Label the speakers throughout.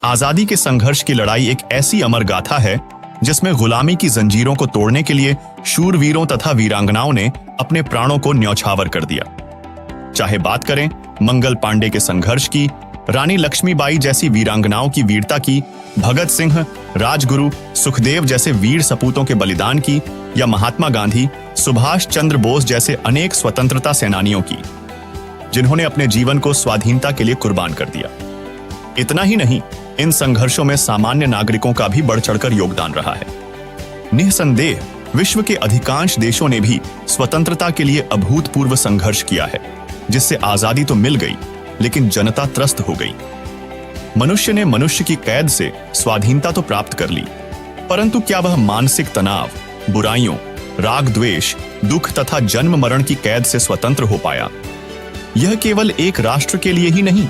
Speaker 1: आजादी के संघर्ष की लड़ाई एक ऐसी अमर गाथा है जिसमें गुलामी की जंजीरों को तोड़ने के लिए शूरवीरों तथा वीरांगनाओं ने अपने प्राणों को न्यौछावर कर दिया। चाहे बात करें मंगल पांडे के संघर्ष की, रानी लक्ष्मीबाई जैसी वीरांगनाओं की वीरता की, भगत सिंह, राजगुरु, सुखदेव जैसे वीर सपूतों के बलिदान की, या महात्मा गांधी, सुभाष चंद्र बोस जैसे अनेक स्वतंत्रता सेनानियों की, जिन्होंने अपने जीवन को स्वाधीनता के लिए कुर्बान कर दिया। इतना ही नहीं, इन संघर्षों में सामान्य नागरिकों का भी बढ़ चढ़कर योगदान रहा है। निसंदेह विश्व के अधिकांश देशों ने भी स्वतंत्रता के लिए अभूतपूर्व संघर्ष किया है, जिससे आजादी तो मिल गई, लेकिन जनता त्रस्त हो गई। मनुष्य ने मनुष्य की कैद से स्वाधीनता तो प्राप्त कर ली, परंतु क्या वह मानसिक तनाव, बुराइयों, राग द्वेष, दुख तथा जन्म मरण की कैद से स्वतंत्र हो पाया? यह केवल एक राष्ट्र के लिए ही नहीं,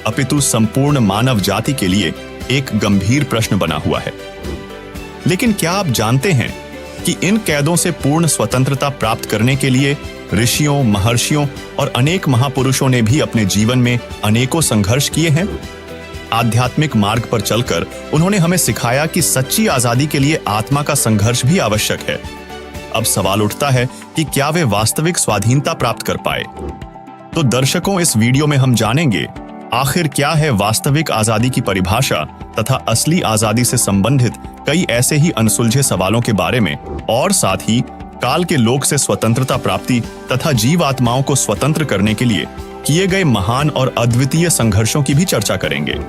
Speaker 1: अपितु संपूर्ण मानव जाति के लिए एक गंभीर प्रश्न बना हुआ है। लेकिन क्या आप जानते हैं कि इन कैदों से पूर्ण स्वतंत्रता प्राप्त करने के लिए ऋषियों, महर्षियों और अनेक महापुरुषों ने भी अपने जीवन में अनेकों संघर्ष किए हैं? आध्यात्मिक मार्ग पर चलकर उन्होंने हमें सिखाया कि सच्ची आजादी के लिए आत्मा का संघर्ष भी आवश्यक है। अब सवाल उठता है कि क्या वे वास्तविक स्वाधीनता प्राप्त कर पाए? तो दर्शकों, इस वीडियो में हम जानेंगे आखिर क्या है वास्तविक आजादी की परिभाषा तथा असली आजादी से संबंधित कई ऐसे ही अनसुलझे सवालों के बारे में, और साथ ही काल के लोक से स्वतंत्रता प्राप्ति तथा जीवात्माओं को स्वतंत्र करने के लिए किए गए महान और अद्वितीय संघर्षों की भी चर्चा करेंगे।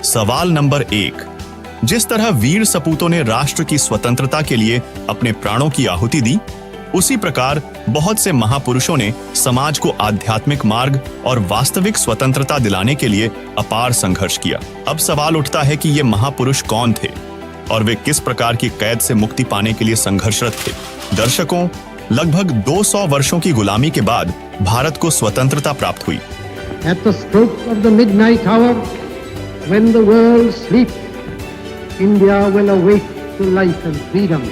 Speaker 1: सवाल नंबर 1, जिस तरह वीर सपूतों ने राष्ट्र की स्वतंत्रता के लिए अपने प्राणों की आहुति दी, उसी प्रकार बहुत से महापुरुषों ने समाज को आध्यात्मिक मार्ग और वास्तविक स्वतंत्रता दिलाने के लिए अपार संघर्ष किया। अब सवाल उठता है कि ये महापुरुष कौन थे और वे किस प्रकार की कैद से मुक्ति पाने के लिए संघर्षरत थे। दर्शकों, लगभग 200 वर्षों की गुलामी के बाद भारत को स्वतंत्रता प्राप्त हुई।
Speaker 2: At the stroke of the midnight hour, when the world sleeps, India will awake to life and freedom.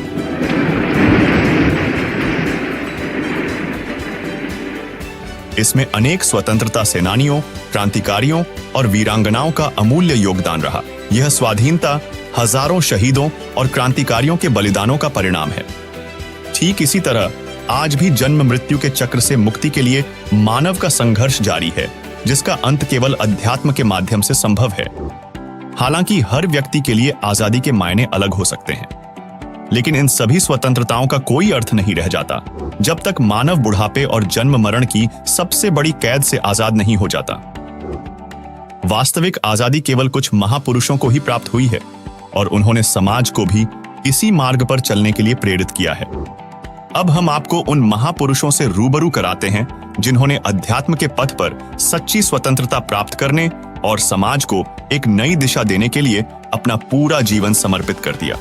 Speaker 1: इसमें अनेक स्वतंत्रता सेनानियों, क्रांतिकारियों और वीरांगनाओं का अमूल्य योगदान रहा। यह स्वाधीनता हजारों शहीदों और क्रांतिकारियों के बलिदानों का परिणाम है। ठीक इसी तरह आज भी जन्म मृत्यु के चक्र से मुक्ति के लिए मानव का संघर्ष जारी है, जिसका अंत केवल अध्यात्म के माध्यम से संभव है। हालांकि हर व्यक्ति के लिए आजादी के मायने अलग हो सकते हैं, लेकिन इन सभी स्वतंत्रताओं का कोई अर्थ नहीं रह जाता जब तक मानव बुढ़ापे और जन्म मरण की सबसे बड़ी कैद से आजाद नहीं हो जाता। वास्तविक आजादी केवल कुछ महापुरुषों को ही प्राप्त हुई है, और उन्होंने समाज को भी इसी मार्ग पर चलने के लिए प्रेरित किया है। अब हम आपको उन महापुरुषों से रूबरू कराते हैं जिन्होंने अध्यात्म के पथ पर सच्ची स्वतंत्रता प्राप्त करने और समाज को एक नई दिशा देने के लिए अपना पूरा जीवन समर्पित कर दिया।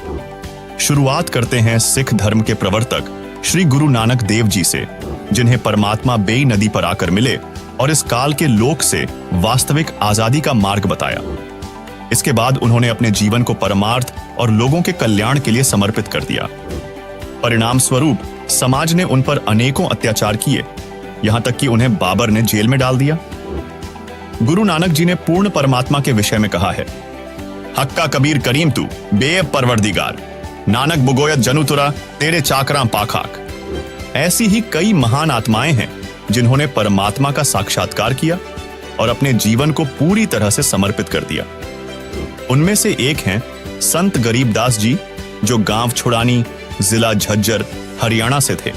Speaker 1: शुरुआत करते हैं सिख धर्म के प्रवर्तक श्री गुरु नानक देव जी से, जिन्हें परमात्मा बेई नदी पर आकर मिले और इस काल के लोक से वास्तविक आजादी का मार्ग बताया। इसके बाद उन्होंने अपने जीवन को परमार्थ और लोगों के कल्याण के लिए समर्पित कर दिया। परिणाम स्वरूप समाज ने उन पर अनेकों अत्याचार किए, यहां तक कि उन्हें बाबर ने जेल में डाल दिया। गुरु नानक जी ने पूर्ण परमात्मा के विषय में कहा है, हक्का कबीर करीम तू बेअब परवरदिगार, नानक बुगोयत जनुतुरा तेरे चाकरां पाखाक। ऐसी ही कई महान आत्माएं हैं जिन्होंने परमात्मा का साक्षात्कार किया और अपने जीवन को पूरी तरह से समर्पित कर दिया। उनमें से एक हैं संत गरीबदास जी, जो गांव छुड़ानी, जिला झज्जर, हरियाणा से थे।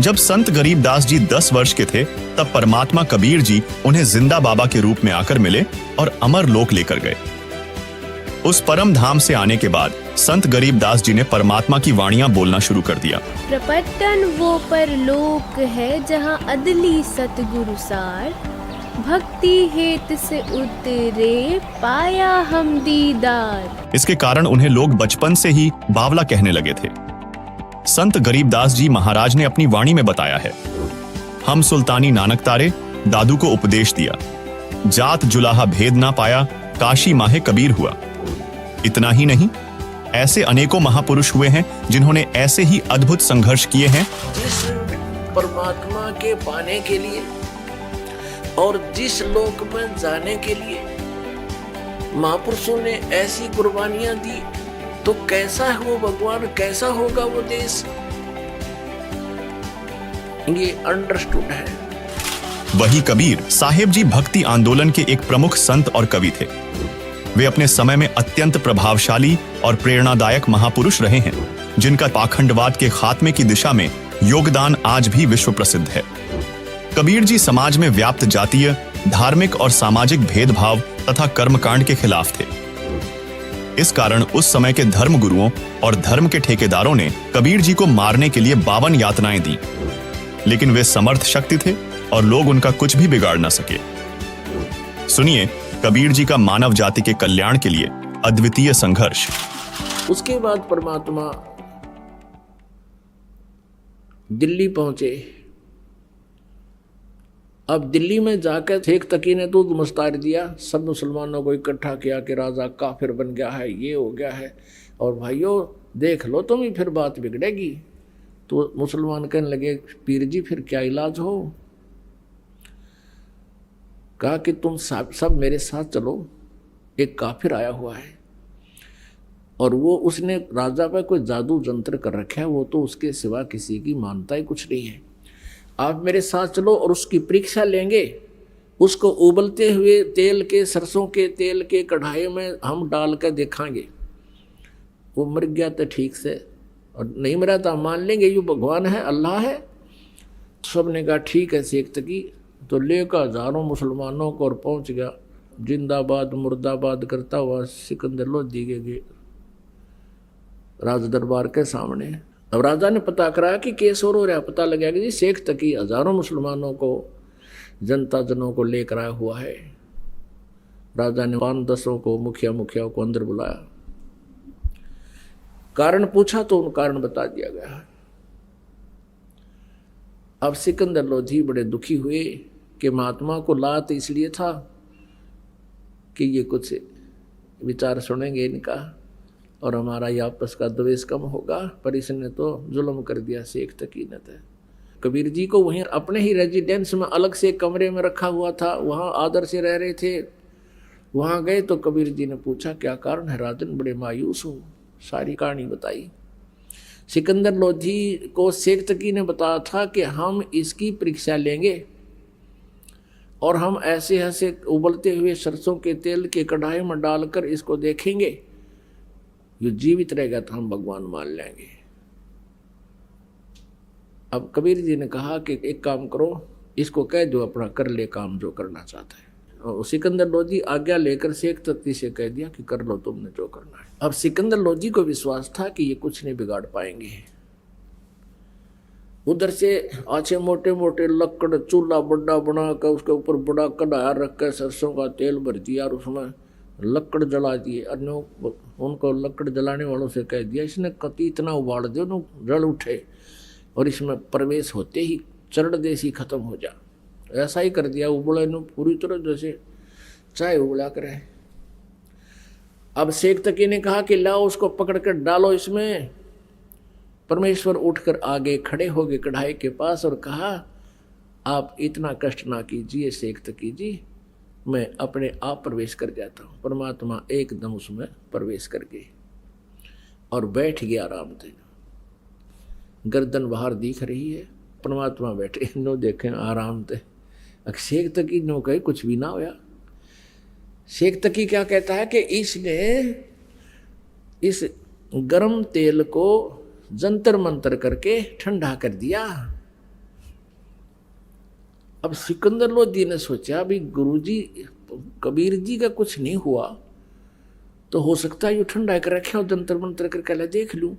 Speaker 1: जब संत गरीबदास जी 10 वर्ष के थे, तब परमात्मा कबीर जी उन्हें जिंदा बाबा के रूप में आकर मिले और अमर लोक लेकर गए। उस परम धाम से आने के बाद संत गरीबदास जी ने परमात्मा की वाणियां बोलना शुरू कर दिया।
Speaker 3: प्रपट्टन वो परलोक है जहाँ अदली सतगुरु सार, भक्ति हेत से उतरे पाया हम दीदार।
Speaker 1: इसके कारण उन्हें लोग बचपन से ही बावला कहने लगे थे। संत गरीबदास जी महाराज ने अपनी वाणी में बताया है, हम सुल्तानी नानक तारे, दादू को उपदेश दिया, जात जुलाहा भेद ना पाया, काशी माहे कबीर हुआ। इतना ही नहीं, ऐसे अनेकों महापुरुष हुए हैं जिन्होंने ऐसे ही अद्भुत संघर्ष किए हैं।
Speaker 4: जिस परमात्मा के पाने के लिए और जिस लोक में जाने के लिए महापुरुषों ने ऐसी कुर्बानियां दी, तो कैसा है वो भगवान, कैसा होगा वो देश, ये अंडरस्टूड है।
Speaker 1: वही कबीर साहेब जी भक्ति आंदोलन के एक प्रमुख संत और कवि थे। वे अपने समय में अत्यंत प्रभावशाली और प्रेरणादायक महापुरुष रहे हैं, जिनका पाखंडवाद के खात्मे की दिशा में योगदान आज भी विश्व प्रसिद्ध है। कबीर जी समाज में व्याप्त जातीय, धार्मिक और सामाजिक भेदभाव तथा कर्मकांड के खिलाफ थे। इस कारण उस समय के धर्म गुरुओं और धर्म के ठेकेदारों ने कबीर जी को मारने के लिए 52 यातनाएं दी, लेकिन वे समर्थ शक्ति थे और लोग उनका कुछ भी बिगाड़ न सके। सुनिए कबीर जी का मानव जाति के कल्याण के लिए अद्वितीय संघर्ष।
Speaker 4: उसके बाद परमात्मा दिल्ली पहुंचे। अब दिल्ली में जाकर शेख तकी ने दूध मुस्तार दिया, सब मुसलमानों को इकट्ठा किया कि राजा काफिर बन गया है, ये हो गया है, और भाइयों देख लो तुम ही, फिर बात बिगड़ेगी। तो मुसलमान कहने लगे पीर जी फिर क्या इलाज हो। कहा कि तुम सब मेरे साथ चलो, एक काफिर आया हुआ है और वो उसने राजा पर कोई जादू जंत्र कर रखा है, वो तो उसके सिवा किसी की मानता ही कुछ नहीं है। आप मेरे साथ चलो और उसकी परीक्षा लेंगे। उसको उबलते हुए तेल के, सरसों के तेल के कढ़ाई में हम डाल कर देखाएंगे, वो मर गया तो ठीक से, और नहीं मरा तो मान लेंगे ये भगवान है, अल्लाह है। सब ने कहा ठीक है शेख तकी। तो लेकर हजारों मुसलमानों को और पहुंच गया जिंदाबाद मुर्दाबाद करता हुआ सिकंदर लोधी के राज दरबार के सामने। अब राजा ने पता करा कि केस और हो रहा, पता लगा कि जी शेख तकी हजारों मुसलमानों को, जनता जनों को लेकर आया हुआ है। राजा ने 5-10 को मुखिया को अंदर बुलाया, कारण पूछा तो उन कारण बता दिया गया। अब सिकंदर लोधी बड़े दुखी हुए कि महात्मा को ला तो इसलिए था कि ये कुछ विचार सुनेंगे इनका और हमारा ये आपस का द्वेष कम होगा, पर इसने तो जुल्म कर दिया शेख तकी ने। तो कबीर जी को वहीं अपने ही रेजिडेंस में अलग से कमरे में रखा हुआ था, वहाँ आदर से रह रहे थे। वहाँ गए तो कबीर जी ने पूछा क्या कारण है राजन, बड़े मायूस हूँ। सारी कहानी बताई। सिकंदर लोधी को शेख तकी ने बताया था कि हम इसकी परीक्षा लेंगे और हम ऐसे ऐसे उबलते हुए सरसों के तेल के कढ़ाई में डालकर इसको देखेंगे, ये जीवित रहेगा तो हम भगवान मान लेंगे। अब कबीर जी ने कहा कि एक काम करो, इसको कह दो अपना कर ले काम जो करना चाहता है। और सिकंदर लोधी आज्ञा लेकर शेख तकी से कह दिया कि कर लो तुमने जो करना है। अब सिकंदर लोधी को विश्वास था कि ये कुछ नहीं बिगाड़ पाएंगे। उधर से आछे मोटे मोटे लकड़ चूल्हा बड़ा बना कर उसके ऊपर बड़ा कढ़ाया रख कर सरसों का तेल भर दिया और उसमें लकड़ जला दिए। उनको लकड़ जलाने वालों से कह दिया इसने कति इतना उबाल दो न जल उठे और इसमें प्रवेश होते ही चरण देसी खत्म हो जा। ऐसा ही कर दिया, उबले न पूरी तरह जैसे चाय उबला करे। अब शेख तकी ने कहा कि लाओ उसको पकड़ कर डालो इसमें। परमेश्वर उठकर आगे खड़े हो गए कढ़ाई के पास और कहा आप इतना कष्ट ना कीजिए शेख तकी जी, मैं अपने आप प्रवेश कर जाता हूँ। परमात्मा एकदम उसमें प्रवेश कर गए और बैठ गया आराम से। गर्दन बाहर दिख रही है, परमात्मा बैठे नो देखें आराम से। शेख तकी नो कहे कुछ भी ना होया। शेख तकी क्या कहता है कि इसने इस गर्म तेल को जंतर मंतर करके ठंडा कर दिया। अब सिकंदर लोधी ने सोचा भी गुरुजी कबीर जी का कुछ नहीं हुआ तो हो सकता है ये ठंडा कर रखे और जंतर मंतर करके ला देख लूं।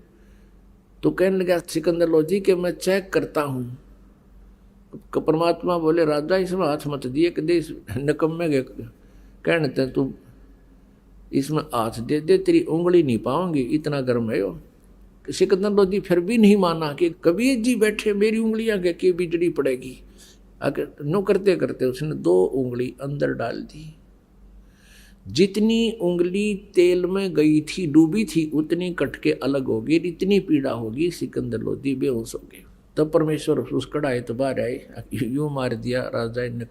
Speaker 4: तो कहने लगा सिकंदर लोधी के मैं चेक करता हूं। परमात्मा बोले राजा इसमें हाथ मत दिए कि नकम्मे के कहने ते तू इसमें हाथ दे दे, तेरी उंगली नहीं पाऊंगी, इतना गर्म है यो। सिकंदर लोधी फिर भी नहीं माना कि कबीर जी बैठे मेरी उंगलियां के बिजली पड़ेगी। आगे नो करते करते उसने 2 उंगली अंदर डाल दी। जितनी उंगली तेल में गई थी डूबी थी उतनी कट के अलग होगी, इतनी पीड़ा होगी। सिकंदर लोधी बेहोश हो गए। तब परमेश्वर उस कढ़ाई तो बाहर आए, यूं मार दिया राजा ने।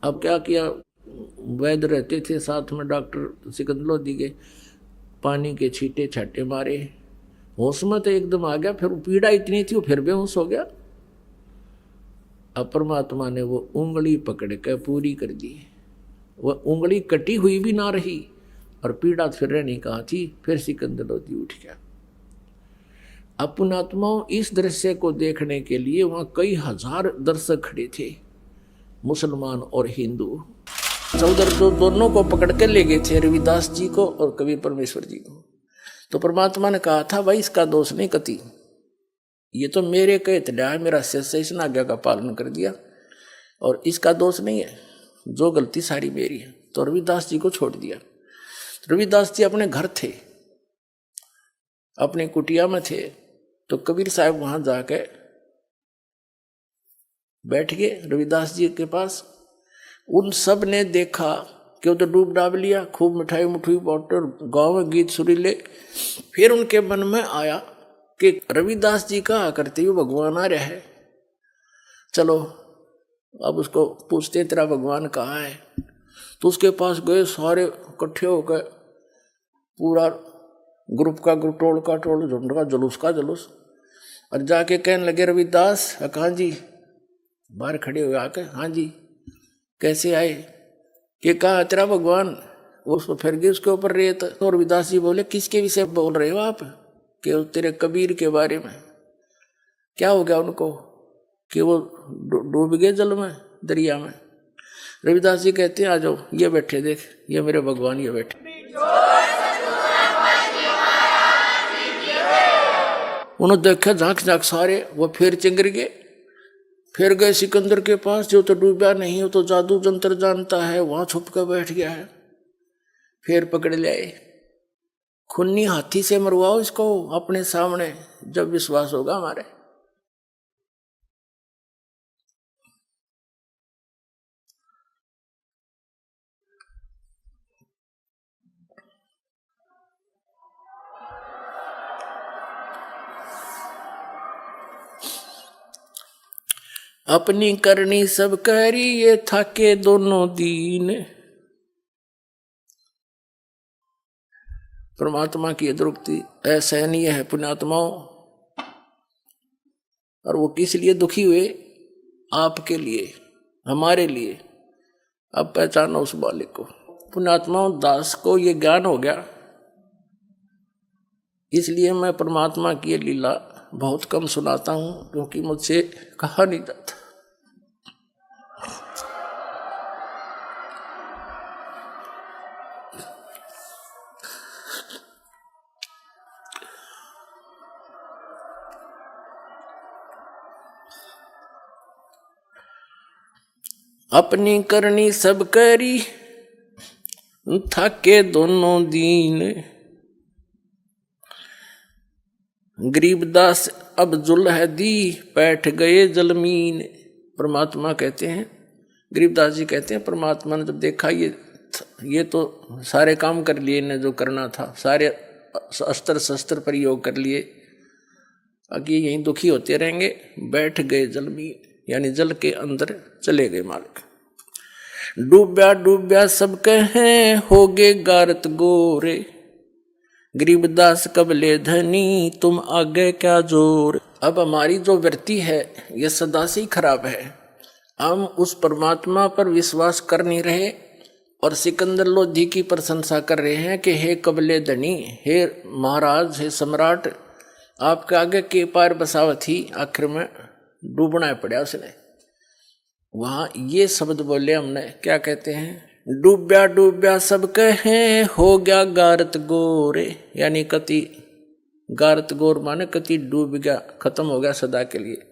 Speaker 4: अब क्या किया वैद्य रहते थे साथ में, डॉक्टर सिकंदर लोधी के, पानी के छींटे छाटे मारे, होश में तो एकदम आ गया। फिर पीड़ा इतनी थी वो फिर बेहोश हो गया। अब परमात्मा ने वो उंगली पकड़ के पूरी कर दी, वह उंगली कटी हुई भी ना रही और पीड़ा फिर रहने कहा थी। फिर सिकंदर लोधी उठ गया। पुण्यात्माओं, इस दृश्य को देखने के लिए वहां कई हजार दर्शक खड़े थे, मुसलमान और हिंदू। चौधर जो दोनों को पकड़ के ले गए थे, रविदास जी को और कबीर परमेश्वर जी को। तो परमात्मा ने कहा था भाई इसका दोष नहीं कति, ये तो मेरे कहे तड़ा है, मेरा शिष्य इसने आज्ञा का पालन कर दिया और इसका दोष नहीं है, जो गलती सारी मेरी है। तो रविदास जी को छोड़ दिया। रविदास जी अपने घर थे, अपने कुटिया में थे। तो कबीर साहब वहां जाके बैठ गए रविदास जी के पास। उन सब ने देखा कि वो तो डूब डाब लिया, खूब मिठाई मुठाई बांटे, गाँव में गीत सुरीले। फिर उनके मन में आया कि रविदास जी कहा करते हुए भगवान आ रहा है, चलो अब उसको पूछते तेरा भगवान कहाँ है। तो उसके पास गए, सारे इकट्ठे हो गए, पूरा ग्रुप का ग्रुप, टोल का टोल, झुंड का जुलूस का जुलूस। और जाके कहने लगे रविदास, हाँ जी, बाहर खड़े हुए आके, हाँ जी कैसे आए, कि कहा तेरा भगवान। उसको फिर गए उसके ऊपर रेत। तो रविदास जी बोले किसके विषय बोल रहे हो आप, कि तेरे कबीर के बारे में। क्या हो गया उनको, कि वो डूब गए जल में, दरिया में। रविदास जी कहते हैं आ जाओ, ये बैठे, देख ये मेरे भगवान ये बैठे। उन्होंने देखा झांक झांक सारे, वो फिर चिंगर गए। फिर गए सिकंदर के पास, जो तो डूबा नहीं, वो तो जादू जंतर जानता है, वहां छुप कर बैठ गया है। फिर पकड़ ले आए, खुन्नी हाथी से मरवाओ इसको अपने सामने, जब विश्वास होगा हमारे। अपनी करनी सब करी, ये थाके दोनों दीन। परमात्मा की द्रुक्ति असहनीय है पुण्यात्माओं। और वो किस लिए दुखी हुए, आपके लिए, हमारे लिए। अब पहचानो उस बालिक को। पुण्यात्माओं, दास को ये ज्ञान हो गया, इसलिए मैं परमात्मा की लीला बहुत कम सुनाता हूं, क्योंकि मुझसे कहा नहीं जाता। अपनी करनी सब करी, थाके दोनों दीन। गरीबदास अब जुल्ह दी, बैठ गए जलमीन। परमात्मा कहते हैं, गरीबदास जी कहते हैं, परमात्मा ने जब देखा ये तो सारे काम कर लिए ने, जो करना था, सारे अस्त्र शस्त्र प्रयोग कर लिए, अब ये यहीं दुखी होते रहेंगे। बैठ गए जलमीन, यानी जल के अंदर चले गए मालिक। डूब्या डूब्या सब कहें, हो गए गारत गोरे। गरीबदास कबले धनी, तुम आगे क्या जोर। अब हमारी जो वृत्ति है ये सदा से ही खराब है। हम उस परमात्मा पर विश्वास कर नहीं रहे और सिकंदर लोधी की प्रशंसा कर रहे हैं कि हे कबले धनी, हे महाराज, हे सम्राट, आपके आगे के पार बसावत ही। आखिर में डूबना पड़ा उसने। वहां ये शब्द बोले हमने, क्या कहते हैं, डूब्या डूब्या सब कहें, हो गया गारत गोरे। यानी कति गारत गोर माने कति डूब गया, खत्म हो गया सदा के लिए।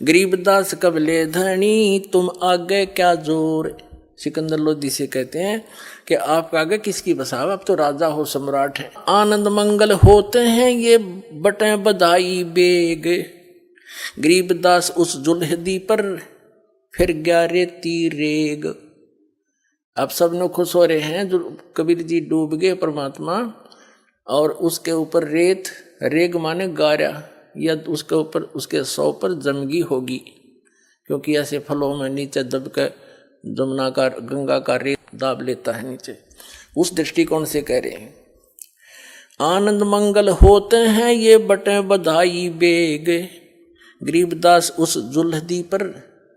Speaker 4: गरीबदास कबले धनी, तुम आगे क्या जोर। सिकंदर लोधी से कहते हैं कि आप आगे किसकी बसाव, आप तो राजा हो, सम्राट है। आनंद मंगल होते हैं ये बटे बधाई बेग। गरीबदास उस जुल्हदी पर फिर ग्यारे तीरेग। अब सब लोग खुश हो रहे हैं, जो कबीर जी डूब गए परमात्मा, और उसके ऊपर रेत, रेग माने गारा, या उसके ऊपर उसके सौ पर जमगी होगी, क्योंकि ऐसे फलों में नीचे दब के जमुना का, गंगा का रेत दाब लेता है नीचे। उस दृष्टिकोण से कह रहे हैं आनंद मंगल होते हैं ये बटे बधाई बेग। गरीबदास उस जुल्हदी पर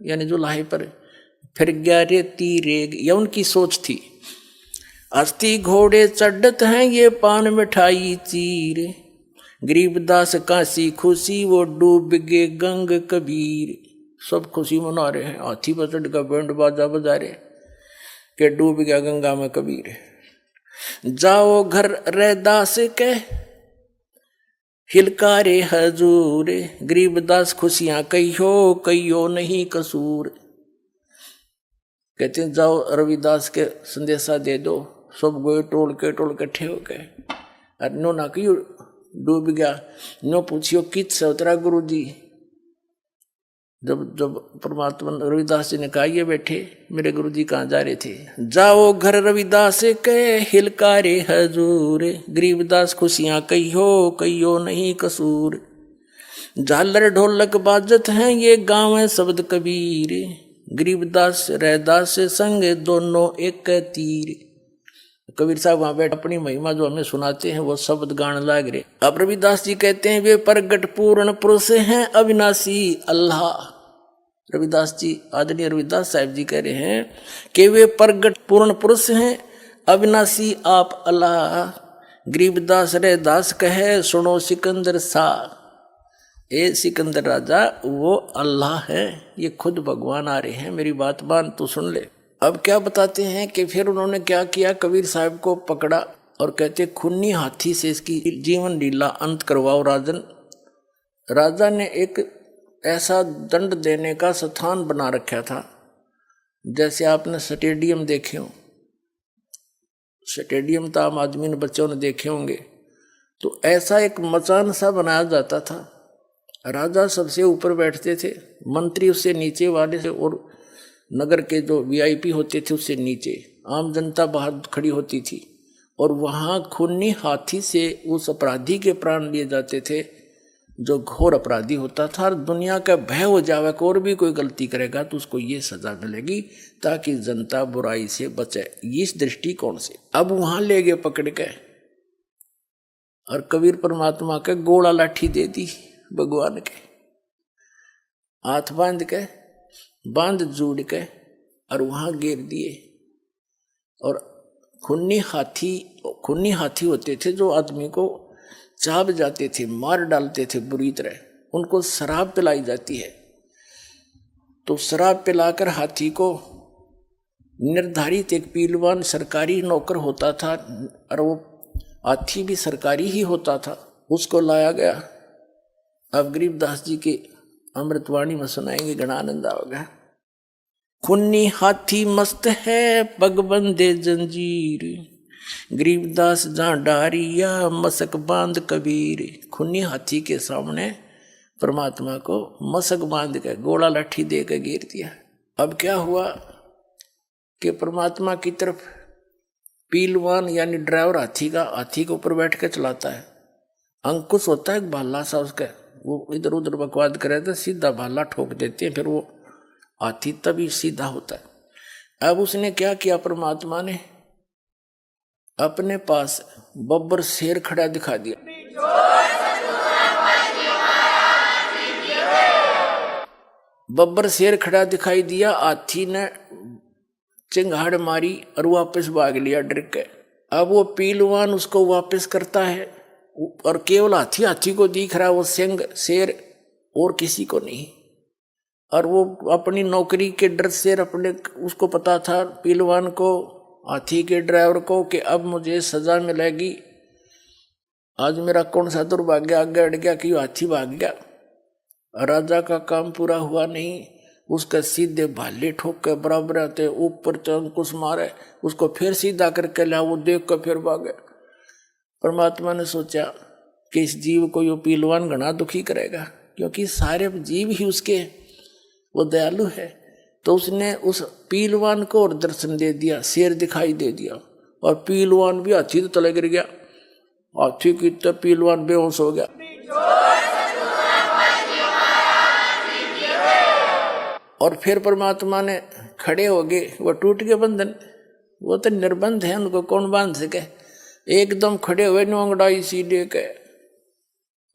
Speaker 4: यानी जुल्हाई पर फिर गया रे तीरेग, यह उनकी सोच थी। अस्थि घोड़े चढ़त हैं ये पान मिठाई चीर। गरीबदास काशी खुशी वो डूब गे गंग कबीर। सब खुशी मना रहे हैं, हाथी पर चढ़ का बैंड बाजा बजा रहे के डूब गया गंगा में कबीर। जाओ घर रैदास के हिलकारे हजूर। गरीबदास खुशियां कहियो नहीं कसूर। कहते हैं जाओ रविदास के संदेशा दे दो। सब गए टोल के इकट्ठे हो गए। और नो ना क्यों डूब गया, नो पूछियो कित से उतरा गुरु जी। जब परमात्मा रविदास जी ने कहा ये बैठे मेरे गुरु जी कहाँ जा रहे थे। जाओ घर रविदास के हिलकारे हजूर। गरीबदास खुशियां कहियो नहीं कसूर। झालर ढोलक बाजत हैं ये गाँव है शब्द कबीर। गरीबदास रैदास संग दोनों एक तीर। कबीर साहब वहां बैठ अपनी महिमा जो हमें सुनाते हैं वो शब्द गान लाग रहे। अब रविदास जी कहते हैं वे प्रगट पूर्ण पुरुष हैं अविनाशी अल्लाह। रविदास जी आदरणीय रविदास साहब जी कह रहे हैं कि वे प्रगट पूर्ण पुरुष हैं अविनाशी आप अल्लाह। गरीबदास रैदास कहे सुनो सिकंदर सा। ए सिकंदर राजा वो अल्लाह है, ये खुद भगवान आ रहे हैं, मेरी बात मान तू सुन ले। अब क्या बताते हैं कि फिर उन्होंने क्या किया, कबीर साहब को पकड़ा और कहते खूनी हाथी से इसकी जीवन लीला अंत करवाओ राजन। राजा ने एक ऐसा दंड देने का स्थान बना रखा था, जैसे आपने स्टेडियम देखे हो। स्टेडियम तो आम आदमी ने बच्चों ने देखे होंगे, तो ऐसा एक मचान सा बनाया जाता था। राजा सबसे ऊपर बैठते थे, मंत्री उससे नीचे वाले से, और नगर के जो वीआईपी होते थे उससे नीचे आम जनता बाहर खड़ी होती थी। और वहाँ खूनी हाथी से उस अपराधी के प्राण लिए जाते थे जो घोर अपराधी होता था। और दुनिया का भय हो जावे कि और भी कोई गलती करेगा तो उसको ये सजा मिलेगी ताकि जनता बुराई से बचे। इस दृष्टिकोण से अब वहाँ ले गए पकड़ के और कबीर परमात्मा के गोला लाठी दे दी भगवान के, हाथ बांध जोड़ के और वहां गिर दिए। और खूनी हाथी होते थे जो आदमी को चाब जाते थे, मार डालते थे बुरी तरह। उनको शराब पिलाई जाती है, तो शराब पिलाकर हाथी को निर्धारित एक पीलवान सरकारी नौकर होता था, और वो हाथी भी सरकारी ही होता था, उसको लाया गया। अब गरीबदास जी के अमृतवाणी में सुनाएंगे, घना आनंद आओगा। खूनी हाथी मस्त है पग बंदे जंजीर। गरीबदास जहाँ डारिया मसक बांध कबीर। खूनी हाथी के सामने परमात्मा को मसक बांध के गोला लाठी दे के गिर दिया। अब क्या हुआ कि परमात्मा की तरफ पीलवान यानी ड्राइवर हाथी के ऊपर बैठ के चलाता है। अंकुश होता है भाला सा उसका, वो इधर उधर बकवाद करे तो सीधा भाला ठोक देते हैं, फिर वो हाथी तभी सीधा होता है। अब उसने क्या किया, परमात्मा ने अपने पास बब्बर शेर खड़ा दिखा दिया। बब्बर शेर खड़ा दिखाई दिया। हाथी ने चिंगाड़ मारी और वापस भाग लिया डर के। अब वो पीलवान उसको वापस करता है और केवल हाथी को दिख रहा है वो सिंह शेर, और किसी को नहीं। और वो अपनी नौकरी के डर से उसको पता था पीलवान को, हाथी के ड्राइवर को, कि अब मुझे सजा मिलेगी। आज मेरा कौन सा दुर्भाग्य आगे अड़ गया कि हाथी भाग गया। राजा का काम पूरा हुआ नहीं, उसका सीधे भाले ठोक के बराबर आते ऊपर अंकुश मारे, उसको फिर सीधा करके लिया, वो देख कर फिर भागे। परमात्मा ने सोचा कि इस जीव को यो पीलवान घना दुखी करेगा, क्योंकि सारे जीव ही उसके, वो दयालु है। तो उसने उस पीलवान को और दर्शन दे दिया, शेर दिखाई दे दिया, और पीलवान भी हाथी तो तले गिर गया। हाथी की तो पीलवान बेहोश हो गया। और फिर परमात्मा ने खड़े हो गए, वो टूट गए बंधन, वो तो निर्बंध है, उनको कौन बांध सके। एकदम खड़े हुए नो अंगड़ाई सीधे के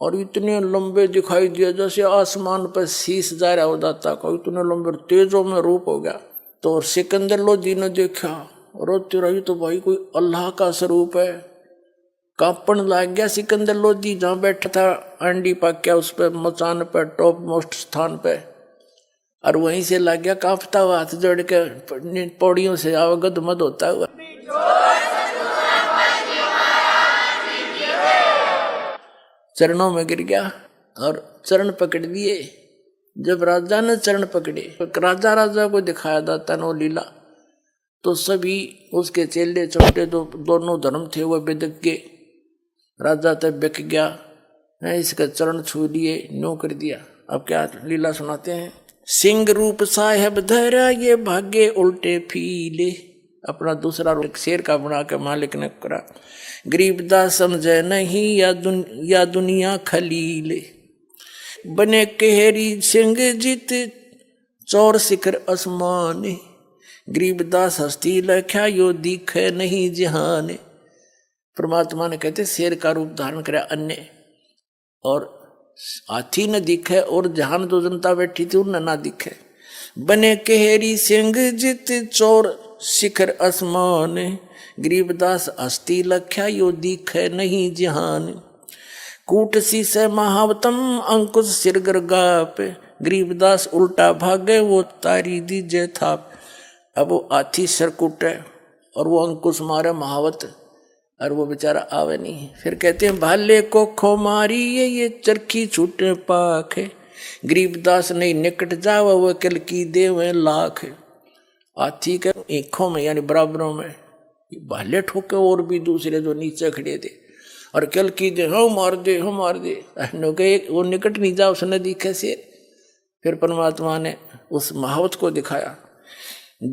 Speaker 4: और इतने लंबे दिखाई दिए जैसे आसमान पर शीश जा रहा हो जाता का, इतने लंबे तेजों में रूप हो गया। तो सिकंदर लोधी ने देखा रोते रही तो भाई कोई अल्लाह का स्वरूप है। कांपन लग गया सिकंदर लोधी, जहाँ बैठा था अंडी पाक्या उस पर मचान पर टॉप मोस्ट स्थान पे, और वहीं से लग गया कांपता हुआ, हाथ जोड़ के पौड़ियों से अवगत मत होता हुआ। चरणों में गिर गया और चरण पकड़ लिए। जब राजा ने चरण पकड़े, राजा राजा को दिखाया जाता नो लीला, तो सभी उसके चेले चौटे दोनों धर्म थे वो बेदक के। राजा तब बिक गया, इसका चरण छू लिए, नो कर दिया। अब क्या लीला सुनाते हैं। सिंह रूप साहेब धरा ये भागे उल्टे फीले, अपना दूसरा रूप शेर का बना के मालिक ने करा। गरीबदास समझे नहीं या दुनिया खलीले, बने केहरी सिंह जीत चौर शिखर आसमान। गरीबदास हस्ती लख्या यो दिखे नहीं जहान। परमात्मा ने कहते शेर का रूप धारण करे अन्य, और हाथी न दिखे, और जहान जो जनता बैठी थी उन ना दिखे। बने केहरी सिंह जित चोर शिखर आसमान। गरीबदास हस्ती लख्या यो दिखे नहीं जहान। कूट सी से महावतम अंकुश सिर गर्गाप। गरीबदास उल्टा भागे वो तारी दीजे थाप। अब वो हाथी सिर कूटे और वो अंकुश मारे महावत, और वो बेचारा आवे नहीं। फिर कहते हैं भाले को खो मारी ये चरखी छूटे पाख। गरीबदास नहीं निकट जावा वो कल की देवे लाख। हाथी के आँखों में यानी बराबरों में भाले ठोके, और भी दूसरे जो नीचे खड़े थे, और कल की दे हम मार दे हम मार दे। वो निकट नहीं जा, उसने दिखे से। फिर परमात्मा ने उस महावत को दिखाया।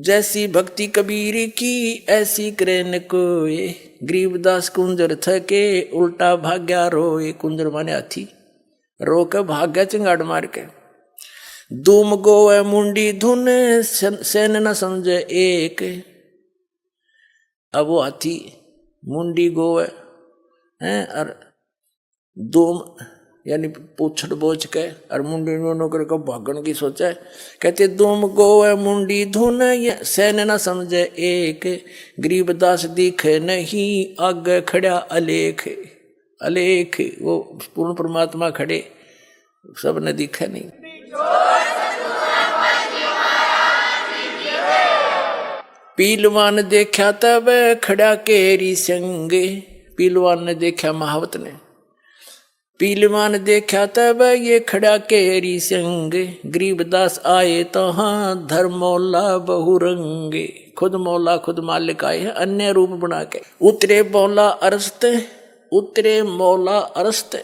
Speaker 4: जैसी भक्ति कबीर की ऐसी करे न कोई। गरीबदास कुंजर थके उल्टा भाग्या रोए। कुंजर माने हाथी, रो के भाग्या चिंगाड़ मार के। दूम गोवे मुंडी धुन सेन न समझे एक। अब वो हाथी मुंडी गोवे हैं, और दूम यानी पूछड़ बोझ के और मुंडी नो करके भागन की सोचा है। कहते दुम गोवे मुंडी धुन सैन न समझे एक। गरीबदास दिखे नहीं आगे खड़ा अलेख। अलेख वो पूर्ण परमात्मा खड़े, सब ने दिखे नहीं। पीलवान देखा तब खड़ा केरी संगे। पीलवान ने देखा महावत ने, पीलवान देखा तब ये खड़ा केरी संग। गरीबदास आए तो हाँ धर्मौला बहुरंगे। खुद मौला खुद मालिक आए हैं अन्य रूप बना के। उतरे मौला अरस्त, उतरे मौला अरस्त।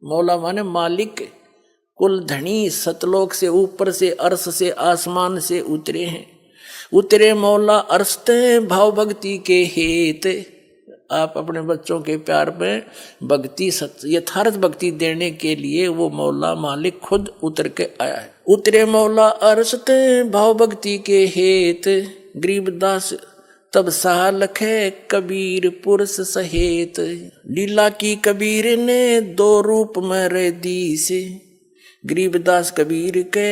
Speaker 4: मौला माने मालिक, कुल धनी, सतलोक से ऊपर से अर्श से आसमान से उतरे हैं। उतरे मौला अरस्त भाव भक्ति के हेत। आप अपने बच्चों के प्यार में भक्ति यथार्थ भक्ति देने के लिए वो मौला मालिक खुद उतर के आया है। उतरे मौला अरसत भाव भक्ति के हेत। गरीबदास तब सहा लखे कबीर पुरुष सहेत। लीला की कबीर ने दो रूप में रह दी से। गरीबदास कबीर के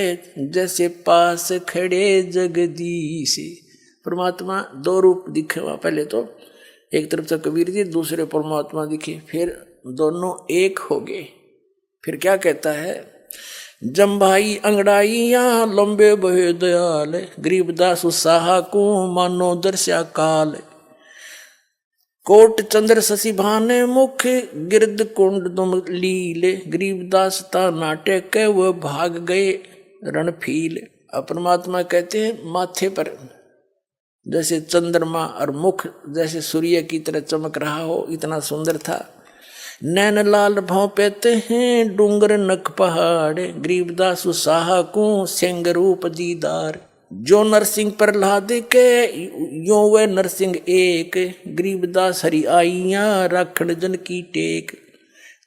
Speaker 4: जैसे पास खड़े जगदीश। परमात्मा दो रूप दिखे वहां, पहले तो एक तरफ से कबीर जी, दूसरे परमात्मा दिखे, फिर दोनों एक हो गए। फिर क्या कहता है, जम्भाई अंगड़ाइया लंबे बहे दयाल। गरीबदास उत्साह को मानो दर्शा काल। कोट चंद्र शशि भाने मुख गिरद कुंड दुम लीले। गरीबदास ता नाटक के वह भाग गए रणफील। परमात्मा कहते हैं माथे पर जैसे चंद्रमा और मुख जैसे सूर्य की तरह चमक रहा हो, इतना सुंदर था। नैन लाल भाव पेते हैं डूंगर नक पहाड़। गरीबदास उत्साह को सिंह रूप दीदार। जो नरसिंह प्रहलाद के यो वे नरसिंह एक। गरीबदास हरि आइया राखण जन की टेक।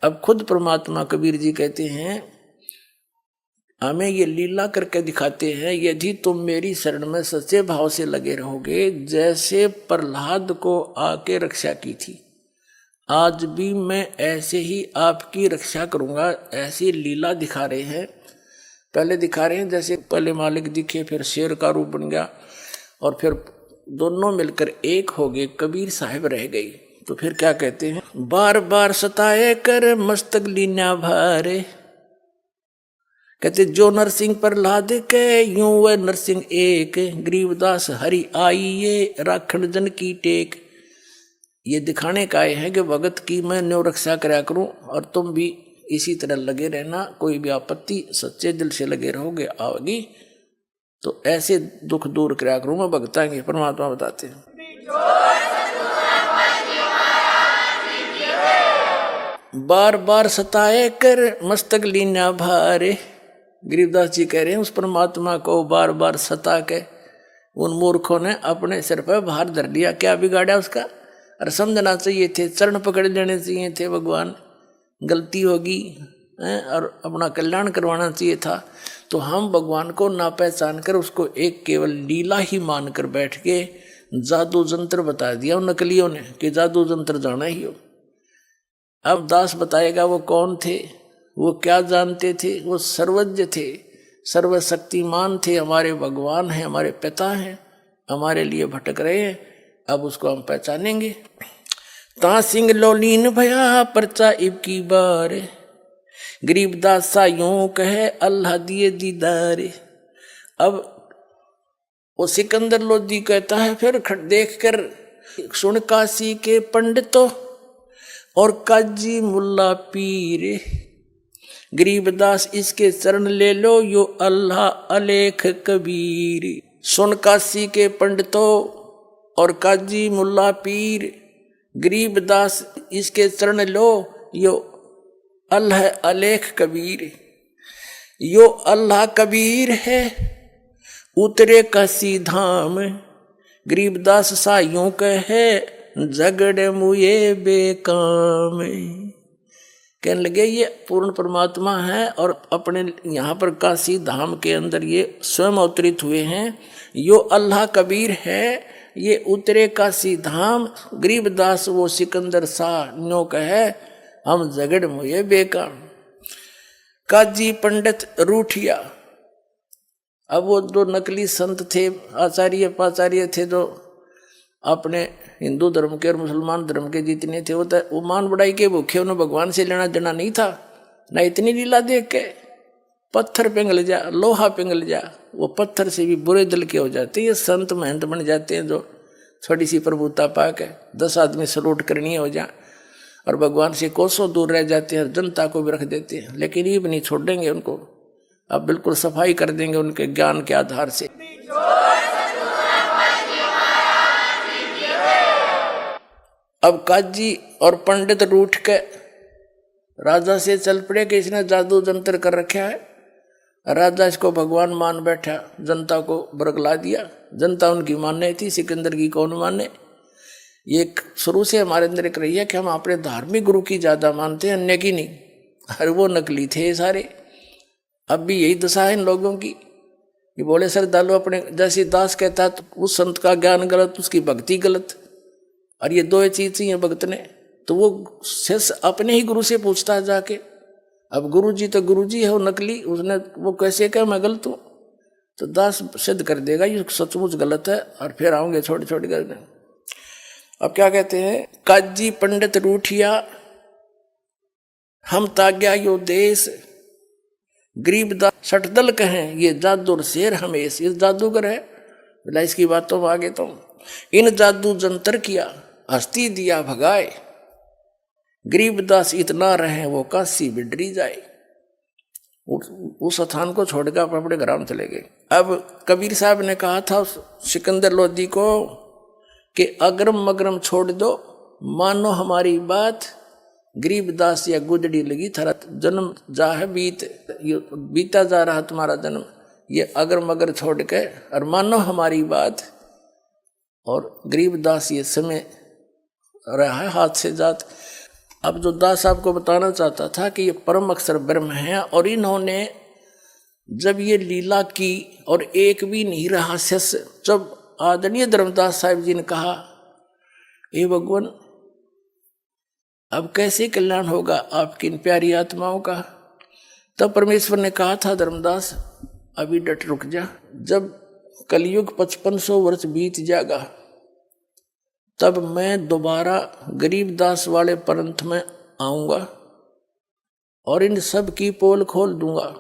Speaker 4: अब खुद परमात्मा कबीर जी कहते हैं हमें ये लीला करके दिखाते हैं, यदि तुम मेरी शरण में सच्चे भाव से लगे रहोगे, जैसे प्रहलाद को आके रक्षा की थी, आज भी मैं ऐसे ही आपकी रक्षा करूंगा। ऐसी लीला दिखा रहे हैं। पहले दिखा रहे हैं जैसे पहले मालिक दिखे, फिर शेर का रूप बन गया, और फिर दोनों मिलकर एक हो गए, कबीर साहब रह गई। तो फिर क्या कहते हैं, बार बार सताए कर मस्तक लीना भारे, कहते जो नरसिंह प्रहलाद के यूं वह नरसिंह एक, गरीबदास हरि आइए राखण जन की टेक। ये दिखाने का है कि भगत की मैं न्यो रक्षा करया करूं, और तुम भी इसी तरह लगे रहना। कोई भी आपत्ति सच्चे दिल से लगे रहोगे, आओगी तो ऐसे दुख दूर करया करूं मैं भगता के। परमात्मा बताते हैं, बार बार सताए कर मस्तक लीना भारे। गरीबदास जी कह रहे हैं उस परमात्मा को बार बार सता के उन मूर्खों ने अपने सिर पर भार धर लिया। क्या बिगाड़ा उसका? और समझना चाहिए थे, चरण पकड़ लेने चाहिए थे भगवान। गलती होगी और अपना कल्याण करवाना चाहिए था। तो हम भगवान को ना पहचान कर उसको एक केवल लीला ही मानकर बैठ के जादू जंत्र बता दिया उन नकलियों ने कि जादू जंत्र जाना ही हो। अब दास बताएगा वो कौन थे, वो क्या जानते थे। वो सर्वज्ञ थे, सर्वशक्तिमान थे, हमारे भगवान हैं, हमारे पिता हैं, हमारे लिए भटक रहे हैं। अब उसको हम पहचानेंगे। ता सिंह लोलीन भया परचा इब की बार, गरीबदास सा यूं कहे अल्लाह दिए दीदार। अब वो सिकंदर लोधी कहता है, फिर देख कर सुन काशी के पंडितों और काजी मुल्ला पीर, गरीबदास इसके चरण ले लो यो अल्लाह अलेख कबीर। सुन काशी के पंडितों और काजी मुल्ला पीर, गरीबदास इसके चरण लो यो अल्लाह अलेख कबीर। यो अल्लाह कबीर है उतरे काशी धाम, गरीबदास सा यूं कहे झगड़े मुए बेकाम। कहने लगे ये पूर्ण परमात्मा है और अपने यहाँ पर काशी धाम के अंदर ये स्वयं अवतरित हुए हैं। यो अल्लाह कबीर है, ये उतरे काशी धाम, गरीबदास वो सिकंदर सा नो कहे हम झगड़ मुए बेकाम। काजी पंडित रूठिया। अब वो दो नकली संत थे, आचार्य पाचार्य थे, जो अपने हिंदू धर्म के और मुसलमान धर्म के जितने थे वो मान बढ़ाई के भूखे, उन्हें भगवान से लेना देना नहीं था। ना इतनी लीला देख के पत्थर पिघल जा, लोहा पिघल जा, वो पत्थर से भी बुरे दिल के हो जाते हैं। ये संत महंत बन जाते हैं जो थोड़ी सी प्रभुता पाके 10 आदमी सलूट करनी हो जा और भगवान से कोसों दूर रह जाते हैं, जनता को भी रख देते हैं। लेकिन ये भी नहीं छोड़ेंगे उनको, अब बिल्कुल सफाई कर देंगे उनके ज्ञान के आधार से। अब काजी और पंडित रूठ के राजा से चल पड़े कि इसने जादू जंतर कर रखा है। राजा इसको भगवान मान बैठा, जनता को बरगला दिया। जनता उनकी मानने थी, सिकंदर की कौन माने। ये शुरू से हमारे अंदर एक रही है कि हम अपने धार्मिक गुरु की ज्यादा मानते हैं, अन्य की नहीं। अरे वो नकली थे सारे। अब भी यही दशा है इन लोगों की। ये बोले श्रद्धालु अपने जैसे दास कहता तो उस संत का ज्ञान गलत, उसकी भक्ति गलत, और ये दो चीज चाहिए भक्त ने। तो वो शिष्य अपने ही गुरु से पूछता है जाके। अब गुरु जी तो गुरु जी है, वो नकली, उसने वो कैसे कहा मैं गलत हूं, तो दास सिद्ध कर देगा ये सचमुच गलत है, और फिर आओगे छोटे छोटे करने। अब क्या कहते हैं, काजी पंडित रूठिया हम ताग्या यो देश, गरीबदास सटदल कहें ये जादू शेर हमेश। ये जादूगर है बोला, इसकी बातों में आगे तो इन जादू जंतर किया हस्ती दिया भगाए, गरीबदास इतना रहे वो काशी बिडरी जाए। उस स्थान को छोड़कर अपने ग्राम चले गए। अब कबीर साहब ने कहा था सिकंदर लोधी को कि अगरम मगरम छोड़ दो, मानो हमारी बात, गरीबदास या गुजड़ी लगी थारा जन्म जा है बीता जा रहा तुम्हारा जन्म, ये अगर मगर छोड़ के और मानो हमारी बात। और गरीबदास ये समय रहा है हाथ से जात। अब जो दास साहब को बताना चाहता था कि ये परम अक्षर ब्रह्म है, और इन्होंने जब ये लीला की और एक भी नहीं रहा शिष्य, जब आदरणीय धर्मदास साहिब जी ने कहा हे भगवान अब कैसे कल्याण होगा आपकी इन प्यारी आत्माओं का, तब परमेश्वर ने कहा था धर्मदास अभी डट रुक जा, जब कलयुग 5500 वर्ष बीत जाएगा तब मैं दोबारा गरीबदास वाले पंथ में आऊंगा और इन सब की पोल खोल दूंगा।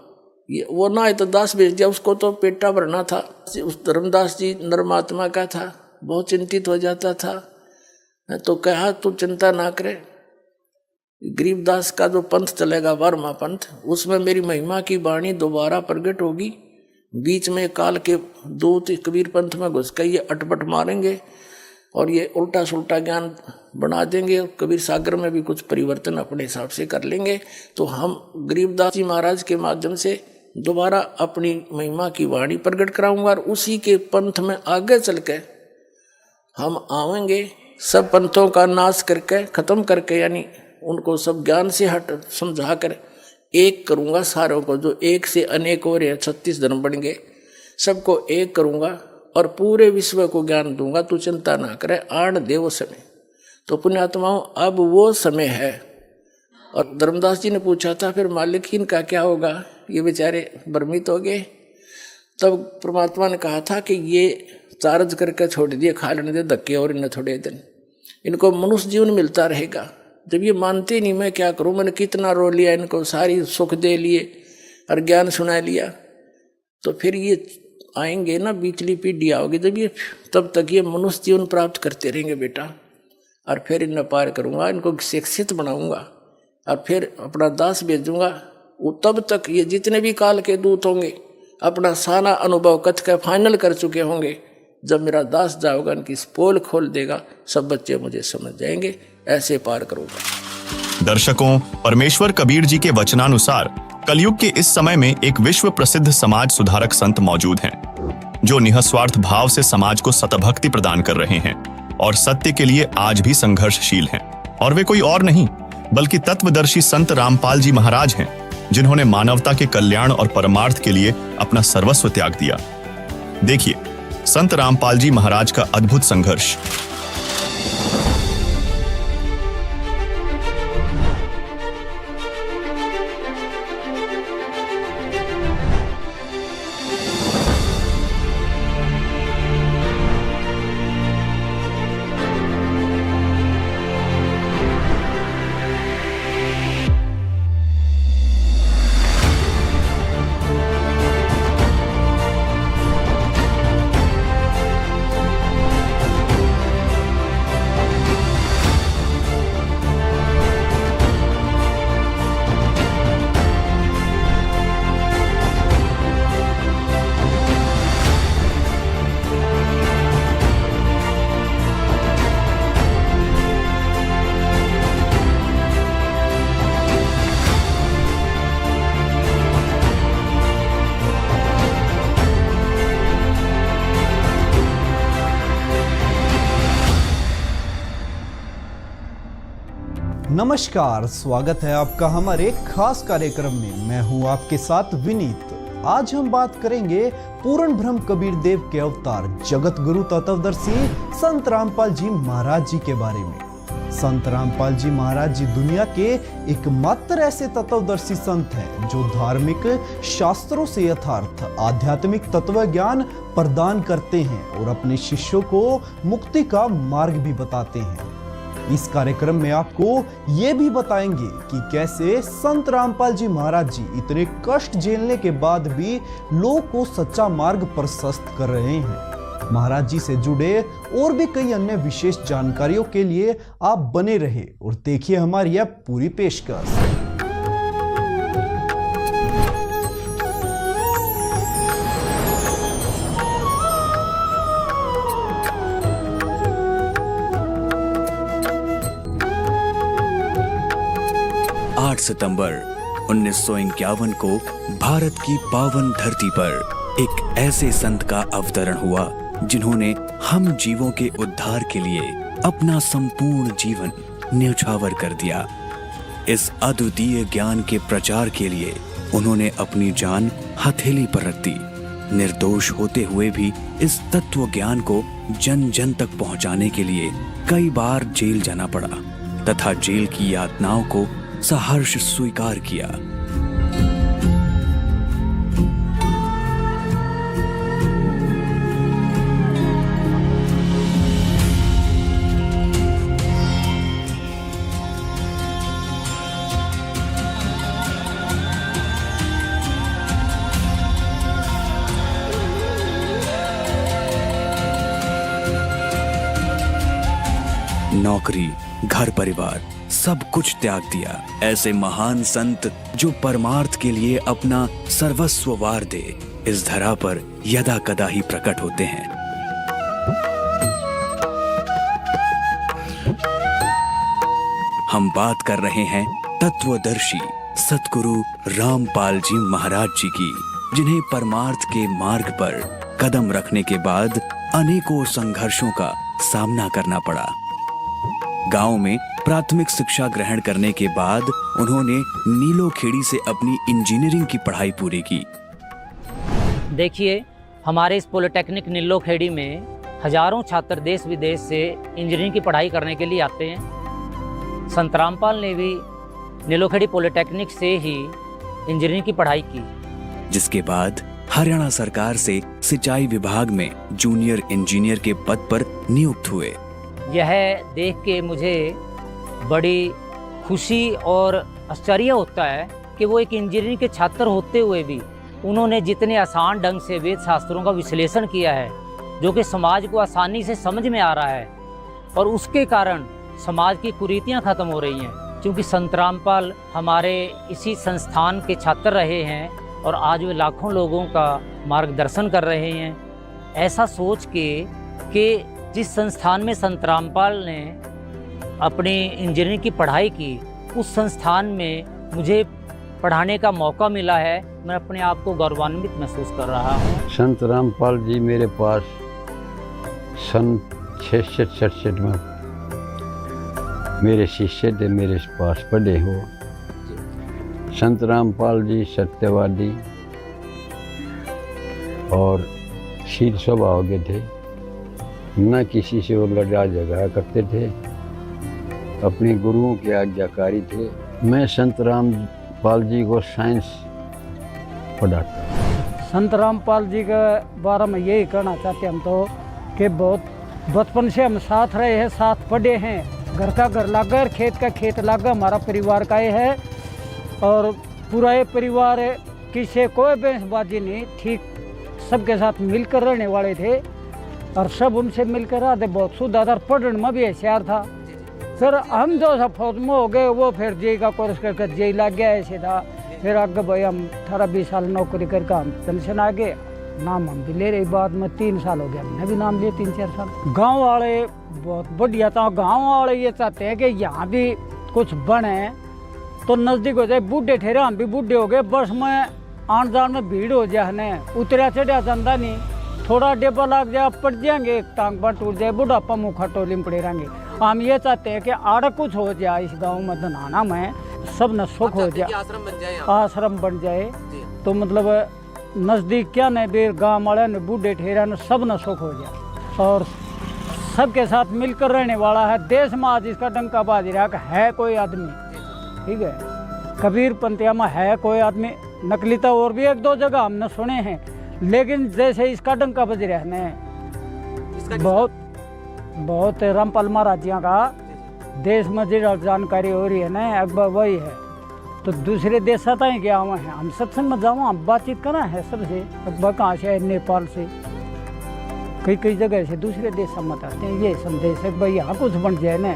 Speaker 4: ये वो ना है तो दास भेज दिया, उसको तो पेटा भरना था। उस धर्मदास जी नरमात्मा का था, बहुत चिंतित हो जाता था, तो कहा तू चिंता ना करे, गरीबदास का जो पंथ चलेगा 12वां पंथ, उसमें मेरी महिमा की वाणी दोबारा प्रकट होगी। बीच में काल के दूत कबीर पंथ में घुस के ये अटपट मारेंगे और ये उल्टा सुल्टा ज्ञान बना देंगे और कबीर सागर में भी कुछ परिवर्तन अपने हिसाब से कर लेंगे। तो हम गरीबदास जी महाराज के माध्यम से दोबारा अपनी महिमा की वाणी प्रकट कराऊंगा और उसी के पंथ में आगे चल के हम आवेंगे, सब पंथों का नाश करके खत्म करके, यानी उनको सब ज्ञान से हट समझा कर एक करूंगा सारों को, जो एक से अनेक हो रहे हैं 36 धर्म बन गए, सबको एक करूंगा और पूरे विश्व को ज्ञान दूंगा, तू चिंता ना करे, आड़ दे वो समय। तो पुण्यात्माओं अब वो समय है। और धर्मदास जी ने पूछा था फिर मालिक इनका क्या होगा, ये बेचारे भ्रमित हो गए। तब परमात्मा ने कहा था कि ये चार्ज करके छोड़ दिए, खा लेने दे धक्के और इन्हें थोड़े दिन, इनको मनुष्य जीवन मिलता रहेगा। जब ये मानते नहीं मैं क्या करूं, मैंने कितना रो लिया, इनको सारी सुख दे लिए और ज्ञान सुना लिया, तो फिर ये आएंगे ना, बीचली पीढ़ी आओगी जब ये, तब तक ये मनुष्य जीवन प्राप्त करते रहेंगे बेटा, और फिर इन्हें पार करूंगा, इनको शिक्षित बनाऊंगा और फिर अपना दास भेजूंगा। वो तब तक ये जितने भी काल के दूत होंगे अपना सारा अनुभव कथ का फाइनल कर चुके होंगे। जब मेरा दास जाओगा इनकी पोल खोल देगा, सब बच्चे मुझे समझ जाएंगे, ऐसे पार करूंगा।
Speaker 1: दर्शकों, परमेश्वर कबीर जी के वचनानुसार कलयुग के इस समय में एक विश्व प्रसिद्ध समाज सुधारक संत मौजूद हैं, जो निःस्वार्थ भाव से समाज को सतभक्ति प्रदान कर रहे हैं और सत्य के लिए आज भी संघर्षशील हैं। और वे कोई और नहीं बल्कि तत्वदर्शी संत रामपाल जी महाराज हैं, जिन्होंने मानवता के कल्याण और परमार्थ के लिए अपना सर्वस्व त्याग दिया। देखिए संत रामपाल जी महाराज का अद्भुत संघर्ष।
Speaker 5: नमस्कार, स्वागत है आपका हमारे खास कार्यक्रम में। मैं हूं आपके साथ विनीत। आज हम बात करेंगे पूर्ण ब्रह्म कबीर देव के अवतार जगत गुरु तत्वदर्शी संत रामपाल जी महाराज जी के बारे में। संत रामपाल जी महाराज जी दुनिया के एकमात्र ऐसे तत्वदर्शी संत हैं जो धार्मिक शास्त्रों से यथार्थ आध्यात्मिक तत्व ज्ञान प्रदान करते हैं और अपने शिष्यों को मुक्ति का मार्ग भी बताते हैं। इस कार्यक्रम में आपको ये भी बताएंगे कि कैसे संत रामपाल जी महाराज जी इतने कष्ट झेलने के बाद भी लोगों को सच्चा मार्ग प्रशस्त कर रहे हैं। महाराज जी से जुड़े और भी कई अन्य विशेष जानकारियों के लिए आप बने रहे और देखिए हमारी यह पूरी पेशकश।
Speaker 6: 8 सितंबर 1951 को भारत की पावन धरती पर एक ऐसे संत का अवतरण हुआ जिन्होंने हम जीवों के उद्धार के लिए अपना संपूर्ण जीवन न्यौछावर कर दिया। इस अद्वितीय ज्ञान के प्रचार के लिए उन्होंने अपनी जान हथेली पर रख दी। निर्दोष होते हुए भी इस तत्व ज्ञान को जन जन तक पहुंचाने के लिए कई बार जेल जाना पड़ा तथा जेल की यातनाओं को सहर्ष स्वीकार किया। नौकरी, घर परिवार सब कुछ त्याग दिया। ऐसे महान संत जो परमार्थ के लिए अपना सर्वस्व वार दे, इस धरा पर यदा कदा ही प्रकट होते हैं। हम बात कर रहे हैं तत्वदर्शी सतगुरु रामपाल जी महाराज जी की, जिन्हें परमार्थ के मार्ग पर कदम रखने के बाद अनेकों संघर्षों का सामना करना पड़ा। गांव में प्राथमिक शिक्षा ग्रहण करने के बाद उन्होंने नीलोखेड़ी से अपनी इंजीनियरिंग की पढ़ाई पूरी की।
Speaker 7: देखिए, हमारे इस पॉलिटेक्निक नीलोखेड़ी में हजारों छात्र देश विदेश से इंजीनियरिंग की पढ़ाई करने के लिए आते हैं। संत रामपाल ने भी नीलोखेड़ी पॉलिटेक्निक से ही इंजीनियरिंग की पढ़ाई की,
Speaker 6: जिसके बाद हरियाणा सरकार से सिंचाई विभाग में जूनियर इंजीनियर के पद पर नियुक्त हुए।
Speaker 7: यह देख के मुझे बड़ी खुशी और आश्चर्य होता है कि वो एक इंजीनियरिंग के छात्र होते हुए भी उन्होंने जितने आसान ढंग से वेद शास्त्रों का विश्लेषण किया है, जो कि समाज को आसानी से समझ में आ रहा है, और उसके कारण समाज की कुरीतियां खत्म हो रही हैं। क्योंकि संत रामपाल हमारे इसी संस्थान के छात्र रहे हैं और आज वे लाखों लोगों का मार्गदर्शन कर रहे हैं। ऐसा सोच के कि जिस संस्थान में संत रामपाल ने अपनी इंजीनियरिंग की पढ़ाई की, उस संस्थान में मुझे पढ़ाने का मौका मिला है, मैं अपने आप को गौरवान्वित महसूस कर रहा हूँ।
Speaker 8: संत रामपाल जी मेरे पास सन 66-67 में मेरे शिष्य थे, मेरे पास पढ़े हो। संत रामपाल जी सत्यवादी और शील स्वभाव के थे, न किसी से वो लड़ा झगड़ा करते थे, अपने गुरुओं के आज्ञाकारी थे। मैं संत रामपाल जी को साइंस पढ़ाता।
Speaker 9: संत रामपाल जी के बारे में यही कहना चाहते हम तो कि बहुत बचपन से हम साथ रहे हैं, साथ पढ़े हैं। घर का घर लागा और खेत का खेत लागा, हमारा परिवार का ये है। और पूरा ये परिवार किसी कोई बहसबाजी नहीं, ठीक सबके साथ मिलकर रहने वाले थे और सब उनसे मिलकर रहते। बहुत सुधार पढ़ने में भी होशियार था। फिर हम जो सा फौज में हो गए, वो फिर जेई का कोर्स करके जेई लग गया, ऐसे था। फिर आगे भाई हम 18-20 साल नौकरी करके हम पेंशन आ गए, नाम हम भी ले रहे। बाद में 3 साल हो गया, हमने भी नाम लिए 3-4 साल। गांव वाले बहुत बढ़िया था। गांव वाले ये चाहते हैं कि यहाँ भी कुछ बने तो नज़दीक हो जाए। बूढ़े ठहरे, हम भी बूढ़े हो गए, बस में आन जान में भीड़ हो जाए, हने उतरा चढ़िया चंदा नहीं, थोड़ा डेबा लग जाए पड़ जाएंगे, एक टांग पर टूट जाए, बुढ़ापा मुखा टोली में पड़े रहेंगे। हम ये चाहते हैं कि आड़ कुछ हो जाए इस गांव में, धनाना में सब न सुख हो जाए, आश्रम बन जाए। तो मतलब नज़दीक क्या न बेर गाँव वाले न बूढ़े ठहरा न सब न सुख हो जाए और सबके साथ मिलकर रहने वाला है। देश में आज इसका डंका बाज रहा है कोई आदमी, ठीक है, कबीर पंथिया में है कोई आदमी। नकलीता और भी 1-2 जगह हमने सुने हैं, लेकिन जैसे इसका डंका बज रहा है बहुत रामपाल महाराज जी का देश में जो जानकारी हो रही है ना, अकबर वही है। तो दूसरे देश आता है क्या हुआ है, हम सत्संग में जाओ, हम बातचीत करना है सबसे। अकबर कहाँ से है, नेपाल से, कई जगह से दूसरे देश समझ आते हैं। ये संदेश है भाई यहाँ कुछ बन जाए ना,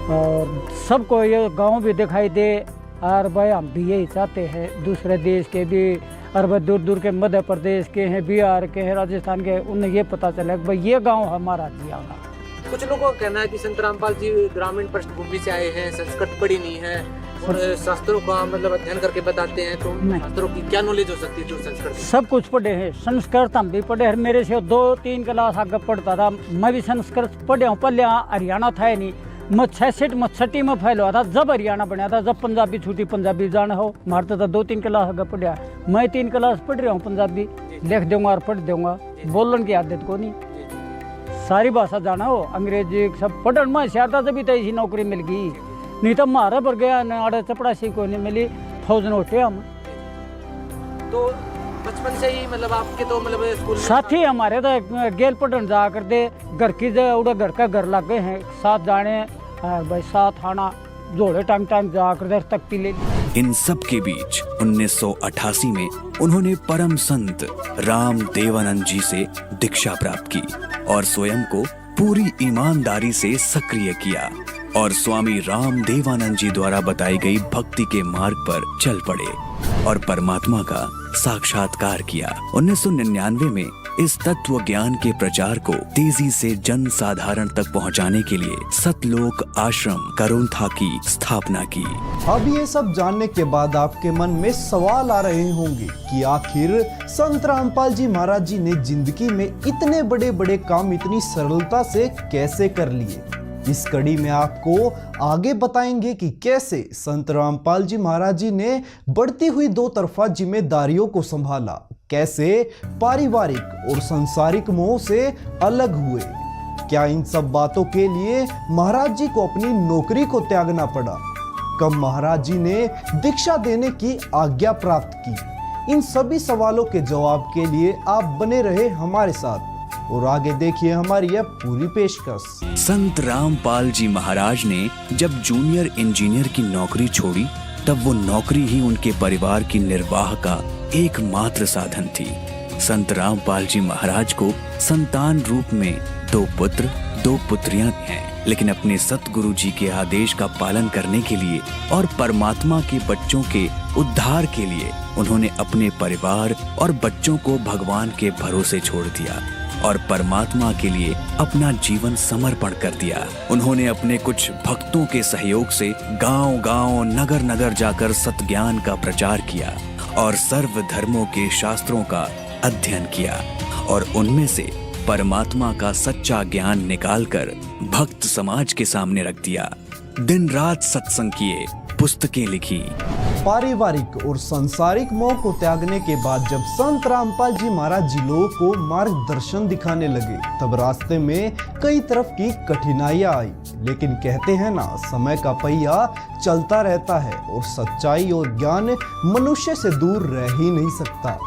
Speaker 9: और सबको ये गांव भी दिखाई दे। और भाई हम भी यही चाहते हैं, दूसरे देश के भी, और भाई दूर दूर के मध्य प्रदेश के हैं, बिहार के हैं, राजस्थान के, उन्हें ये पता चला कि भाई ये गांव हमारा दिया।
Speaker 10: कुछ लोगों का कहना है कि संत रामपाल जी ग्रामीण पृष्ठभूमि से आए हैं, संस्कृत पढ़ी नहीं है और शास्त्रों का मतलब अध्ययन करके बताते हैं। तो शास्त्रों की क्या नॉलेज हो सकती है जो संस्कृत?
Speaker 9: सब कुछ पढ़े हैं, संस्कृत हम भी पढ़े हैं। मेरे से 2-3 क्लास आगे पढ़ता था, मैं भी संस्कृत पढ़े हूँ। पहले हरियाणा था नहीं, मैं 66 में फेल हुआ था जब हरियाणा बनया था, जब पंजाबी छूटी, पंजाबी जाना हो मारता था। 2-3 क्लास आगे पढ़िया, मैं 3 क्लास पढ़ रहा हूँ पंजाबी, लिख दूंगा और पढ़ दूंगा, बोलन की आदत को नहीं। सारी भाषा जाना हो, अंग्रेजी सब पढ़न में होशियार था, तभी तो ऐसी नौकरी मिल गई, नहीं तो मारा पर गया आड़े चपड़ासी को नहीं मिली, फौज नोटे हम।
Speaker 10: तो बचपन से ही मतलब आपके तो मतलब स्कूल
Speaker 9: साथी हमारे तो गेल पढ़न जा करते, घर की उड़ा घर का घर लग गए हैं, साथ जाने भाई साथ आना, जोड़े टांग टांग जा कर तख्ती ले ली।
Speaker 6: इन सब के बीच 1988 में उन्होंने परम संत राम देवानंद जी से दीक्षा प्राप्त की और स्वयं को पूरी ईमानदारी से सक्रिय किया और स्वामी राम देवानंद जी द्वारा बताई गई भक्ति के मार्ग पर चल पड़े और परमात्मा का साक्षात्कार किया। 1999 में इस तत्व ज्ञान के प्रचार को तेजी से जन साधारण तक पहुंचाने के लिए सतलोक आश्रम करोंथा की स्थापना की।
Speaker 5: अब ये सब जानने के बाद आपके मन में सवाल आ रहे होंगे कि आखिर संत रामपाल जी महाराज जी ने जिंदगी में इतने बड़े बड़े काम इतनी सरलता से कैसे कर लिए। इस कड़ी में आपको आगे बताएंगे कि कैसे संत रामपाल जी महाराज जी ने बढ़ती हुई 2 तरफा जिम्मेदारियों को संभाला, कैसे पारिवारिक और सांसारिक मोह से अलग हुए, क्या इन सब बातों के लिए महाराज जी को अपनी नौकरी को त्यागना पड़ा, कब महाराज जी ने दीक्षा देने की आज्ञा प्राप्त की। इन सभी सवालों के जवाब के लिए आप बने रहे हमारे साथ और आगे देखिए हमारी यह पूरी पेशकश।
Speaker 6: संत रामपाल जी महाराज ने जब जूनियर इंजीनियर की नौकरी छोड़ी तब वो नौकरी ही उनके परिवार की निर्वाह का एकमात्र साधन थी। संत रामपाल जी महाराज को संतान रूप में 2 पुत्र 2 पुत्रियां हैं, लेकिन अपने सतगुरु जी के आदेश का पालन करने के लिए और परमात्मा के बच्चों के उद्धार के लिए उन्होंने अपने परिवार और बच्चों को भगवान के भरोसे छोड़ दिया और परमात्मा के लिए अपना जीवन समर्पण कर दिया। उन्होंने अपने कुछ भक्तों के सहयोग से गांव-गांव, नगर-नगर जाकर सतज्ञान का प्रचार किया और सर्व धर्मों के शास्त्रों का अध्ययन किया और उनमें से परमात्मा का सच्चा ज्ञान निकालकर भक्त समाज के सामने रख दिया। दिन रात सत्संग किए, पुस्तकें लिखी।
Speaker 5: पारिवारिक और सांसारिक मोह को त्यागने के बाद जब संत रामपाल जी महाराज जी लोगों को मार्गदर्शन दिखाने लगे तब रास्ते में कई तरफ की कठिनाइयां आई, लेकिन कहते हैं ना, समय का पहिया चलता रहता है और सच्चाई और ज्ञान मनुष्य से दूर रह ही नहीं सकता।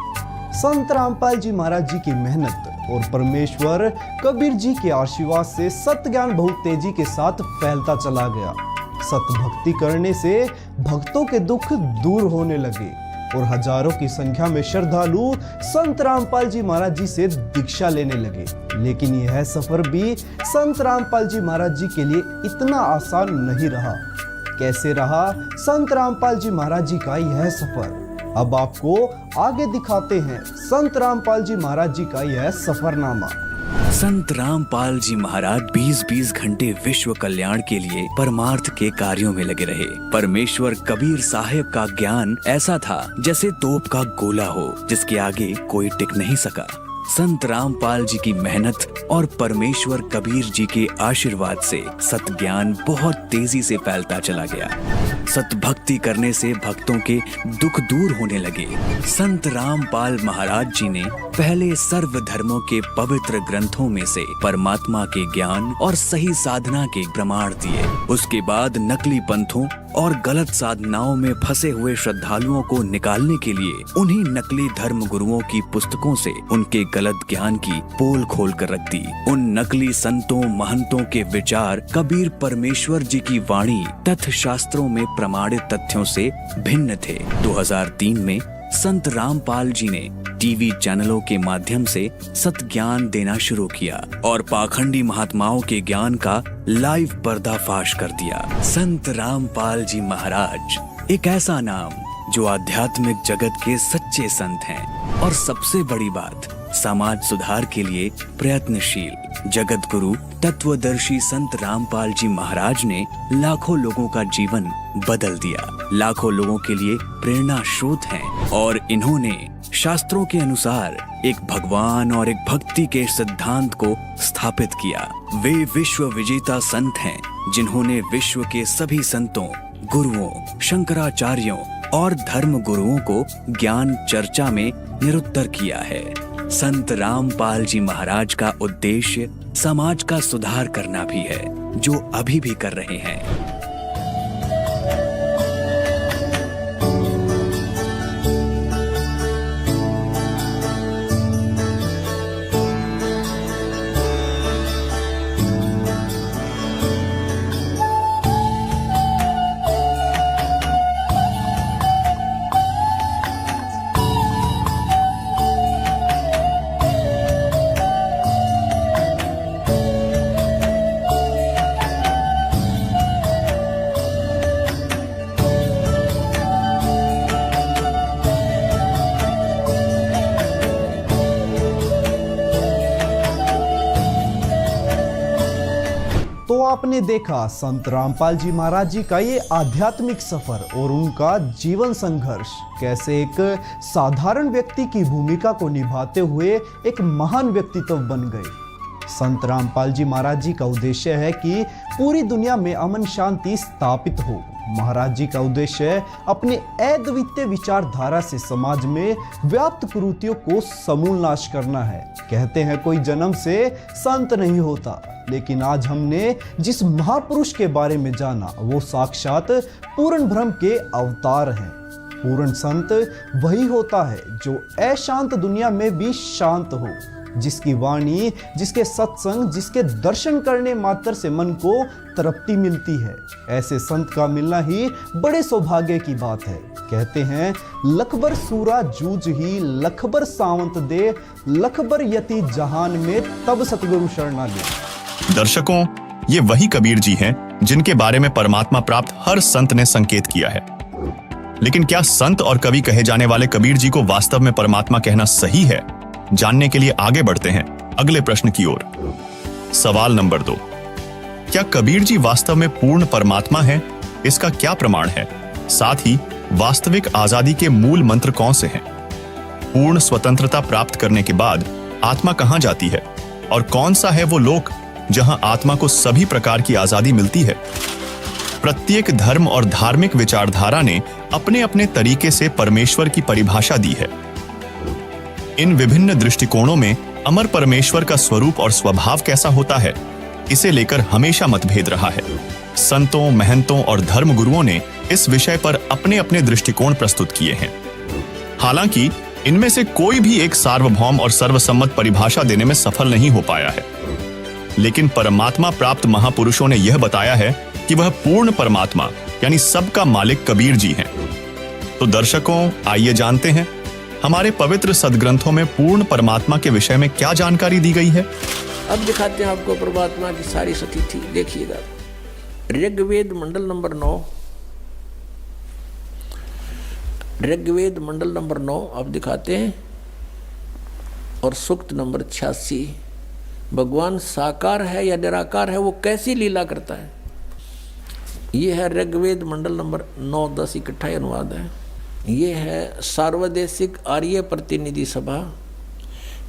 Speaker 5: संत रामपाल जी महाराज जी की मेहनत और परमेश्वर कबीर जी के आशीर्वाद से सत्य ज्ञान बहुत तेजी के साथ फैलता चला गया। सत भक्ति करने से भक्तों के दुख दूर होने लगे और हजारों की संख्या में श्रद्धालु संत रामपाल जी महाराज जी से दीक्षा लेने लगे। लेकिन यह सफर भी संत रामपाल जी महाराज जी के लिए इतना आसान नहीं रहा। कैसे रहा संत रामपाल जी महाराज जी का यह सफर, अब आपको आगे दिखाते हैं संत रामपाल जी महाराज जी का यह सफरनामा।
Speaker 6: संत रामपाल जी महाराज 20-20 घंटे विश्व कल्याण के लिए परमार्थ के कार्यों में लगे रहे। परमेश्वर कबीर साहिब का ज्ञान ऐसा था जैसे तोप का गोला हो जिसके आगे कोई टिक नहीं सका। संत रामपाल जी की मेहनत और परमेश्वर कबीर जी के आशीर्वाद से सत ज्ञान बहुत तेजी से फैलता चला गया। सत भक्ति करने से भक्तों के दुख दूर होने लगे। संत रामपाल महाराज जी ने पहले सर्व धर्मों के पवित्र ग्रंथों में से परमात्मा के ज्ञान और सही साधना के प्रमाण दिए। उसके बाद नकली पंथों और गलत साधनाओं में फंसे हुए श्रद्धालुओं को निकालने के लिए उन्हीं नकली धर्म गुरुओं की पुस्तकों से उनके गलत ज्ञान की पोल खोल कर रख दी। उन नकली संतों महंतों के विचार कबीर परमेश्वर जी की वाणी तथा शास्त्रों में प्रमाणित तथ्यों से भिन्न थे। 2003 में संत रामपाल जी ने टीवी चैनलों के माध्यम से सत ज्ञान देना शुरू किया और पाखंडी महात्माओं के ज्ञान का लाइव पर्दाफाश कर दिया। संत रामपाल जी महाराज एक ऐसा नाम जो आध्यात्मिक जगत के सच्चे संत हैं और सबसे बड़ी बात समाज सुधार के लिए प्रयत्नशील जगत गुरु तत्वदर्शी संत रामपाल जी महाराज ने लाखों लोगों का जीवन बदल दिया। लाखों लोगों के लिए प्रेरणा स्रोत हैं और इन्होंने शास्त्रों के अनुसार एक भगवान और एक भक्ति के सिद्धांत को स्थापित किया। वे विश्व विजेता संत हैं जिन्होंने विश्व के सभी संतों, गुरुओं, शंकराचार्यों और धर्म गुरुओं को ज्ञान चर्चा में निरुत्तर किया है। संत रामपाल जी महाराज का उद्देश्य समाज का सुधार करना भी है, जो अभी भी कर रहे हैं।
Speaker 5: तो आपने देखा संत रामपाल जी महाराज जी का ये आध्यात्मिक सफर और उनका जीवन संघर्ष कैसे एक साधारण व्यक्ति की भूमिका को निभाते हुए एक महान व्यक्तित्व बन गए। संत रामपाल जी महाराज जी का उद्देश्य है कि पूरी दुनिया में अमन शांति स्थापित हो। महाराज जी का उद्देश्य अपने अद्वितीय विचारधारा से समाज में व्याप्त कुरीतियों को समूल नाश करना है। कहते हैं कोई जन्म से संत नहीं होता, लेकिन आज हमने जिस महापुरुष के बारे में जाना वो साक्षात पूर्ण ब्रह्म के अवतार हैं। पूर्ण संत वही होता है जो अशांत दुनिया में भी शांत हो, जिसकी वाणी, जिसके सत्संग, जिसके दर्शन करने मात्र से मन को तृप्ति मिलती है। ऐसे संत का मिलना ही बड़े सौभाग्य की बात है। कहते हैं लखबर सूरा जूझ ही लखबर सावंत दे, लखबर यति जहान में तब सतगुरु शरणा ले।
Speaker 1: दर्शकों, ये वही कबीर जी हैं जिनके बारे में परमात्मा प्राप्त हर संत ने संकेत किया है। लेकिन क्या संत और कवि कहे जाने वाले कबीर जी को वास्तव में परमात्मा कहना सही है? जानने के लिए आगे बढ़ते हैं अगले प्रश्न की ओर। सवाल नंबर 2, क्या कबीर जी वास्तव में पूर्ण परमात्मा है? इसका क्या प्रमाण है? साथ ही वास्तविक आजादी के मूल मंत्र कौन से हैं? पूर्ण स्वतंत्रता प्राप्त करने के बाद आत्मा कहां जाती है और कौन सा है वो लोक जहां आत्मा को सभी प्रकार की आजादी मिलती है? प्रत्येक धर्म और धार्मिक विचारधारा ने अपने अपने तरीके से परमेश्वर की परिभाषा दी है। इन विभिन्न दृष्टिकोणों में अमर परमेश्वर का स्वरूप और स्वभाव कैसा होता है, इसे लेकर हमेशा मतभेद रहा है। संतों, महंतों और धर्म गुरुओं ने इस विषय पर अपने अपने दृष्टिकोण प्रस्तुत किए हैं। हालांकि इनमें से कोई भी एक सार्वभौम और सर्वसम्मत परिभाषा देने में सफल नहीं हो पाया है। लेकिन परमात्मा प्राप्त महापुरुषों ने यह बताया है कि वह पूर्ण परमात्मा यानी सबका मालिक कबीर जी हैं। तो दर्शकों, आइए जानते हैं हमारे पवित्र सदग्रंथों में पूर्ण परमात्मा के विषय में क्या जानकारी दी गई है।
Speaker 4: अब दिखाते हैं आपको परमात्मा की सारी स्थिति। देखिएगा, ऋग्वेद मंडल नंबर 9, ऋग्वेद मंडल नंबर 9 अब दिखाते हैं, और सूक्त नंबर 86। भगवान साकार है या निराकार है, वो कैसी लीला करता है। ये है ऋग्वेद मंडल नंबर 9, 10 इकट्ठा अनुवाद है। ये है सार्वदेशिक आर्य प्रतिनिधि सभा,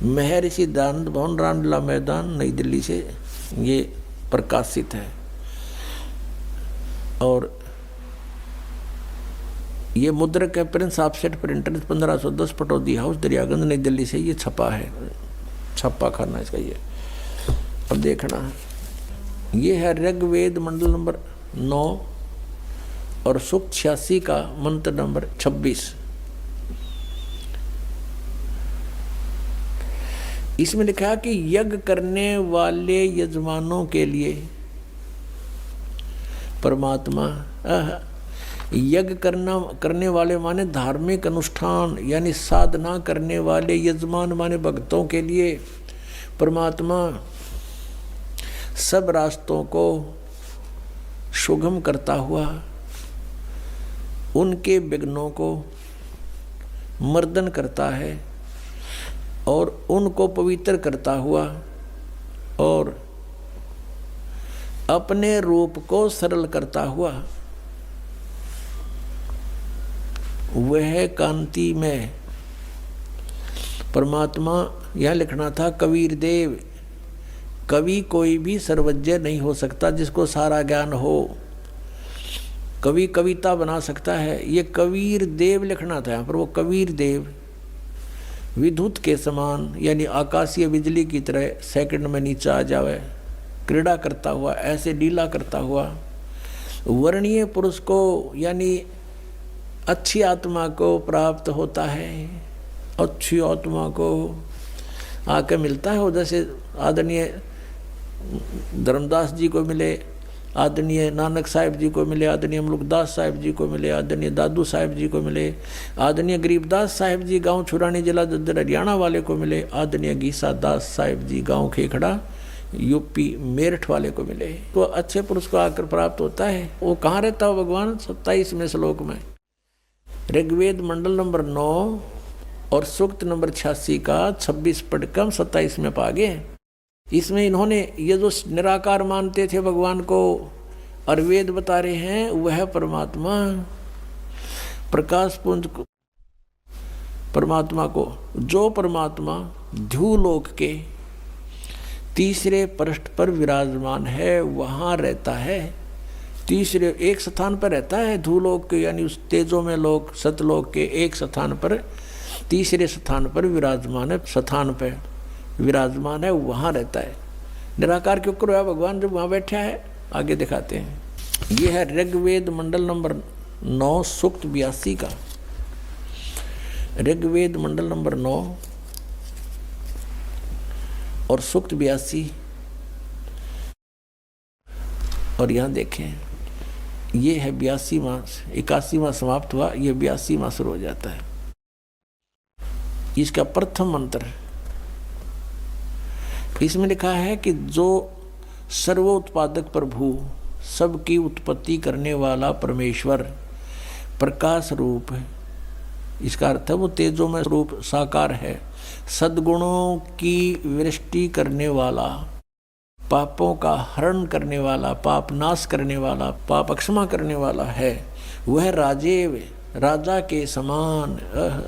Speaker 4: महर्षि दानंद भवन, रामलीला मैदान, नई दिल्ली से ये प्रकाशित है। और ये मुद्रक है Prince offset printer 1510 Pataudi house, Daryaganj, नई दिल्ली से ये छपा है। छपा खाना इसका ये। अब देखना है, ये है ऋग्वेद मंडल नंबर 9 और सूक्त 86 का मंत्र नंबर 26। इसमें लिखा है कि यज्ञ करने वाले यजमानों के लिए परमात्मा, यज्ञ करने वाले माने धार्मिक अनुष्ठान यानी साधना करने वाले यजमान माने भक्तों के लिए परमात्मा सब रास्तों को सुगम करता हुआ उनके विघ्नों को मर्दन करता है और उनको पवित्र करता हुआ और अपने रूप को सरल करता हुआ वह कांति में परमात्मा, यह लिखना था कबीर देव कवि कोई भी सर्वज्ञ नहीं हो सकता जिसको सारा ज्ञान हो। कवि कविता बना सकता है, ये कबीर देव लिखना था यहाँ पर, वो कबीर देव विद्युत के समान यानी आकाशीय बिजली की तरह सेकंड में नीचे आ जावे, क्रीड़ा करता हुआ, ऐसे लीला करता हुआ। वर्णीय पुरुष को यानी अच्छी आत्मा को प्राप्त होता है, अच्छी आत्मा को आके मिलता है। वो जैसे आदरणीय धर्मदास जी को मिले, आदरणीय नानक साहिब जी को मिले, आदरणीय मुल्कदास साहिब जी को मिले, आदरणीय दादू साहिब जी को मिले, आदरणीय गरीबदास साहिब जी गांव छुरानी जिला जज्जर हरियाणा वाले को मिले, आदरणीय गीसा दास साहिब जी गांव खेखड़ा यूपी मेरठ वाले को मिले। तो अच्छे पुरुष को आकर प्राप्त होता है। वो कहाँ रहता हो भगवान? 27वें श्लोक में, ऋग्वेद मंडल नंबर 9 और सूक्त नंबर 86 का 26 पढ़कर 27 में पा गए। इसमें इन्होंने ये जो निराकार मानते थे भगवान को और वेद बता रहे हैं, वह परमात्मा प्रकाश पुंज को, परमात्मा को, जो परमात्मा ध्युलोक के तीसरे पृष्ठ पर विराजमान है वहाँ रहता है। तीसरे एक स्थान पर रहता है ध्युलोक के, यानी उस तेजो में लोक सतलोक के एक स्थान पर, तीसरे स्थान पर विराजमान है, स्थान पर विराजमान है, वहाँ रहता है। निराकार क्यों करो है भगवान जब वहाँ बैठा है? आगे दिखाते हैं। ये है ऋग्वेद मंडल नंबर 9 सूक्त 82 का, ऋग्वेद मंडल नंबर 9 और सूक्त 82। और यहाँ देखें, ये है 82वां, 81वां समाप्त हुआ, ये 82वां शुरू हो जाता है। इसका प्रथम मंत्र, इसमें लिखा है कि जो सर्वोत्पादक प्रभु, सबकी उत्पत्ति करने वाला परमेश्वर प्रकाश रूप है। इसका अर्थ है वो तेजो में रूप साकार है, सद्गुणों की वृष्टि करने वाला, पापों का हरण करने वाला, पाप नाश करने वाला, पाप क्षमा करने वाला है। वह राजेव, राजा के समान,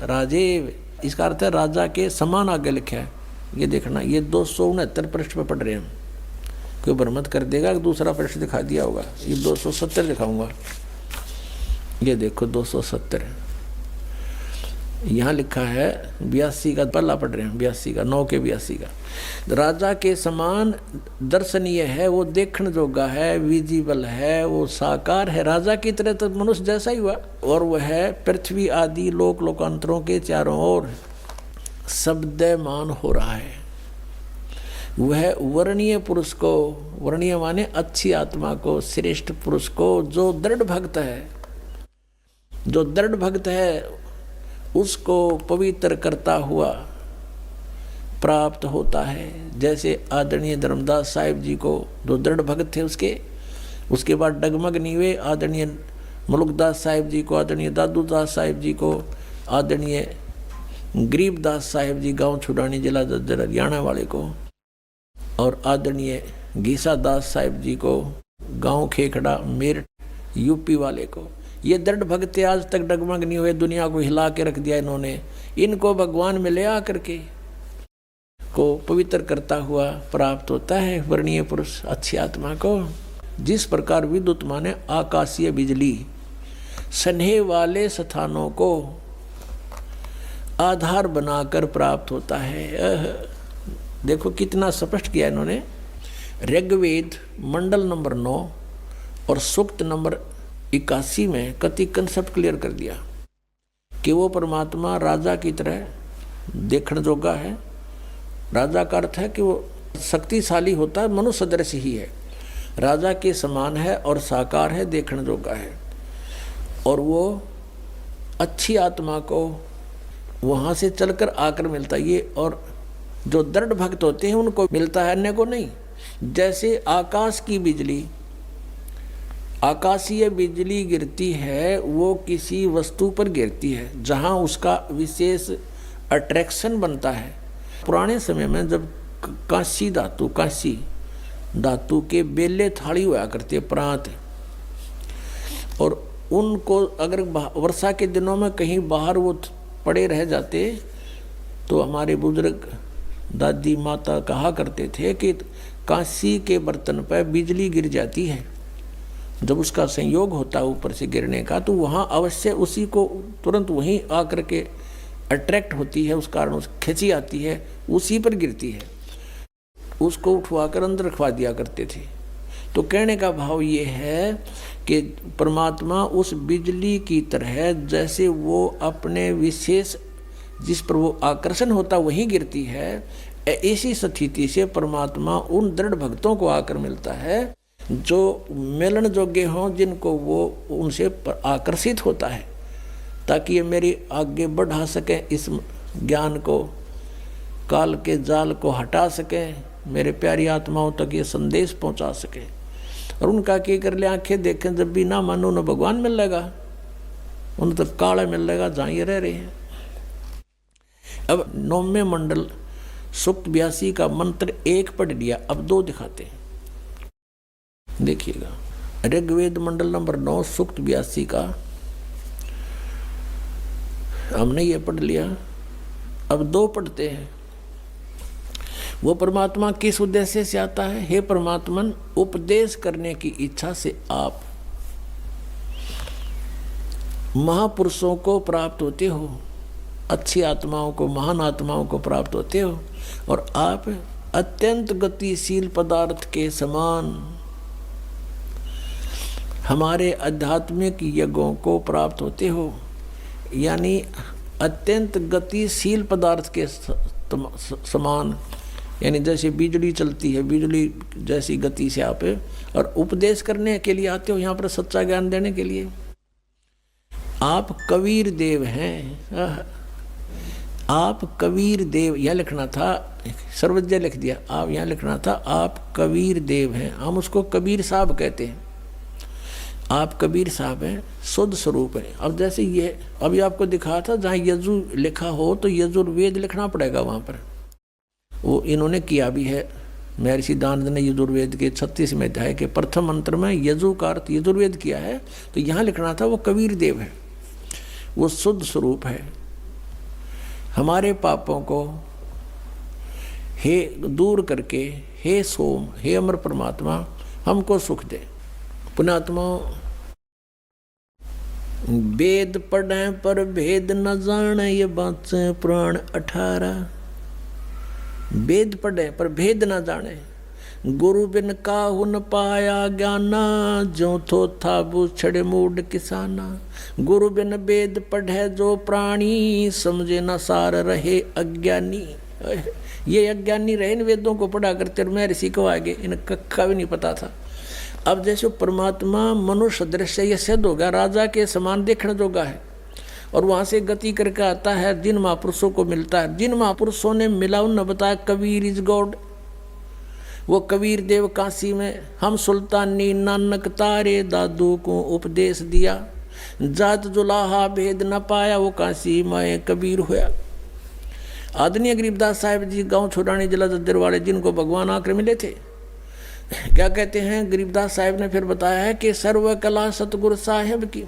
Speaker 4: राजेव, इसका अर्थ है राजा के समान आगे लिखा है। ये देखना, ये 269 पृष्ठ पे पढ़ रहे हैं। कोई भ्रमत कर देगा कि दूसरा पृष्ठ दिखा दिया होगा। ये 270 दिखाऊंगा। ये देखो 270 यहाँ लिखा है। 82 का पहला पढ़ रहे हैं, 82 का 9 के 82 का। राजा के समान दर्शनीय है, वो देखने जोगा है, विजिबल है, वो साकार है, राजा की तरह तो मनुष्य जैसा ही हुआ। और वह पृथ्वी आदि लोक लोकांतरों के चारों ओर शब्दमान हो रहा है। वह वर्णीय पुरुष को, वर्णीय माने अच्छी आत्मा को, श्रेष्ठ पुरुष को, जो दृढ़ भक्त है, जो दृढ़ भक्त है उसको पवित्र करता हुआ प्राप्त होता है। जैसे आदरणीय धर्मदास साहिब जी को, जो दृढ़ भक्त थे उसके बाद डगमग नहीं हुए, आदरणीय मुल्कदास साहिब जी को, आदरणीय दादू दास साहिब जी को, आदरणीय गरीबदास साहिब जी गांव छुड़ानी जिला जज्जर हरियाणा वाले को, और आदरणीय गीसा दास साहिब जी को गांव खेखड़ा मेरठ यूपी वाले को। ये दृढ़ भक्त आज तक डगमग नहीं हुए, दुनिया को हिला के रख दिया इन्होंने। इनको भगवान में ले आकर के को पवित्र करता हुआ प्राप्त होता है वर्णीय पुरुष अच्छी आत्मा को। जिस प्रकार विद्युत माने आकाशीय बिजली स्नेह वाले स्थानों को आधार बनाकर प्राप्त होता है। देखो कितना स्पष्ट किया इन्होंने। ऋग्वेद मंडल नंबर 9 और सूक्त नंबर 81 में कति कंसेप्ट क्लियर कर दिया कि वो परमात्मा राजा की तरह देखने जोगा है। राजा का अर्थ है कि वो शक्तिशाली होता है, मनुष्य सदृश ही है, राजा के समान है और साकार है, देखने जोगा है। और वो अच्छी आत्मा को वहाँ से चलकर आकर मिलता है ये, और जो दृढ़ भक्त होते हैं उनको मिलता है, अन्य को नहीं। जैसे आकाश की बिजली, आकाशीय बिजली गिरती है, वो किसी वस्तु पर गिरती है जहाँ उसका विशेष अट्रैक्शन बनता है। पुराने समय में जब कांसी धातु के बेले थाली हुआ करते प्रांत, और उनको अगर वर्षा के दिनों में कहीं बाहर वो पड़े रह जाते तो हमारे बुजुर्ग दादी माता कहा करते थे कि कांसी के बर्तन पर बिजली गिर जाती है, जब उसका संयोग होता है ऊपर से गिरने का, तो वहाँ अवश्य उसी को तुरंत वहीं आकर के अट्रैक्ट होती है, उस कारण उस खिंची आती है, उसी पर गिरती है। उसको उठवाकर अंदर रखवा दिया करते थे। तो कहने का भाव ये है कि परमात्मा उस बिजली की तरह, जैसे वो अपने विशेष जिस पर वो आकर्षण होता वहीं गिरती है, ऐसी स्थिति से परमात्मा उन दृढ़ भक्तों को आकर मिलता है जो मिलन योग्य हों, जिनको वो उनसे आकर्षित होता है, ताकि ये मेरी आगे बढ़ा सकें, इस ज्ञान को, काल के जाल को हटा सकें, मेरे प्यारी आत्माओं तक ये संदेश पहुंचा सकें। और उनका क्या कर ले, आंखें देखें, जब भी ना मानो न भगवान मिल लेगा, उन्हें तो काला मिल लेगा जहाँ ये रह रहे हैं। अब 9वें मंडल सूक्त 82 का मंत्र 1 पढ़ लिया, अब 2 दिखाते हैं, देखिएगा। ऋग्वेद मंडल नंबर 9 सूक्त 82 का हमने ये पढ़ लिया, अब 2 पढ़ते हैं। वो परमात्मा किस उद्देश्य से आता है? हे परमात्मन, उपदेश करने की इच्छा से आप महापुरुषों को प्राप्त होते हो, अच्छी आत्माओं को, महान आत्माओं को प्राप्त होते हो, और आप अत्यंत गतिशील पदार्थ के समान हमारे आध्यात्मिक यज्ञों को प्राप्त होते हो। यानी अत्यंत गतिशील पदार्थ के समान, यानी जैसे बिजली चलती है, बिजली जैसी गति से आप, और उपदेश करने के लिए आते हो, यहाँ पर सच्चा ज्ञान देने के लिए। आप कबीर देव हैं, आप कबीर देव, यह लिखना था, सर्वज्ञ लिख दिया, आप यहाँ लिखना था आप कबीर देव हैं। हम उसको कबीर साहब कहते हैं, आप कबीर साहब हैं, शुद्ध स्वरूप है। अब जैसे ये अभी आपको दिखा था, जहाँ यजु लिखा हो तो यजुर्वेद लिखना पड़ेगा वहाँ पर, वो इन्होंने किया भी है। महर्षि दानंद ने यजुर्वेद के 36वें अध्याय के प्रथम मंत्र में यजु का अर्थ यजुर्वेद किया है, तो यहाँ लिखना था वो कबीर देव है, वो शुद्ध स्वरूप है। हमारे पापों को हे दूर करके, हे सोम, हे अमर परमात्मा, हमको सुख दे। पुण्यात्मा, वेद पढ़े पर भेद न जाने, ये बात से पुराण 18। वेद पढ़े पर भेद न जाने, गुरु बिन काहू न पाया ज्ञाना, जो थो था बूछड़े मूड किसाना। गुरु बिन वेद पढ़े जो प्राणी, समझे न सार रहे अज्ञानी। ये अज्ञानी रहे, इन वेदों को पढ़ा करते, और मैं ऋषि को आगे इन कक्का भी नहीं पता था। अब जैसे परमात्मा मनुष्य दृश्य ये सिद्ध होगा, राजा के समान देखने जोगा है, और वहाँ से गति करके आता है, जिन महापुरुषों को मिलता है, जिन महापुरुषों ने मिला उन बताया कबीर इज गॉड। वो कबीर देव काशी में हम सुल्तानी नानक तारे दादू को उपदेश दिया, जात जुलाहा भेद न पाया, वो काशी माए कबीर होया। आदरणीय गरीबदास साहिब जी गांव छोड़ानी जिला जद्दर वाले, जिनको भगवान आकर मिले थे, क्या कहते हैं गरीबदास साहिब ने फिर बताया है कि सर्व कला सतगुरु साहिब की,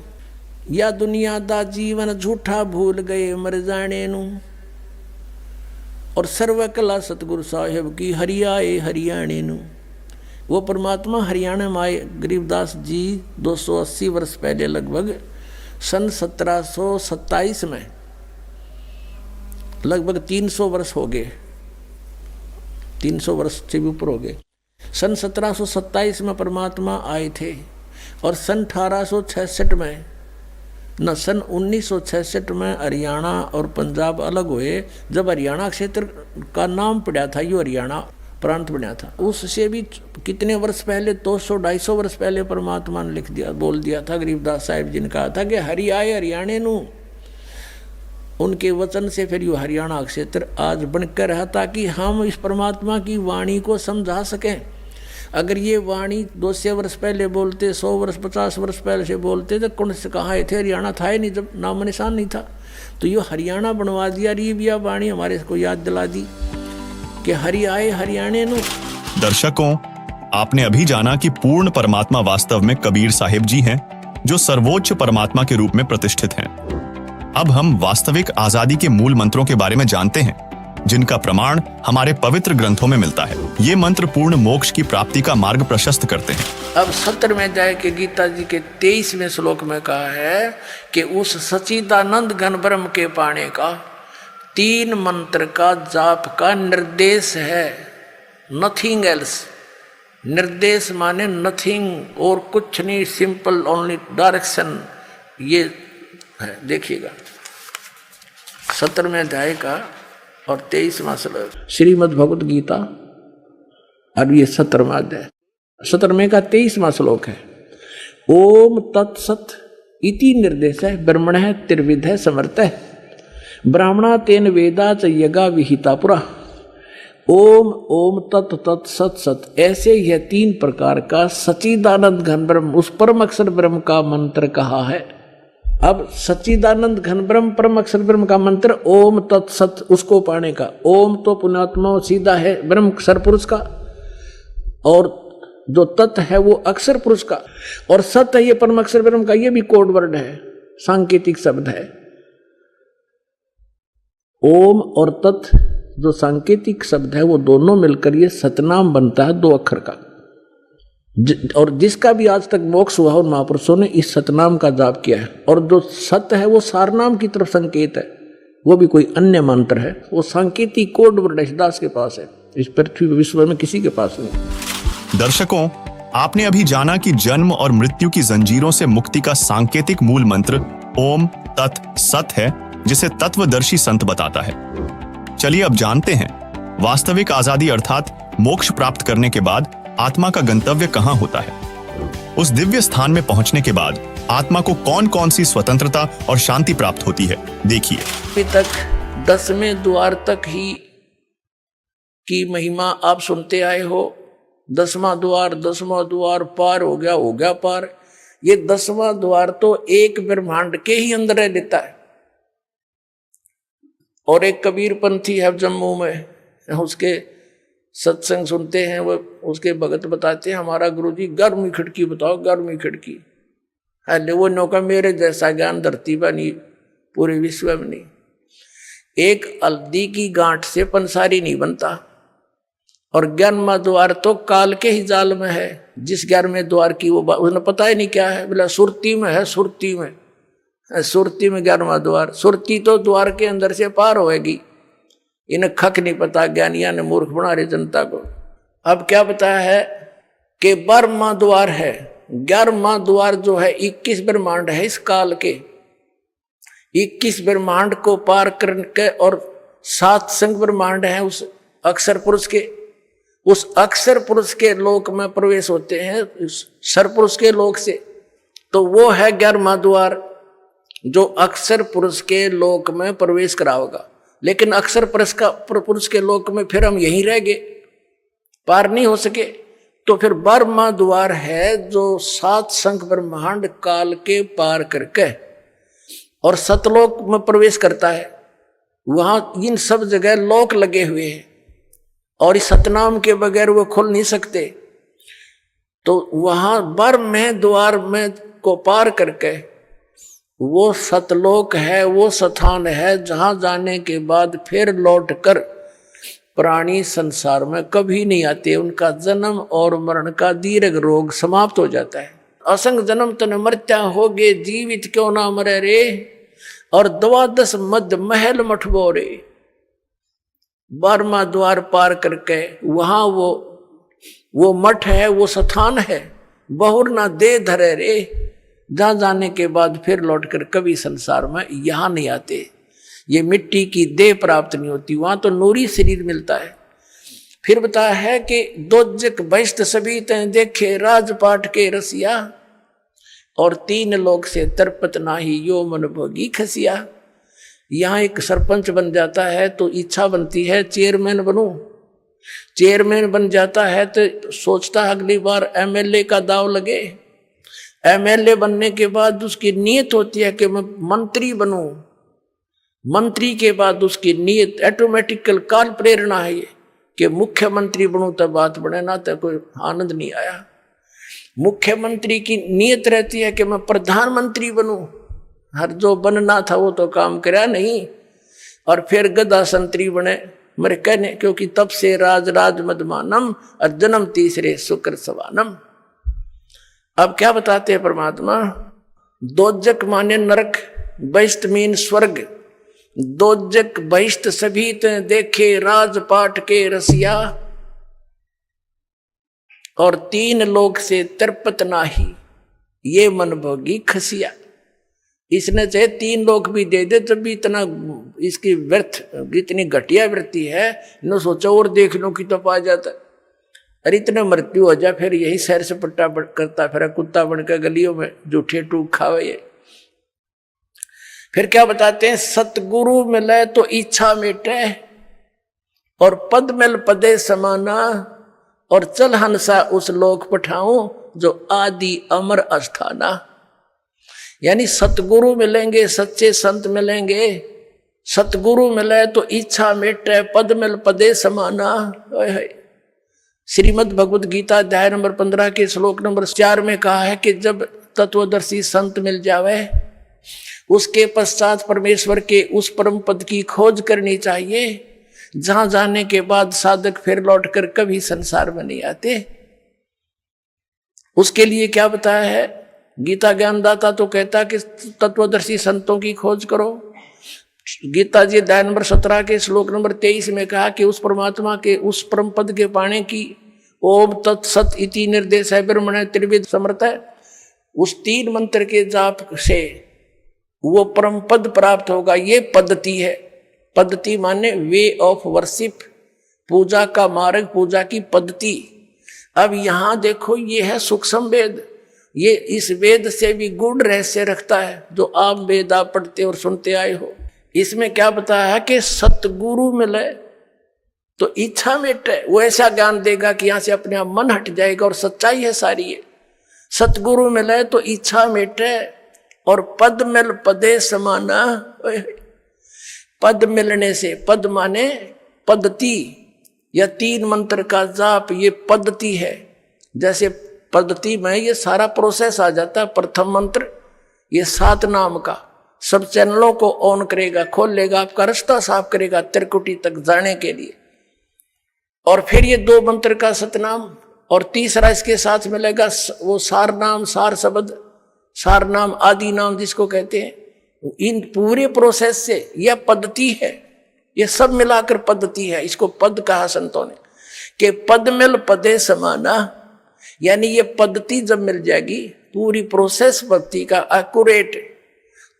Speaker 4: या दुनिया दा जीवन झूठा भूल गए मर जाने नू, और सर्व कला सतगुरु साहिब की हरियाए हरियाणे नू। वो परमात्मा हरियाणा में आए गरीबदास जी 280 वर्ष पहले, लगभग सन 1727 में, लगभग 300 वर्ष हो गए, 300 वर्ष से भी ऊपर हो गए। सन 1727 में परमात्मा आए थे, और सन 1866 में, न सन 1966 में हरियाणा और पंजाब अलग हुए। जब हरियाणा क्षेत्र का नाम पड़ा था, यो हरियाणा प्रांत बना था, उससे भी कितने वर्ष पहले, 200-250 वर्ष पहले परमात्मा ने लिख दिया, बोल दिया था, गरीबदास साहिब जी ने कहा था कि हरि आए हरियाणे नू। उनके वचन से फिर यो हरियाणा क्षेत्र आज बनकर रहा, ताकि हम इस परमात्मा की वाणी को समझा सकें। अगर ये वाणी 200 वर्ष पहले बोलते, 100 वर्ष 50 वर्ष पहले से बोलते, तो कौन से कहाँ थे, हरियाणा था ही नहीं, जब नाम निशान नहीं था। तो ये हरियाणा बनवा दिया, रिबिया वाणी हमारे को याद दिला दी कि हरि आए हरियाणे नु।
Speaker 1: दर्शकों, आपने अभी जाना कि पूर्ण परमात्मा वास्तव में कबीर साहिब जी हैं, जो सर्वोच्च परमात्मा के रूप में प्रतिष्ठित हैं। अब हम वास्तविक आजादी के मूल मंत्रों के बारे में जानते हैं। जिनका प्रमाण हमारे पवित्र ग्रंथों में मिलता है। ये मंत्र पूर्ण मोक्ष की प्राप्ति का मार्ग प्रशस्त करते हैं।
Speaker 4: अब 17वें अध्याय के गीता जी के 23वें श्लोक में कहा है कि उस सच्चिदानंद घन ब्रह्म के पाने का 3 मंत्र का जाप का निर्देश है, नथिंग एल्स। निर्देश माने नथिंग और कुछ नहीं, सिंपल ओनली डायरेक्शन। ये है, देखिएगा 17वें अध्याय का और 23वां श्लोक श्रीमद् भगवत गीता, और ये 17वां अध्याय 17वें का 23वां श्लोक है। ओम तत्सत इति निर्देश है ब्रह्मण है त्रिविध है समर्थ है ब्राह्मणा तेन वेदा च यज्ञा विहिता पुरा। ओम ओम तत् तत् सत सत, ऐसे यह 3 प्रकार का सच्चिदानंद घन ब्रह्म उस परम अक्षर ब्रह्म का मंत्र कहा है। अब सच्चिदानंद घन ब्रह्म परम अक्षर ब्रह्म का मंत्र ओम तत्सत, उसको पाने का। ओम तो पुण्यात्मा सीधा है ब्रह्म अक्षर पुरुष का, और जो तत् है वो अक्षर पुरुष का, और सत है ये परम अक्षर ब्रह्म का। ये भी कोड वर्ड है, सांकेतिक शब्द है। ओम और तत् जो सांकेतिक शब्द है वो दोनों मिलकर ये सतनाम बनता है 2 अक्षर का। और जिसका भी आज तक मोक्ष हुआ उन महापुरुषों ने इस सतनाम का जाप किया है। और जो सत है वो सारनाम की तरफ संकेत है, वो भी कोई अन्य मंत्र है, वो सांकेतिक कोड वर्ड दास के पास है, इस पृथ्वी विश्व में किसी के पास नहीं।
Speaker 1: दर्शकों, आपने अभी जाना कि जन्म और मृत्यु की जंजीरों से मुक्ति का सांकेतिक मूल मंत्र ओम तत् सत है, जिसे तत्वदर्शी संत बताता है। चलिए अब जानते हैं वास्तविक आजादी अर्थात मोक्ष प्राप्त करने के बाद आत्मा का गंतव्य कहाँ होता है। उस दिव्य स्थान में पहुंचने के बाद आत्मा को कौन कौन सी स्वतंत्रता और शांति प्राप्त होती है, देखिए।
Speaker 4: अभी तक 10वें द्वार तक ही की महिमा आप सुनते आए हो। 10वां द्वार पार हो गया पार। ये 10वां द्वार तो एक ब्रह्मांड के ही अंदर रह लेता है। और एक कबीर पंथी है जम्मू में, उसके सत्संग सुनते हैं, वो उसके भगत बताते हैं हमारा गुरुजी 11वीं खिड़की बताओ, 11वीं खिड़की। अरे वो नौका मेरे जैसा ज्ञान धरती पर नहीं, पूरे विश्व में नहीं। एक हल्दी की गांठ से पंसारी नहीं बनता। और 11वां द्वार तो काल के ही जाल में है। जिस 11वें द्वार की वो उन्हें पता ही नहीं क्या है, बोला सुरती में है, सुरती में 11वां द्वार। सुरती तो द्वार के अंदर से पार होएगी, इन्हें खक नहीं पता, ज्ञानिया ने मूर्ख बना रहे जनता को। अब क्या बताया है कि 12वां द्वार है। 11वां द्वार जो है 21 ब्रह्मांड है इस काल के। 21 ब्रह्मांड को पार करके और 7 संग ब्रह्मांड है उस अक्षर पुरुष के। उस अक्षर पुरुष के लोक में प्रवेश होते हैं उस सरपुरुष के लोक से। तो वो है 11वां द्वार जो अक्षर पुरुष के लोक में प्रवेश कराओगा। लेकिन अक्षर पुरुष के लोक में फिर हम यहीं रह गए, पार नहीं हो सके। तो फिर 12वां द्वार है जो 7 संख ब्रह्मांड काल के पार करके और सतलोक में प्रवेश करता है। वहां इन सब जगह लोक लगे हुए हैं और इस सतनाम के बगैर वो खुल नहीं सकते। तो वहां 12वें द्वार में को पार करके वो सतलोक है, वो स्थान है जहां जाने के बाद फिर लौटकर प्राणी संसार में कभी नहीं आते। उनका जन्म और मरण का दीर्घ रोग समाप्त हो जाता है। असंग जन्म तन मृत्या हो गे, जीवित क्यों ना मरे रे, और 12 मध्य महल मठबो रे। 12वां द्वार पार करके वहां वो मठ है, वो स्थान है, बहुर ना दे धरे रे। जहां जाने के बाद फिर लौटकर कभी संसार में यहां नहीं आते। ये मिट्टी की देह प्राप्त नहीं होती, वहां तो नूरी शरीर मिलता है। फिर बताया है कि दोजक बहिष्ठ सभी तैं देखे राजपाट के रसिया, और 3 लोक से तरपत नाही यो मन भोगी खसिया। यहाँ एक सरपंच बन जाता है तो इच्छा बनती है चेयरमैन बनूं। चेयरमैन बन जाता है तो सोचता है अगली बार एमएलए का दाव लगे। एमएलए बनने के बाद उसकी नीयत होती है कि मैं मंत्री बनूं। मंत्री के बाद उसकी नीयत ऑटोमेटिकल काल प्रेरणा है ये कि मुख्यमंत्री बनूं, तब बात बने ना तो कोई आनंद नहीं आया। मुख्यमंत्री की नीयत रहती है कि मैं प्रधानमंत्री बनूं। हर जो बनना था वो तो काम करा नहीं, और फिर गदा संतरी बने, मेरे कहने, क्योंकि तब से राज राज मदमानम और जन्म तीसरे शुक्र सवानम। अब क्या बताते हैं परमात्मा? दोजक माने नरक, बहिष्ट मीन स्वर्ग। दोजक बहिष्ट सभी ते देखे राजपाट के रसिया, और 3 लोक से तिरपत नाही ये मन भोगी खसिया। इसने चाहे 3 लोक भी दे दे जब भी इतना इसकी व्यर्थ, इतनी घटिया वृत्ति है, न सोचा और देख लो कि तो पा जाता। अरे इतने मृत्यु हो जाए फिर यही सैर सपट्टा करता फिर कुत्ता बनकर गलियों में जूठे टूक खावे ये। फिर क्या बताते हैं? सतगुरु मिले तो इच्छा मिटे, और पद मिल पदे समाना, और चल हंसा उस लोक पठाऊं जो आदि अमर अस्थाना। यानी सतगुरु मिलेंगे, सच्चे संत मिलेंगे, सतगुरु मिले तो इच्छा मिटे, पद मिल पदे समाना। श्रीमद् भगवद गीता अध्याय नंबर 15 के श्लोक नंबर 4 में कहा है कि जब तत्वदर्शी संत मिल जावे उसके पश्चात परमेश्वर के उस परम पद की खोज करनी चाहिए, जहां जाने के बाद साधक फिर लौटकर कभी संसार में नहीं आते। उसके लिए क्या बताया है? गीता ज्ञानदाता तो कहता कि तत्वदर्शी संतों की खोज करो। गीता जी अध्याय नंबर 17 के श्लोक नंबर 23 में कहा कि उस परमात्मा के उस परम पद के पाने की ओम तत्सत इति निर्देश है ब्रह्मण त्रिविध समर्थ है। उस 3 मंत्र के जाप से वो परम पद प्राप्त होगा। ये पद्धति है। पद्धति माने वे ऑफ वर्शिप, पूजा का मार्ग, पूजा की पद्धति। अब यहां देखो ये है सूक्ष्म वेद, ये इस वेद से भी गूढ़ रहस्य रखता है जो आप वेद आप पढ़ते और सुनते आए हो। इसमें क्या बताया है कि सतगुरु मिले तो इच्छा मिटे, वो ऐसा ज्ञान देगा कि यहां से अपने आप मन हट जाएगा और सच्चाई है सारी ये। सतगुरु मिले तो इच्छा मिटे और पद मिल पदे समाना। पद मिलने से, पद माने पद्धति या 3 मंत्र का जाप, ये पद्धति है। जैसे पद्धति में ये सारा प्रोसेस आ जाता है। प्रथम मंत्र ये 7 नाम का सब चैनलों को ऑन करेगा, खोल लेगा, आपका रास्ता साफ करेगा त्रिकुटी तक जाने के लिए। और फिर ये 2 मंत्र का सतनाम, और तीसरा इसके साथ मिलेगा वो सार नाम, सार शब्द, सार नाम, आदि नाम जिसको कहते हैं। इन पूरे प्रोसेस से यह पद्धति है, ये सब मिलाकर पद्धति है। इसको पद कहा संतों ने कि पद मिल पदे समाना। यानी ये पद्धति जब मिल जाएगी, पूरी प्रोसेस भक्ति का एक्यूरेट,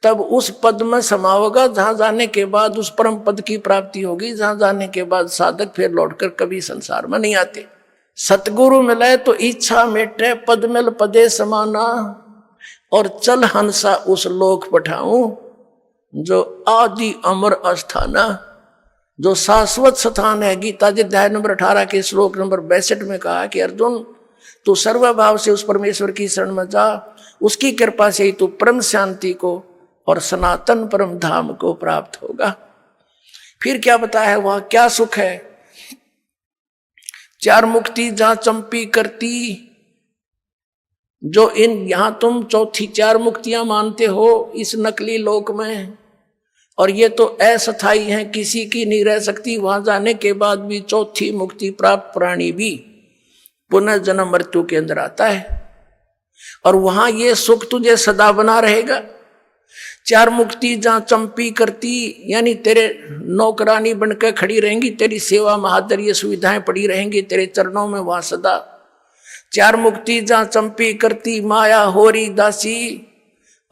Speaker 4: तब उस पद में समाओगा जहां जाने के बाद उस परम पद की प्राप्ति होगी, जहां जाने के बाद साधक फिर लौटकर कभी संसार में नहीं आते। सतगुरु मिले तो इच्छा मिटे, पद मिल पदे समाना, और चल हंसा उस लोक पठाऊं जो आदि अमर अस्थाना, जो शाश्वत स्थान है। गीता जी अध्याय नंबर 18 के श्लोक नंबर 62 में कहा कि अर्जुन तू सर्वभाव से उस परमेश्वर की शरण में जा, उसकी कृपा से ही तू परम शांति को और सनातन परम धाम को प्राप्त होगा। फिर क्या बताया है वहां क्या सुख है? 4 मुक्ति जहां चंपी करती, जो इन यहां तुम चौथी 4 मुक्तियां मानते हो इस नकली लोक में, और ये तो अस्थायी है, किसी की नहीं रह सकती। वहां जाने के बाद भी चौथी मुक्ति प्राप्त प्राणी भी पुनः जन्म मृत्यु के अंदर आता है, और वहां ये सुख तुझे सदा बना रहेगा। 4 मुक्ति जहां चंपी करती, यानी तेरे नौकरानी बनकर खड़ी रहेंगी, तेरी सेवा महादर ये सुविधाएं पड़ी रहेंगी तेरे चरणों में वहां सदा। 4 मुक्ति जहां चंपी करती, माया होरी दासी,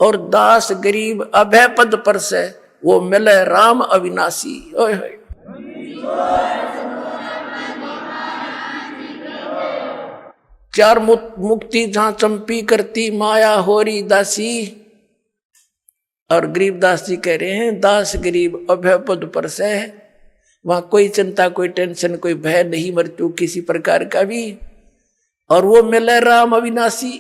Speaker 4: और दास गरीब अभय पद पर से वो मिले राम अविनाशी। ओए होए, 4 मुक्ति जहां चंपी करती, माया होरी दासी, और गरीबदास जी कह रहे हैं दास गरीब अभय पद पर से। वहां कोई चिंता, कोई टेंशन, कोई भय नहीं मृत्यु किसी प्रकार का भी, और वो मिले राम अविनाशी।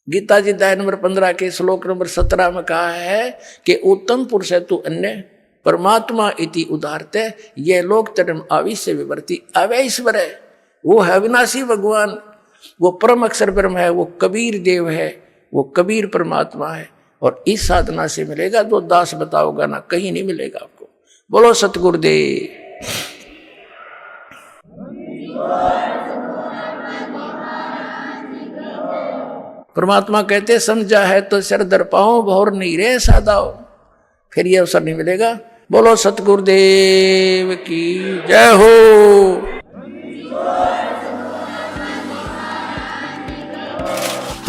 Speaker 4: गीता जी अध्याय नंबर 15 के श्लोक नंबर 17 में कहा है कि उत्तम पुरुष है तू अन्य परमात्मा इति उदारते, ये लोक तरम आविश्य विवर्ती। अवैश्वर है, वो है अविनाशी भगवान, वो परम अक्षर ब्रह्म है, वो कबीर देव है, वो कबीर परमात्मा है। और इस साधना से मिलेगा, जो दास बताओगा ना, कहीं नहीं मिलेगा आपको। बोलो सतगुरुदेव। परमात्मा कहते समझा है तो सिर दर पाओ, भौर नहीं रे सादाओ, फिर ये अवसर नहीं मिलेगा। बोलो सतगुरुदेव की जय हो।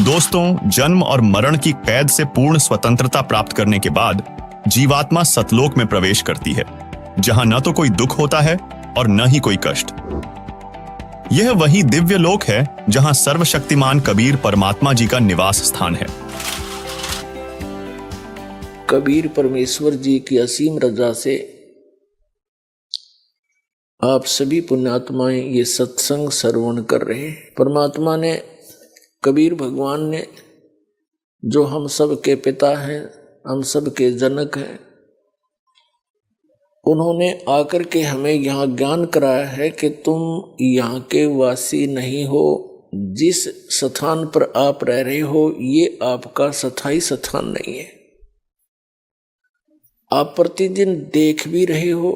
Speaker 1: दोस्तों, जन्म और मरण की कैद से पूर्ण स्वतंत्रता प्राप्त करने के बाद जीवात्मा सतलोक में प्रवेश करती है, जहां न तो कोई दुख होता है और न ही कोई कष्ट। यह वही दिव्य लोक है जहां सर्वशक्तिमान कबीर परमात्मा जी का निवास स्थान है।
Speaker 4: कबीर परमेश्वर जी की असीम रजा से आप सभी पुण्यात्माएं ये सत्संग श्रवण कर रहे हैं। परमात्मा ने, कबीर भगवान ने, जो हम सब के पिता हैं, हम सब के जनक हैं, उन्होंने आकर के हमें यहाँ ज्ञान कराया है कि तुम यहाँ के वासी नहीं हो। जिस स्थान पर आप रह रहे हो ये आपका स्थायी स्थान नहीं है। आप प्रतिदिन देख भी रहे हो,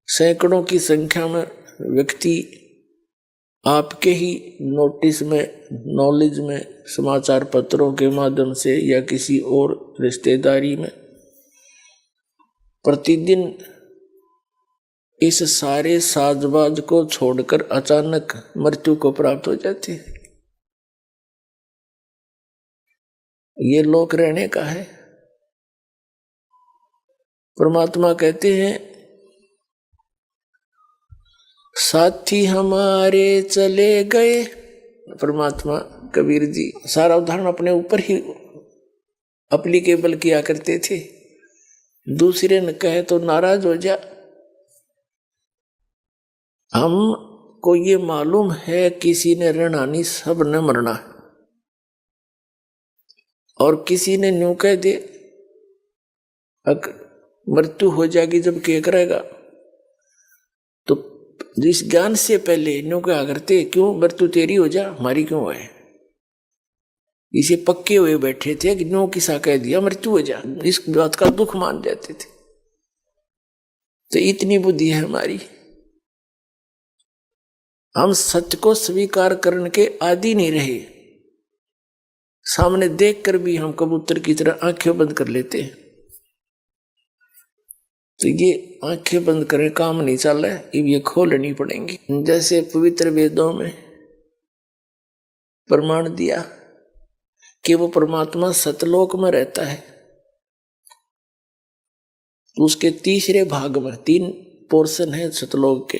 Speaker 4: सैकड़ों की संख्या में व्यक्ति आपके ही नोटिस में, नॉलेज में, समाचार पत्रों के माध्यम से या किसी और रिश्तेदारी में प्रतिदिन इस सारे साजबाज को छोड़कर अचानक मृत्यु को प्राप्त हो जाती है। ये लोक रहने का है। परमात्मा कहते हैं साथी हमारे चले गए। परमात्मा कबीर जी सारा उदाहरण अपने ऊपर ही एप्लीकेबल किया करते थे। दूसरे ने कहे तो नाराज हो जा। हमको ये मालूम है किसी ने रहना नहीं, सब ने मरना, और किसी ने न्यू कह दे मृत्यु हो जाएगी जब क्या करेगा, तो जिस ज्ञान से पहले न्यू कहा करते क्यों मृत्यु तेरी हो जा, हमारी क्यों है। इसे पक्के हुए बैठे थे कि न्यू किसा कह दिया मृत्यु हो जा, इस बात का दुख मान जाते थे। तो इतनी बुद्धि है हमारी, हम सत्य को स्वीकार करने के आदि नहीं रहे। सामने देखकर भी हम कबूतर की तरह आंखें बंद कर लेते हैं। तो ये आंखें बंद करें काम नहीं चल रहा है, ये खोलनी पड़ेंगी। जैसे पवित्र वेदों में प्रमाण दिया कि वो परमात्मा सतलोक में रहता है, तो उसके तीसरे भाग में 3 पोर्शन है सतलोक के।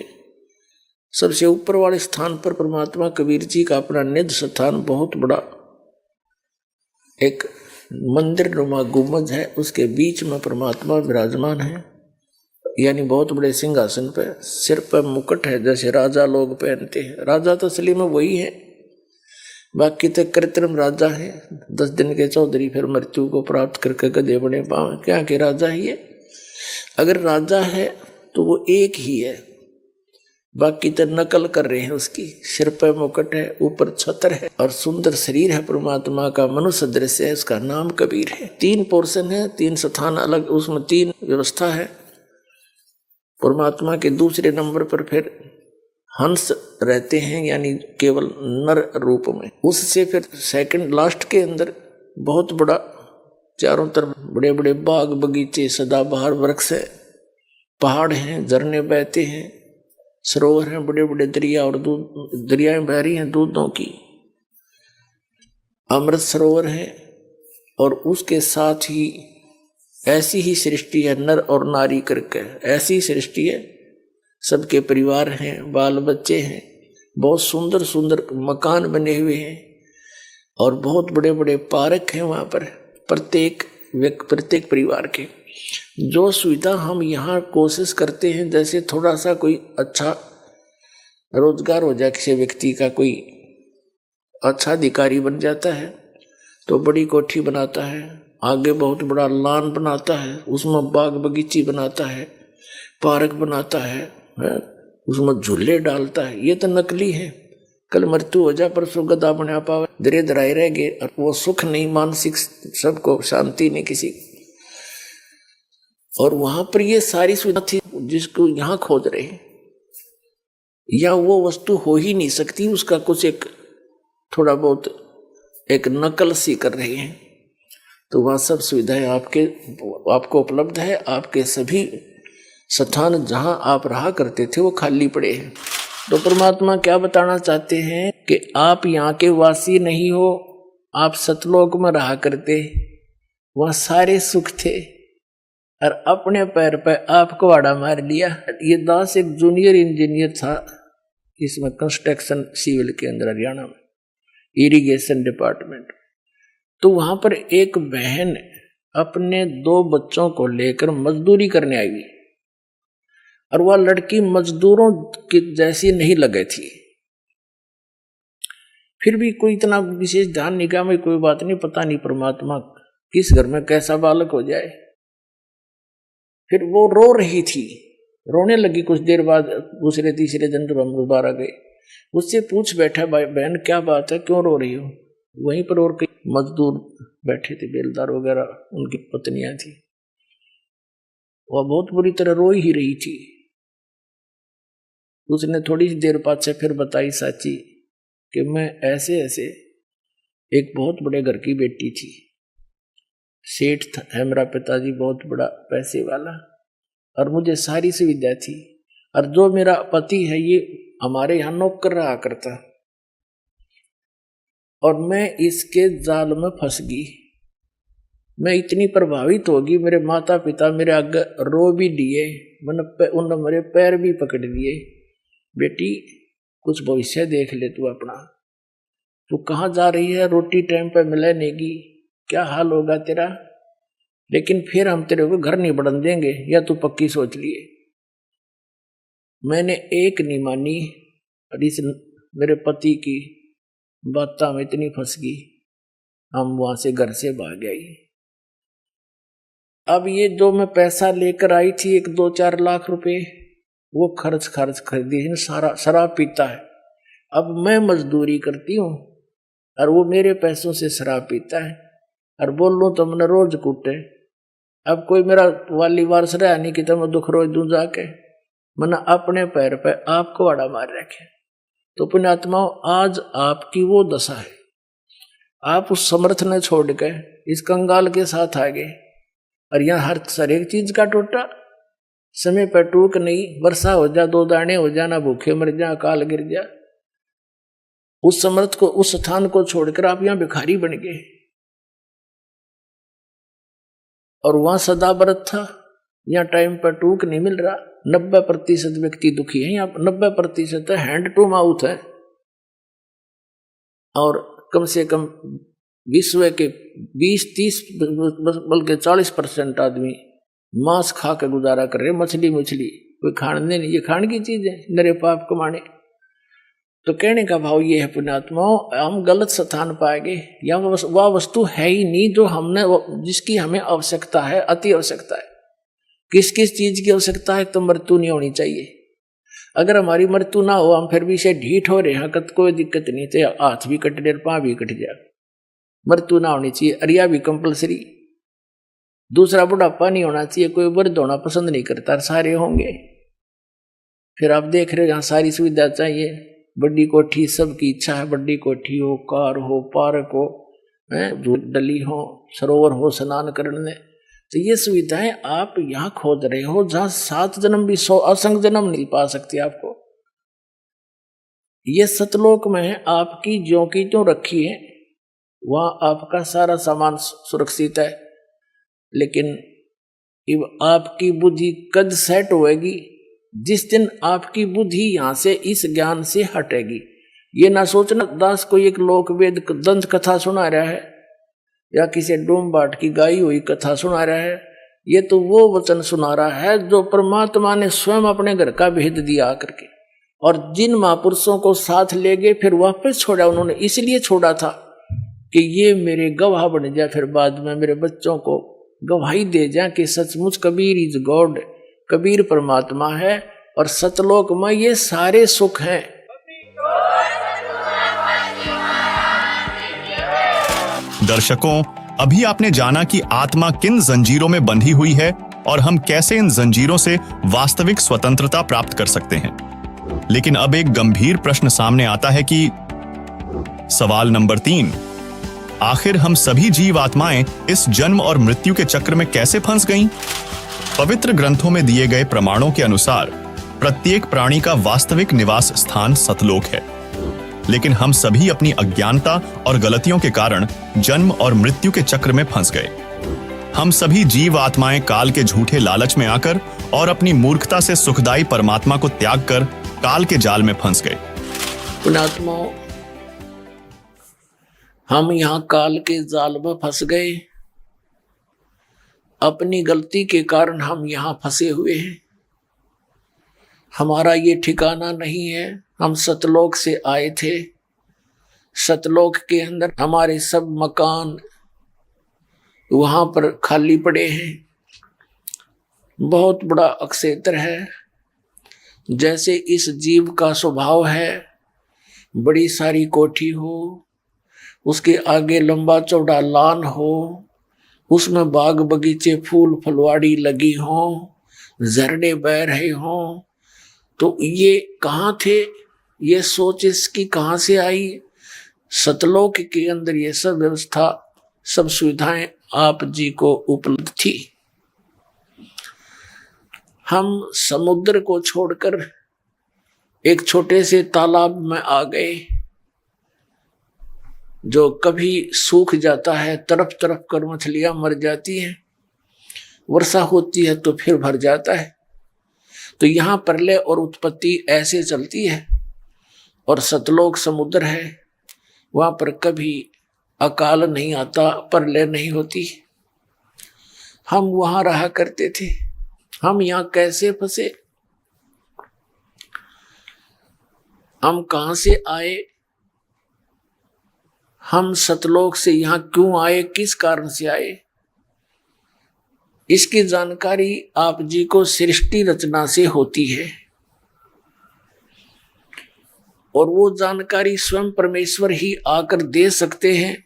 Speaker 4: सबसे ऊपर वाले स्थान पर परमात्मा कबीर जी का अपना निज स्थान, बहुत बड़ा एक मंदिर नुमा गुंबद है, उसके बीच में परमात्मा विराजमान है, यानी बहुत बड़े सिंहासन पे, सिर पर मुकुट है जैसे राजा लोग पहनते हैं। राजा तो असली में वही है, बाकी तो कृत्रिम राजा है। 10 दिन के चौधरी फिर मृत्यु को प्राप्त करके गधे बने पावे, क्या के राजा ही है। अगर राजा है तो वो एक ही है, बाकी तो नकल कर रहे हैं उसकी। सिर पर मुकुट है, ऊपर छत्र है और सुंदर शरीर है परमात्मा का, मनुष्य दृश्य है, उसका नाम कबीर है। 3 पोर्शन है, 3 स्थान अलग, उसमें 3 व्यवस्था है। परमात्मा के दूसरे नंबर पर फिर हंस रहते हैं, यानी केवल नर रूप में। उससे फिर सेकंड लास्ट के अंदर बहुत बड़ा, चारों तरफ बड़े बड़े बाग बगीचे, सदाबहार वृक्ष है, पहाड़ हैं, झरने बहते हैं, सरोवर हैं, बड़े बड़े दरिया और दरियाएं बह रही हैं दूधों की, अमृत सरोवर है। और उसके साथ ही ऐसी ही सृष्टि है, नर और नारी करके ऐसी सृष्टि है। सबके परिवार हैं, बाल बच्चे हैं, बहुत सुंदर सुंदर मकान बने हुए हैं और बहुत बड़े बड़े पार्क हैं वहाँ पर, प्रत्येक परिवार के। जो सुविधा हम यहाँ कोशिश करते हैं, जैसे थोड़ा सा कोई अच्छा रोजगार हो जाए, किसी व्यक्ति का कोई अच्छा अधिकारी बन जाता है तो बड़ी कोठी बनाता है, आगे बहुत बड़ा लॉन बनाता है, उसमें बाग बगीची बनाता है, पार्क बनाता है, उसमें झूले डालता है। ये तो नकली है। कल मृत्यु हो जाए, परसों गदा बना पावे, धीरे धराए रह गए और वो सुख नहीं, मानसिक सबको शांति नहीं किसी। और वहां पर ये सारी सुविधा थी, जिसको यहाँ खोज रहे हैं, या वो वस्तु हो ही नहीं सकती, उसका कुछ एक थोड़ा बहुत एक नकल सी कर रहे हैं, तो वह सब सुविधाएं आपको उपलब्ध है। आपके सभी स्थान जहां आप रहा करते थे वो खाली पड़े हैं। तो परमात्मा क्या बताना चाहते हैं कि आप यहाँ के वासी नहीं हो, आप सतलोक में रहा करते, वहाँ सारे सुख थे, और अपने पैर पर आप कुहाड़ा मार लिया। ये दास एक जूनियर इंजीनियर था, इसमें कंस्ट्रक्शन सिविल के अंदर हरियाणा में इरिगेशन डिपार्टमेंट। तो वहां पर एक बहन अपने 2 बच्चों को लेकर मजदूरी करने आई, और वह लड़की मजदूरों की जैसी नहीं लगे थी। फिर भी कोई इतना विशेष ध्यान नहीं किया, मैं कोई बात नहीं, पता नहीं परमात्मा किस घर में कैसा बालक हो जाए। फिर वो रो रही थी, रोने लगी। कुछ देर बाद दूसरे तीसरे दिन जब हम दोबारा गए, उससे पूछ बैठा, बहन क्या बात है, क्यों रो रही हो? वहीं पर और कई मजदूर बैठे थे, बेलदार वगैरह, उनकी पत्नियां थी। वह बहुत बुरी तरह रो ही रही थी। उसने थोड़ी सी देर बाद से फिर बताई साची कि मैं ऐसे ऐसे एक बहुत बड़े घर की बेटी थी, सेठ है मेरा पिताजी, बहुत बड़ा पैसे वाला, और मुझे सारी सुविधा थी, और जो मेरा पति है ये हमारे यहाँ नौकर रहा करता, और मैं इसके जाल में फंस गई। मैं इतनी प्रभावित होगी, मेरे माता पिता मेरे आगे रो भी दिए, उन्होंने मेरे पैर भी पकड़ लिए, बेटी कुछ भविष्य देख ले तू अपना, तू कहाँ जा रही है, रोटी टाइम पे मिले नेगी, क्या हाल होगा तेरा, लेकिन फिर हम तेरे को घर नहीं बढ़न देंगे, या तू पक्की सोच लिए। मैंने एक नहीं मानी, और इस मेरे पति की बात में इतनी फंस गई, हम वहां से घर से भाग गए। अब ये जो मैं पैसा लेकर आई थी, 1-2-4 लाख रुपए, वो खर्च खरीदी, सारा शराब पीता है। अब मैं मजदूरी करती हूँ और वो मेरे पैसों से शराब पीता है, और बोल लूँ तो मैंने रोज कूटे। अब कोई मेरा वाली वारस रहा नहीं कि तो मैं दुख रोज दूं जाके, मैंने अपने पैर पे आपको आड़ा मार रखे। तो पुण्यात्माओं, आज आपकी वो दशा है, आप उस समर्थ ने छोड़ के इस कंगाल के साथ आ गए, और यहाँ हर एक चीज का टोटा, समय पर टूक नहीं, वर्षा हो जा, 2 दाने हो जा, ना भूखे मर जा, अकाल गिर जा। उस समर्थ को, उस स्थान को छोड़कर आप यहाँ भिखारी बन गए, और वहां सदा व्रत था, यहाँ टाइम पर टूक नहीं मिल रहा। 90% व्यक्ति दुखी है, यहाँ 90% हैंड टू माउथ है, और कम से कम विश्व के 20-30 बल्कि 40% आदमी मांस खा के गुजारा कर रहे, मछली कोई खाने नहीं, ये खाने की चीज है, नरे पाप कमाने। तो कहने का भाव ये है पुण्यात्माओं, हम गलत स्थान पाएंगे, या वह वस्तु है ही नहीं जो हमने, जिसकी हमें आवश्यकता है, अति आवश्यकता है। किस किस चीज की आवश्यकता है? तो मृत्यु नहीं होनी चाहिए। अगर हमारी मृत्यु ना हो, हम फिर भी से ढीठ हो रहे हैं, कोई दिक्कत नहीं, तो हाथ भी कट जाए, पाँव भी कट जाए, मृत्यु ना होनी चाहिए। अरिया भी कंपलसरी। दूसरा, बुढ़ापा नहीं होना चाहिए, कोई वृद्ध होना पसंद नहीं करता, सारे होंगे। फिर आप देख रहे हो यहाँ सारी सुविधा चाहिए, बड़ी कोठी, सबकी इच्छा है बड़ी कोठी हो, कार हो, पार्क हो, डली हो, सरोवर हो स्नान करने। तो ये सुविधाएं आप यहाँ खोज रहे हो, जहाँ 7 जन्म भी 100 असंख्य जन्म नहीं पा सकती आपको। ये सतलोक में है, आपकी ज्यों की त्यों रखी है, वहां आपका सारा सामान सुरक्षित है। लेकिन आपकी बुद्धि कद सेट होएगी जिस दिन आपकी बुद्धि यहां से इस ज्ञान से हटेगी। ये ना सोचना दास कोई एक लोक वेद दंत कथा सुना रहा है या किसी डोम बाट की गाई हुई कथा सुना रहा है। ये तो वो वचन सुना रहा है जो परमात्मा ने स्वयं अपने घर का भेद दिया करके, और जिन महापुरुषों को साथ ले गए फिर वापस छोड़ा। उन्होंने इसलिए छोड़ा था कि ये मेरे गवाह बन जाए, फिर बाद में मेरे बच्चों को गवाही दे जाए कि सचमुच कबीर इज गॉड, कबीर परमात्मा है और सतलोक में ये सारे सुख हैं।
Speaker 1: दर्शकों, अभी आपने जाना कि आत्मा किन जंजीरों में बंधी हुई है और हम कैसे इन जंजीरों से वास्तविक स्वतंत्रता प्राप्त कर सकते हैं। लेकिन अब एक गंभीर प्रश्न सामने आता है कि सवाल नंबर 3, आखिर हम सभी जीव आत्माएं इस जन्म और मृत्यु के चक्र में कैसे फंस गईं? पवित्र ग्रंथों में दिए गए प्रमाणों के अनुसार प्रत्येक प्राणी का वास्तविक निवास स्थान सतलोक है, लेकिन हम सभी अपनी अज्ञानता और गलतियों के कारण जन्म और मृत्यु के चक्र में फंस गए। हम सभी जीव आत्माएं काल के झूठे लालच में आकर और अपनी मूर्खता से सुखदायी परमात्मा को त्याग कर काल के जाल में फंस गए।
Speaker 4: पुण्यात्माओं, हम यहाँ काल के जाल में फंस गए। अपनी गलती के कारण हम यहाँ फंसे हुए हैं। हमारा ये ठिकाना नहीं है। हम सतलोक से आए थे। सतलोक के अंदर हमारे सब मकान वहां पर खाली पड़े हैं। बहुत बड़ा अक्षेत्र है। जैसे इस जीव का स्वभाव है, बड़ी सारी कोठी हो, उसके आगे लंबा चौड़ा लान हो, उसमें बाग बगीचे फूल फलवाड़ी लगी हो, झरने बह रहे हों, तो ये कहाँ थे? ये सोच इसकी कहाँ से आई? सतलोक के अंदर ये सब व्यवस्था, सब सुविधाएं आप जी को उपलब्ध थी। हम समुद्र को छोड़कर एक छोटे से तालाब में आ गए, जो कभी सूख जाता है, तरफ तरफ कर मछलियां मर जाती हैं, वर्षा होती है तो फिर भर जाता है। तो यहाँ प्रलय और उत्पत्ति ऐसे चलती है। और सतलोक समुद्र है, वहां पर कभी अकाल नहीं आता, प्रलय नहीं होती। हम वहां रहा करते थे। हम यहाँ कैसे फंसे? हम कहां से आए? हम सतलोक से यहाँ क्यों आए? किस कारण से आए? इसकी जानकारी आप जी को सृष्टि रचना से होती है, और वो जानकारी स्वयं परमेश्वर ही आकर दे सकते हैं।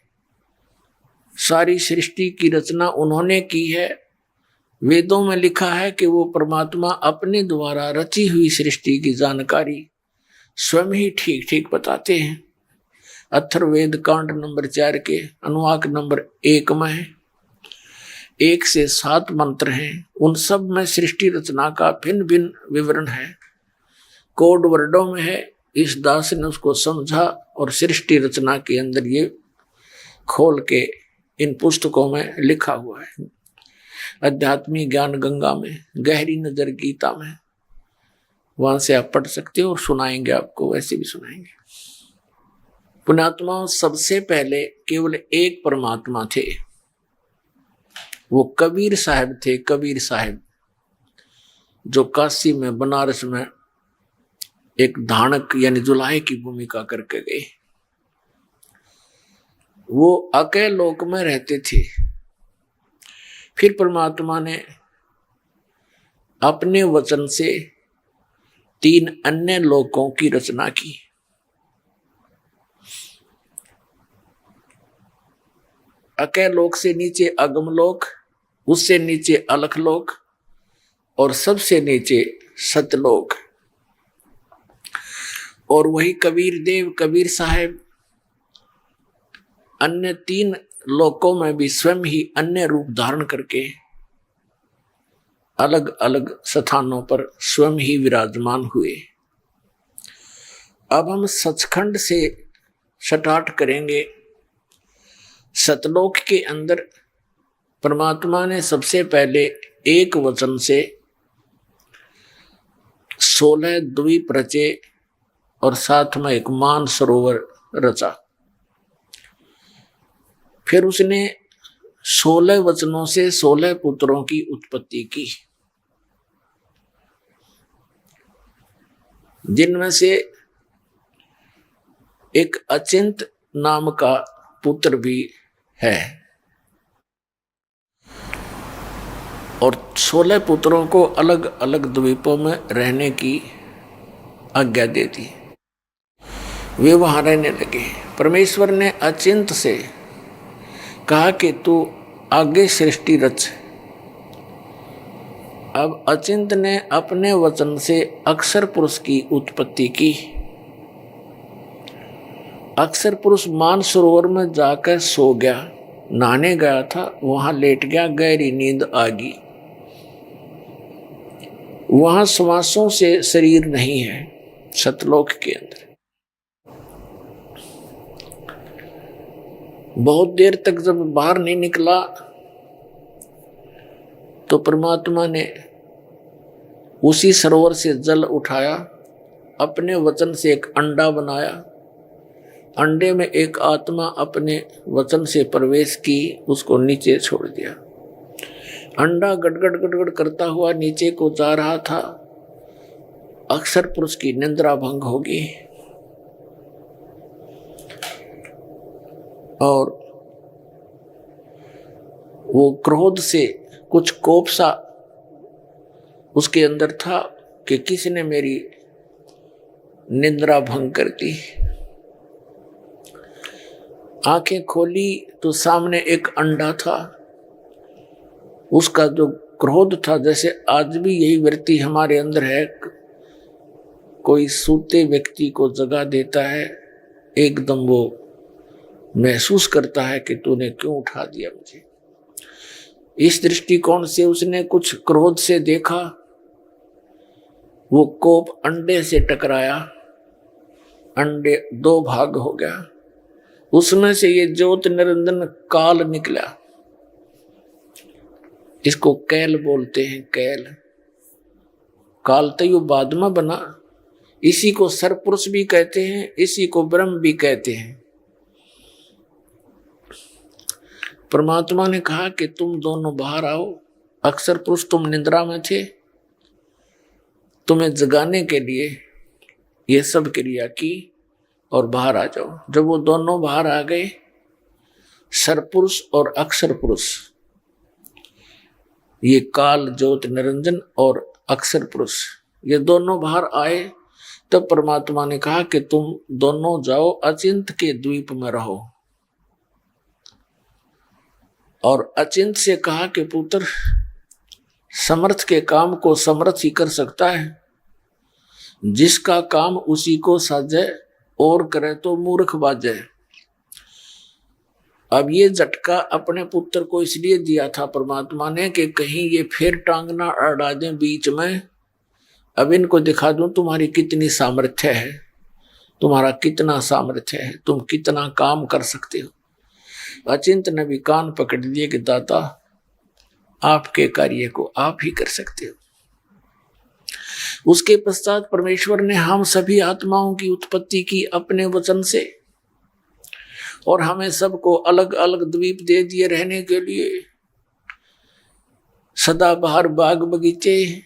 Speaker 4: सारी सृष्टि की रचना उन्होंने की है। वेदों में लिखा है कि वो परमात्मा अपने द्वारा रची हुई सृष्टि की जानकारी स्वयं ही ठीक ठीक बताते हैं। अथर्ववेद कांड नंबर 4 के अनुवाक नंबर 1 में है। 1 से 7 मंत्र हैं। उन सब में सृष्टि रचना का भिन्न भिन्न विवरण है, कोड वर्डों में है। इस दास ने उसको समझा और सृष्टि रचना के अंदर ये खोल के इन पुस्तकों में लिखा हुआ है। आध्यात्मिक ज्ञान गंगा में, गहरी नजर गीता में, वहां से आप पढ़ सकते हो और सुनाएंगे आपको, वैसे भी सुनाएंगे। पुण्यात्माओं, सबसे पहले केवल एक परमात्मा थे, वो कबीर साहब थे। कबीर साहब जो काशी में, बनारस में एक धानक यानी जुलाहे की भूमिका करके गए। वो अकेले लोक में रहते थे। फिर परमात्मा ने अपने वचन से 3 अन्य लोकों की रचना की। अकेले लोक से नीचे अगम लोक, उससे नीचे अलख लोक और सबसे नीचे सतलोक। और वही कबीर देव, कबीर साहब अन्य 3 लोकों में भी स्वयं ही अन्य रूप धारण करके अलग अलग स्थानों पर स्वयं ही विराजमान हुए। अब हम सचखंड से स्टार्ट करेंगे। सतलोक के अंदर परमात्मा ने सबसे पहले एक वचन से 16 द्वीप रचे और साथ में एक मान सरोवर रचा। फिर उसने 16 वचनों से 16 पुत्रों की उत्पत्ति की, जिनमें से एक अचिंत नाम का पुत्र भी है। और 16 पुत्रों को अलग अलग द्वीपों में रहने की आज्ञा दे दी। वे वहां रहने लगे। परमेश्वर ने अचिंत से कहा कि तू आगे सृष्टि रच, अब अचिंत ने अपने वचन से अक्षर पुरुष की उत्पत्ति की। अक्षर पुरुष मानसरोवर में जाकर सो गया, नहाने गया था, वहां लेट गया, गहरी नींद आ गई। वहां श्वासों से शरीर नहीं है सतलोक के अंदर। बहुत देर तक जब बाहर नहीं निकला तो परमात्मा ने उसी सरोवर से जल उठाया, अपने वचन से एक अंडा बनाया, अंडे में एक आत्मा अपने वचन से प्रवेश की, उसको नीचे छोड़ दिया। अंडा गड़गड़ गड़गड़ करता हुआ नीचे को जा रहा था। अक्षर पुरुष की निंद्रा भंग होगी और वो क्रोध से कुछ कोप सा उसके अंदर था कि किसने मेरी निंद्रा भंग कर दी। आंखें खोली तो सामने एक अंडा था। उसका जो क्रोध था, जैसे आज भी यही वृत्ति हमारे अंदर है, कोई सूते व्यक्ति को जगा देता है, एकदम वो महसूस करता है कि तूने क्यों उठा दिया मुझे। इस दृष्टिकोण से उसने कुछ क्रोध से देखा, वो कोप अंडे से टकराया, अंडे दो भाग हो गया, उसमें से ये ज्योत निरंजन काल निकला। इसको कैल बोलते हैं, कैल। काल तो यू बाद में बना, इसी को सरपुरुष भी कहते हैं, इसी को ब्रह्म भी कहते हैं। परमात्मा ने कहा कि तुम दोनों बाहर आओ। अक्षर पुरुष तुम निद्रा में थे, तुम्हें जगाने के लिए ये सब क्रिया की और बाहर आ जाओ। जब वो दोनों बाहर आ गए, सरपुरुष और अक्षर पुरुष, ये काल ज्योत निरंजन और अक्षर पुरुष, ये दोनों बाहर आए, तब परमात्मा ने कहा कि तुम दोनों जाओ अचिंत के द्वीप में रहो। और अचिंत से कहा कि पुत्र, समर्थ के काम को समर्थ ही कर सकता है, जिसका काम उसी को साजे और करे तो मूर्ख बाजे। अब ये झटका अपने पुत्र को इसलिए दिया था परमात्मा ने कि कहीं ये फिर टांग ना अड़ा दें बीच में। अब इनको दिखा दूं तुम्हारी कितनी सामर्थ्य है, तुम्हारा कितना सामर्थ्य है, तुम कितना काम कर सकते हो। अचिंत ने भी कान पकड़ लिए कि दाता, आपके कार्य को आप ही कर सकते हो। उसके पश्चात परमेश्वर ने हम सभी आत्माओं की उत्पत्ति की अपने वचन से, और हमें सबको अलग अलग द्वीप दे दिए रहने के लिए। सदाबहार बाग बगीचे,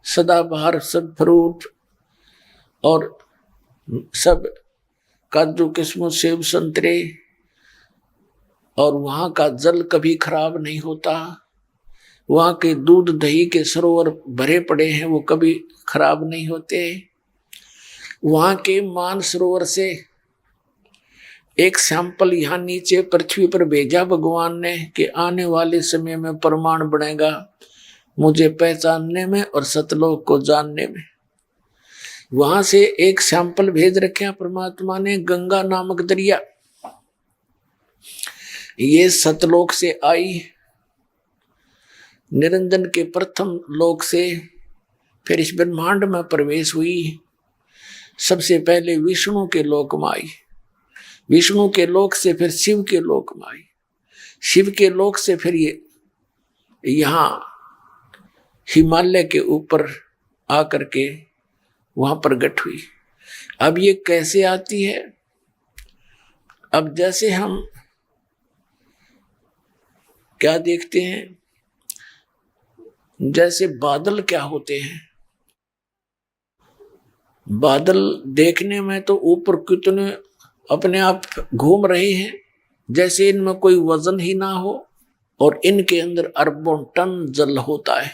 Speaker 4: सदाबहार सब फ्रूट और सब काजू किस्मत सेब संतरे, और वहां का जल कभी खराब नहीं होता। वहां के दूध दही के सरोवर भरे पड़े हैं, वो कभी खराब नहीं होते। वहां के मान सरोवर से एक सैंपल यहाँ नीचे पृथ्वी पर भेजा भगवान ने कि आने वाले समय में प्रमाण बनेगा मुझे पहचानने में और सतलोक को जानने में। वहां से एक सैंपल भेज रखे परमात्मा ने, गंगा नामक दरिया, ये सतलोक से आई, निरंजन के प्रथम लोक से फिर इस ब्रह्मांड में प्रवेश हुई। सबसे पहले विष्णु के लोक में आई, विष्णु के लोक से फिर शिव के लोक में आई, शिव के लोक से फिर ये यहाँ हिमालय के ऊपर आकर के वहां प्रकट हुई। अब ये कैसे आती है? अब जैसे हम क्या देखते हैं, जैसे बादल क्या होते हैं, बादल देखने में तो ऊपर कितने अपने आप घूम रहे हैं, जैसे इनमें कोई वजन ही ना हो और इनके अंदर अरबों टन जल होता है।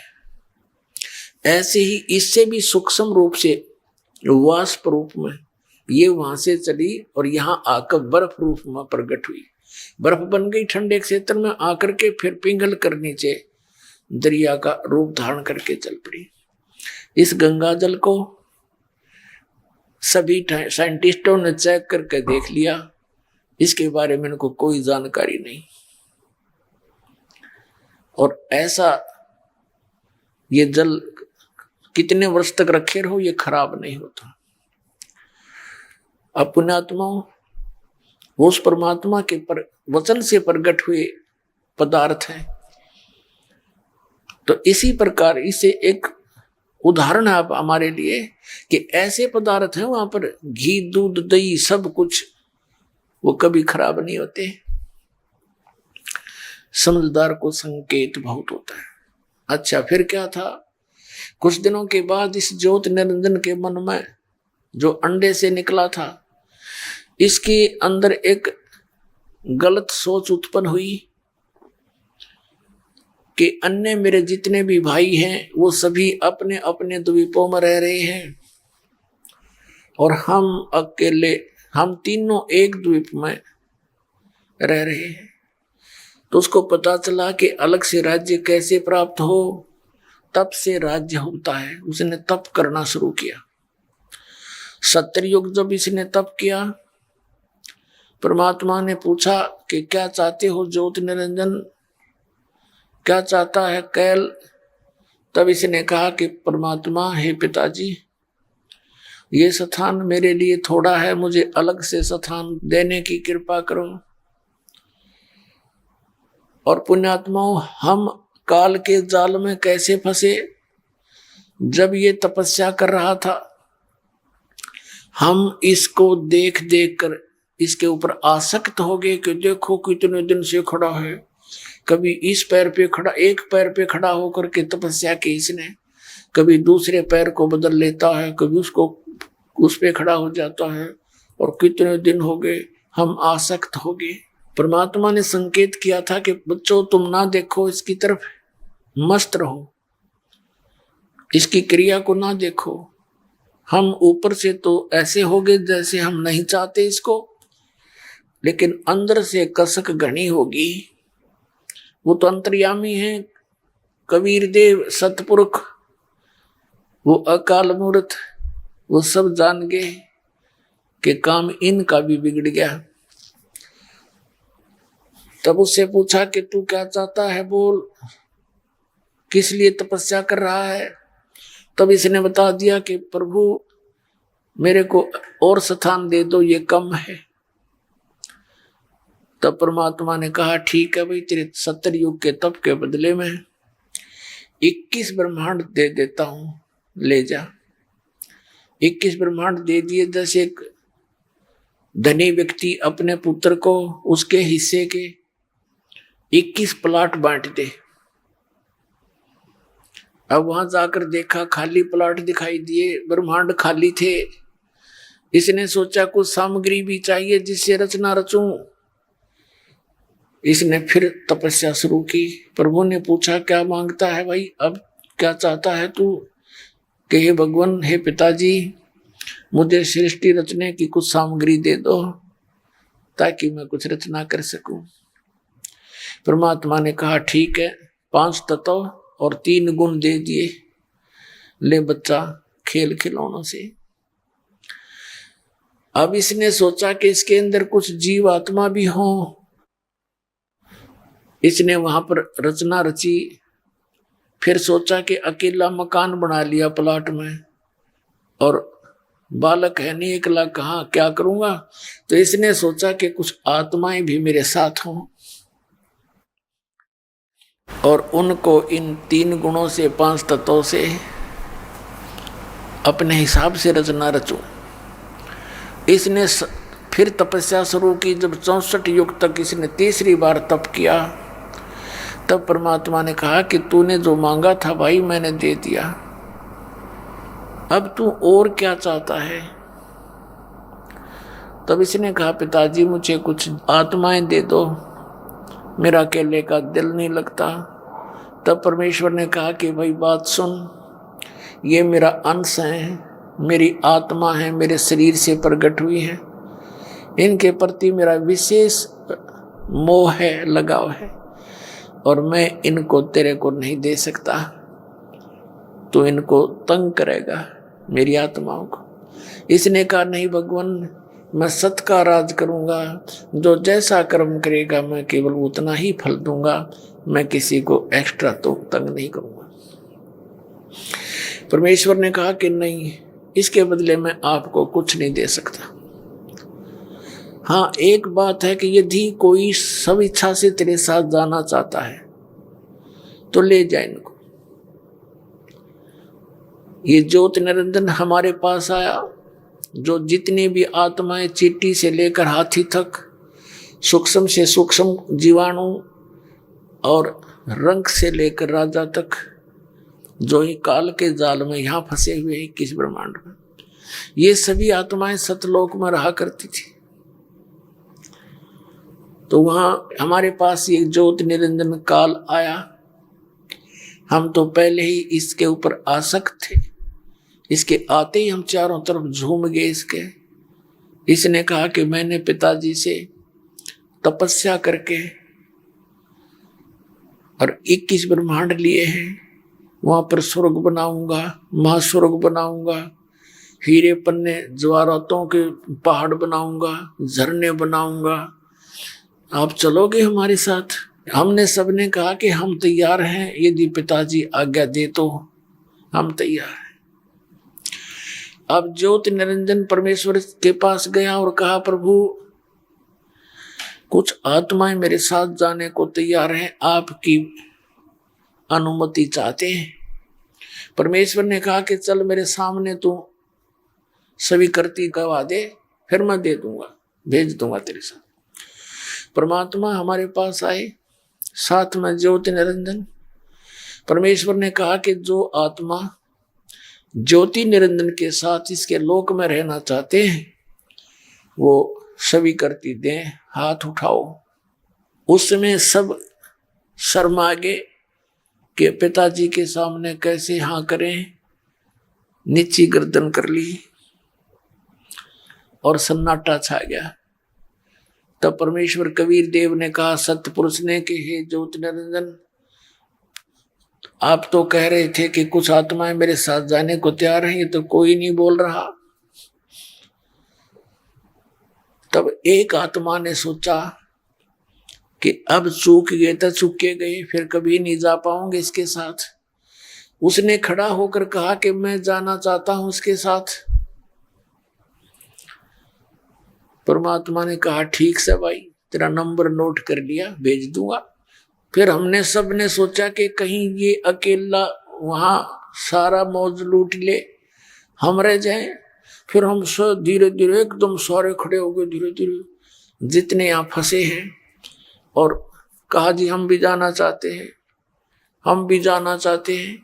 Speaker 4: ऐसे ही इससे भी सूक्ष्म रूप से वाष्प रूप में ये वहां से चली और यहाँ आकर बर्फ रूप में प्रकट हुई। बर्फ बन गई ठंडे क्षेत्र में आकर के फिर पिघल कर नीचे दरिया का रूप धारण करके चल पड़ी। इस गंगा जल को सभी साइंटिस्टों ने चेक करके देख लिया, इसके बारे में इनको कोई जानकारी नहीं। और ऐसा ये जल कितने वर्ष तक रखे रहो ये खराब नहीं होता। अब पुण्यात्माओं, उस परमात्मा के वचन से प्रकट हुए पदार्थ हैं। तो इसी प्रकार इसे एक उदाहरण है आप हमारे लिए कि ऐसे पदार्थ हैं वहां पर घी, दूध, दही सब कुछ वो कभी खराब नहीं होते। समझदार को संकेत बहुत होता है। अच्छा, फिर क्या था? कुछ दिनों के बाद इस ज्योत निरंजन के मन में जो अंडे से निकला था, इसके अंदर एक गलत सोच उत्पन्न हुई कि अन्य मेरे जितने भी भाई हैं वो सभी अपने अपने द्वीपों में रह रहे हैं और हम अकेले, हम तीनों एक द्वीप में रह रहे हैं। तो उसको पता चला कि अलग से राज्य कैसे प्राप्त हो, तप से राज्य होता है। उसने तप करना शुरू किया। सत्ययुग जब इसने तप किया, परमात्मा ने पूछा कि क्या चाहते हो ज्योति निरंजन, क्या चाहता है कैल? तब इसने कहा कि परमात्मा, हे पिताजी, ये स्थान मेरे लिए थोड़ा है, मुझे अलग से स्थान देने की कृपा करो। और पुण्यात्माओं, हम काल के जाल में कैसे फंसे? जब ये तपस्या कर रहा था, हम इसको देख देख कर इसके ऊपर आसक्त हो गए कि देखो कितने दिन से खड़ा है। कभी इस पैर पे खड़ा, एक पैर पे खड़ा होकर के तपस्या की इसने, कभी दूसरे पैर को बदल लेता है, कभी उसको उस पे खड़ा हो जाता है। और कितने दिन हो गए हम आसक्त हो गए। परमात्मा ने संकेत किया था कि बच्चों तुम ना देखो इसकी तरफ, मस्त रहो, इसकी क्रिया को ना देखो। हम ऊपर से तो ऐसे हो गए जैसे हम नहीं चाहते इसको, लेकिन अंदर से कसक घनी होगी। वो तो अंतर्यामी है, कबीर देव, सतपुरुष, वो अकाल मूर्त, वो सब जान गए कि काम इनका भी बिगड़ गया। तब उससे पूछा कि तू क्या चाहता है, बोल, किस लिए तपस्या कर रहा है? तब इसने बता दिया कि प्रभु मेरे को और स्थान दे दो, ये कम है। तब परमात्मा ने कहा ठीक है भाई, तेरे 70 युग के तप के बदले में 21 ब्रह्मांड दे देता हूं, ले जा। 21 ब्रह्मांड दे दिए। जैसे एक धनी व्यक्ति अपने पुत्र को उसके हिस्से के 21 प्लाट बांट दे। अब वहां जाकर देखा खाली प्लाट दिखाई दिए, ब्रह्मांड खाली थे। इसने सोचा कुछ सामग्री भी चाहिए जिससे रचना रचूं। इसने फिर तपस्या शुरू की। प्रभु ने पूछा क्या मांगता है भाई, अब क्या चाहता है तू? कि हे भगवान, हे पिताजी, मुझे सृष्टि रचने की कुछ सामग्री दे दो ताकि मैं कुछ रचना कर सकूं। परमात्मा ने कहा ठीक है, 5 तत्व और 3 गुण दे दिए, ले बच्चा खेल खिलौनों से। अब इसने सोचा कि इसके अंदर कुछ जीव आत्मा भी हो। इसने वहां पर रचना रची। फिर सोचा कि अकेला मकान बना लिया प्लाट में, और बालक है नहीं, अकेला कहाँ क्या करूंगा। तो इसने सोचा कि कुछ आत्माएं भी मेरे साथ हों और उनको इन 3 गुणों से, 5 तत्वों से अपने हिसाब से रचना रचूं। इसने फिर तपस्या शुरू की। जब 64 युग तक इसने तीसरी बार तप किया, तब परमात्मा ने कहा कि तूने जो मांगा था भाई मैंने दे दिया, अब तू और क्या चाहता है? तब इसने कहा पिताजी मुझे कुछ आत्माएं दे दो, मेरा अकेले का दिल नहीं लगता। तब परमेश्वर ने कहा कि भाई बात सुन, ये मेरा अंश है, मेरी आत्मा है, मेरे शरीर से प्रकट हुई है, इनके प्रति मेरा विशेष मोह है, लगाव है। और मैं इनको तेरे को नहीं दे सकता, तो इनको तंग करेगा मेरी आत्माओं को। इसने कहा नहीं भगवान, मैं सत का राज करूंगा, जो जैसा कर्म करेगा मैं केवल उतना ही फल दूंगा, मैं किसी को एक्स्ट्रा तो तंग नहीं करूंगा। परमेश्वर ने कहा कि नहीं, इसके बदले मैं आपको कुछ नहीं दे सकता। हाँ, एक बात है कि यदि कोई सब इच्छा से तेरे साथ जाना चाहता है तो ले जा इनको। ये ज्योति निरंजन हमारे पास आया, जो जितनी भी आत्माएं चींटी से लेकर हाथी तक, सूक्ष्म से सूक्ष्म जीवाणु और रंग से लेकर राजा तक, जो ही काल के जाल में यहाँ फंसे हुए हैं किस ब्रह्मांड में, ये सभी आत्माएं सतलोक में रहा करती थी। तो वहां हमारे पास ये ज्योति निरंजन काल आया। हम तो पहले ही इसके ऊपर आसक्त थे, इसके आते ही हम चारों तरफ झूम गए इसके। इसने कहा कि मैंने पिताजी से तपस्या करके और 21 ब्रह्मांड लिए हैं, वहां पर स्वर्ग बनाऊंगा, महास्वर्ग बनाऊंगा, हीरे पन्ने जवाहरातों के पहाड़ बनाऊंगा, झरने बनाऊंगा, आप चलोगे हमारे साथ? हमने सबने कहा कि हम तैयार हैं, यदि पिताजी आज्ञा दे तो हम तैयार हैं। अब ज्योति निरंजन परमेश्वर के पास गया और कहा प्रभु, कुछ आत्माएं मेरे साथ जाने को तैयार हैं, आपकी अनुमति चाहते हैं। परमेश्वर ने कहा कि चल मेरे सामने तू सभी करती गवा दे, फिर मैं दे दूंगा, भेज दूंगा तेरे साथ। परमात्मा हमारे पास आए, साथ में ज्योति निरंजन। परमेश्वर ने कहा कि जो आत्मा ज्योति निरंजन के साथ इसके लोक में रहना चाहते हैं वो सभी करती दें, हाथ उठाओ। उस समय सब शर्मा गए कि पिताजी के सामने कैसे हाँ करें, नीची गर्दन कर ली और सन्नाटा छा गया। तब परमेश्वर कबीर देव ने कहा सतपुरुष ने कि हे ज्योति निरंजन, आप तो कह रहे थे कि कुछ आत्माएं मेरे साथ जाने को तैयार हैं, ये तो कोई नहीं बोल रहा। तब एक आत्मा ने सोचा कि अब चूक गए तो चूके गए, फिर कभी नहीं जा पाऊंगे इसके साथ। उसने खड़ा होकर कहा कि मैं जाना चाहता हूं उसके साथ। परमात्मा ने कहा ठीक से भाई, तेरा नंबर नोट कर लिया, भेज दूंगा। फिर हमने सब ने सोचा कि कहीं ये अकेला वहां सारा मौज लूट ले, हम रह जाएं। फिर हम सब धीरे धीरे एकदम सारे खड़े हो गए, धीरे धीरे जितने यहाँ फंसे हैं, और कहा जी हम भी जाना चाहते हैं, हम भी जाना चाहते हैं।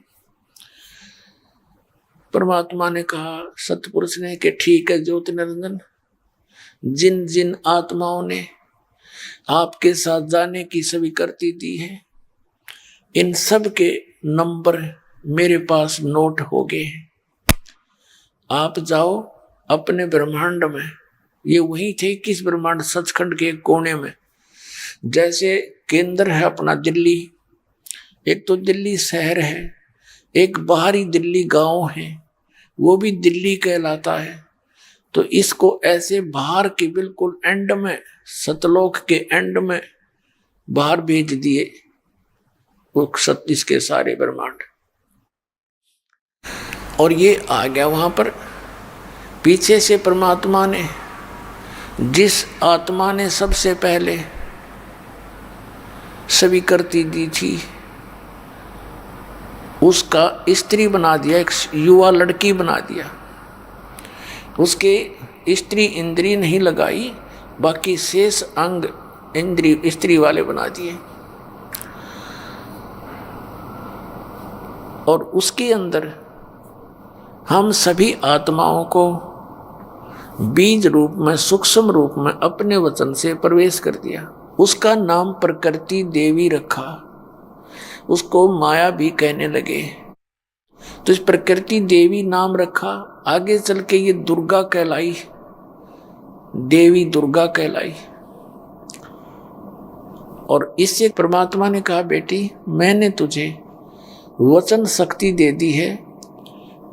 Speaker 4: परमात्मा ने कहा सतपुरुष ने कि ठीक है ज्योति निरंजन, जिन जिन आत्माओं ने आपके साथ जाने की स्वीकृति दी है, इन सब के नंबर मेरे पास नोट हो गए हैं। आप जाओ अपने ब्रह्मांड में, ये वही थे किस ब्रह्मांड, सचखंड के कोने में। जैसे केंद्र है अपना दिल्ली, एक तो दिल्ली शहर है, एक बाहरी दिल्ली गांव है, वो भी दिल्ली कहलाता है। तो इसको ऐसे बाहर के बिल्कुल एंड में, सतलोक के एंड में बाहर भेज दिए वो इसके सारे ब्रह्मांड। और ये आ गया वहां पर। पीछे से परमात्मा ने, जिस आत्मा ने सबसे पहले स्वीकृति दी थी, उसका स्त्री बना दिया, एक युवा लड़की बना दिया। उसके स्त्री इंद्री नहीं लगाई, बाकी शेष अंग इंद्री स्त्री वाले बना दिए। और उसके अंदर हम सभी आत्माओं को बीज रूप में, सूक्ष्म रूप में अपने वचन से प्रवेश कर दिया। उसका नाम प्रकृति देवी रखा, उसको माया भी कहने लगे। तो इस प्रकृति देवी नाम रखा। आगे चल के ये दुर्गा कहलाई, देवी दुर्गा कहलाई। और इससे परमात्मा ने कहा, बेटी मैंने तुझे वचन शक्ति दे दी है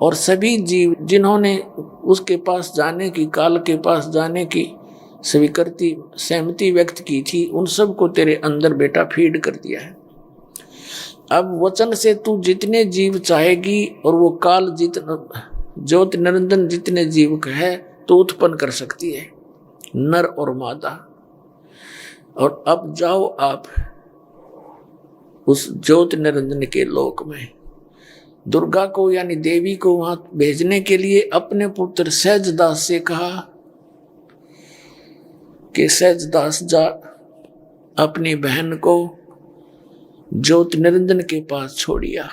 Speaker 4: और सभी जीव जिन्होंने उसके पास जाने की, काल के पास जाने की स्वीकृति सहमति व्यक्त की थी, उन सबको तेरे अंदर बेटा फीड कर दिया है। अब वचन से तू जितने जीव चाहेगी और वो काल जितना ज्योति निरंजन जितने जीव है तो उत्पन्न कर सकती है, नर और मादा। और अब जाओ आप उस ज्योति निरंजन के लोक में। दुर्गा को यानी देवी को वहां भेजने के लिए अपने पुत्र सहजदास से कहा कि सहजदास जा अपनी बहन को ज्योति निरंजन के पास छोड़िया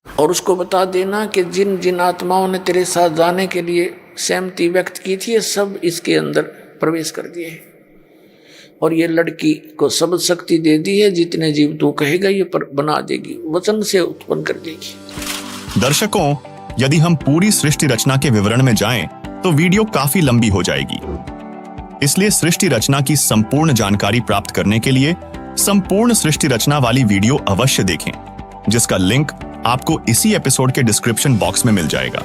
Speaker 4: और उसको बता देना कि जिन जिन आत्माओं ने तेरे साथ जाने के लिए सहमति व्यक्त की थी, सब इसके अंदर प्रवेश कर दिए और ये लड़की को सब शक्ति दे दी है, जितने जीव तू कहेगा ये पर बना देगी, वचन से उत्पन्न कर देगी।
Speaker 1: दर्शकों, यदि हम पूरी सृष्टि रचना के विवरण में जाएं, तो वीडियो काफी लंबी हो जाएगी। इसलिए सृष्टि रचना की संपूर्ण जानकारी प्राप्त करने के लिए संपूर्ण सृष्टि रचना वाली वीडियो अवश्य देखें, जिसका लिंक आपको इसी एपिसोड के डिस्क्रिप्शन बॉक्स में मिल जाएगा।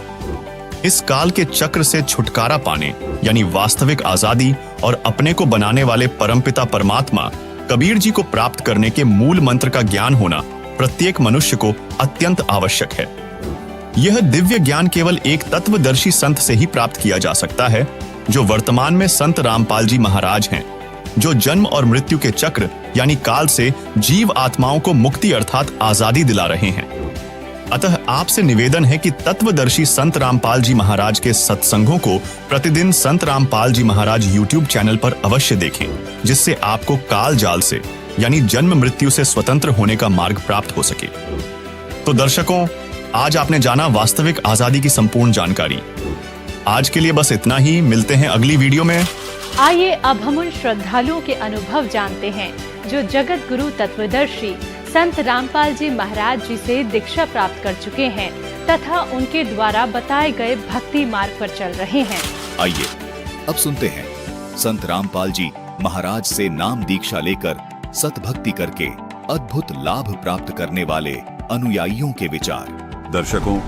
Speaker 1: इस काल के चक्र से छुटकारा पाने यानी वास्तविक आजादी और अपने को बनाने वाले परमपिता परमात्मा कबीर जी को प्राप्त करने के मूल मंत्र का ज्ञान होना प्रत्येक मनुष्य को अत्यंत आवश्यक है। यह दिव्य ज्ञान केवल एक तत्वदर्शी संत से ही प्राप्त किया जा सकता है, जो वर्तमान में संत रामपाल जी महाराज हैं, जो जन्म और मृत्यु के चक्र यानी काल से जीव आत्माओं को मुक्ति अर्थात आजादी दिला रहे हैं। अतः आपसे निवेदन है कि तत्वदर्शी संत रामपाल जी महाराज के सत्संगों को प्रतिदिन संत रामपाल जी महाराज YouTube चैनल पर अवश्य देखें, जिससे आपको काल जाल से यानी जन्म मृत्यु से स्वतंत्र होने का मार्ग प्राप्त हो सके। तो दर्शकों, आज आपने जाना वास्तविक आजादी की संपूर्ण जानकारी। आज के लिए बस इतना ही, मिलते हैं अगली वीडियो में।
Speaker 11: आइए अब हम उन श्रद्धालुओं के अनुभव जानते हैं जो जगत गुरु तत्वदर्शी संत रामपाल जी महाराज जी से दीक्षा प्राप्त कर चुके हैं तथा उनके द्वारा बताए गए भक्ति मार्ग पर चल रहे हैं।
Speaker 12: आइए अब सुनते हैं संत रामपाल जी महाराज से नाम दीक्षा लेकर सत भक्ति करके अद्भुत लाभ प्राप्त करने वाले अनुयायियों के विचार।
Speaker 13: दर्शकों,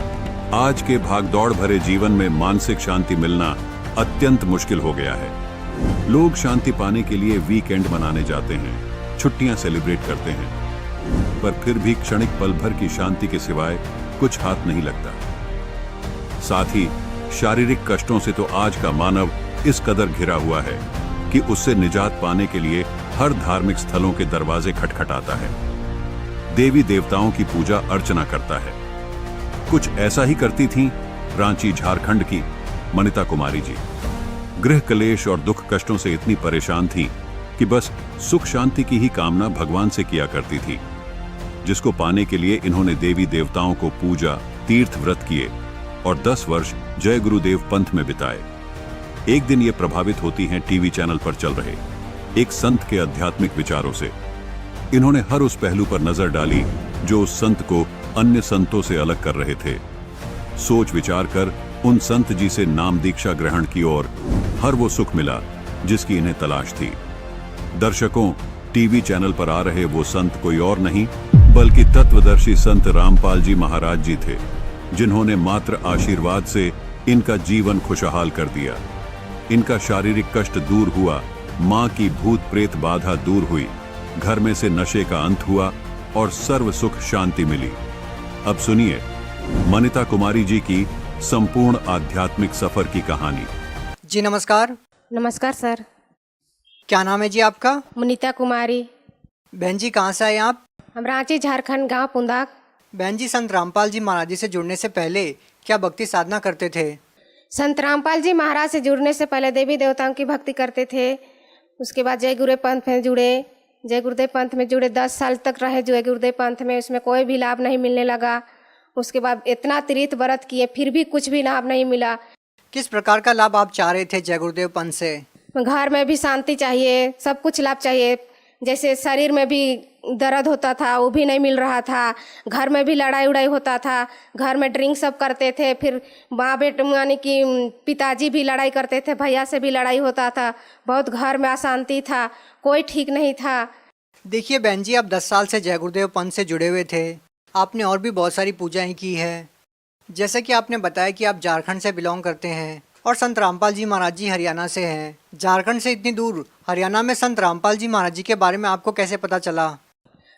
Speaker 13: आज के भागदौड़ भरे जीवन में मानसिक शांति मिलना अत्यंत मुश्किल हो गया है। लोग शांति पाने के लिए वीकेंड मनाने जाते हैं, छुट्टियां सेलिब्रेट करते हैं, पर फिर भी क्षणिक पल भर की शांति के सिवाय कुछ हाथ नहीं लगता। साथ ही शारीरिक कष्टों से तो आज का मानव इस कदर घिरा हुआ है कि उससे निजात पाने के लिए हर धार्मिक स्थलों के दरवाजे खटखटाता है, देवी देवताओं की पूजा अर्चना करता है। कुछ ऐसा ही करती थीं रांची झारखंड की मनिता कुमारी जी। गृह कलेश और दुख कष्टों से इतनी परेशान थी कि बस सुख शांति की ही कामना भगवान से किया करती थी, जिसको पाने के लिए इन्होंने देवी देवताओं को पूजा, तीर्थ व्रत किए और 10 वर्ष जय गुरुदेव पंथ में बिताए। एक दिन ये प्रभावित होती हैं टीवी चैनल पर चल रहे एक संत के आध्यात्मिक विचारों से। इन्होंने हर उस पहलू पर नजर डाली जो उस संत को अन्य संतों से अलग कर रहे थे। सोच विचार कर उन संत जी से नाम दीक्षा ग्रहण की और हर वो सुख मिला जिसकी इन्हें तलाश थी। दर्शकों, टीवी चैनल पर आ रहे वो संत कोई और नहीं बल्कि तत्वदर्शी संत रामपाल जी महाराज जी थे, जिन्होंने मात्र आशीर्वाद से इनका जीवन खुशहाल कर दिया। इनका शारीरिक कष्ट दूर हुआ, मां की भूत प्रेत बाधा दूर हुई, घर में से नशे का अंत हुआ और सर्व सुख शांति मिली। अब सुनिए मनिता कुमारी जी की संपूर्ण आध्यात्मिक सफर की कहानी।
Speaker 14: जी नमस्कार।
Speaker 3: नमस्कार सर।
Speaker 14: क्या नाम है जी आपका?
Speaker 3: मुनीता कुमारी।
Speaker 14: बहन जी कहाँ से आए आप?
Speaker 3: हम रांची झारखंड गांव पुंदाक।
Speaker 14: बहन जी, संत रामपाल जी महाराज जी से जुड़ने से पहले क्या भक्ति साधना करते थे?
Speaker 3: संत रामपाल जी महाराज से जुड़ने से पहले देवी देवताओं की भक्ति करते थे। उसके बाद जय गुरुदेव पंथ में जुड़े। जय गुरुदेव पंथ में जुड़े 10 साल तक रहे जय गुरुदेव पंथ में। उसमें कोई भी लाभ नहीं मिलने लगा। उसके बाद इतना तीर्थ व्रत किए फिर भी कुछ भी लाभ नहीं मिला।
Speaker 14: किस प्रकार का लाभ आप चाह रहे थे जय गुरुदेव पंथ से?
Speaker 3: घर में भी शांति चाहिए, सब कुछ लाभ चाहिए, जैसे शरीर में भी दर्द होता था, वो भी नहीं मिल रहा था। घर में भी लड़ाई उड़ाई होता था, घर में ड्रिंक सब करते थे। फिर माँ बेटे यानी कि पिताजी भी लड़ाई करते थे, भैया से भी लड़ाई होता था। बहुत घर में अशांति था, कोई ठीक नहीं था।
Speaker 14: देखिए बहन जी, आप 10 साल से जय गुरुदेव पंथ से जुड़े हुए थे। आपने और भी बहुत सारी पूजाएं की है। जैसे कि आपने बताया कि आप झारखंड से बिलोंग करते हैं और संत रामपाल जी महाराज जी हरियाणा से हैं। झारखंड से इतनी दूर हरियाणा में संत रामपाल जी महाराज जी के बारे में आपको कैसे पता चला?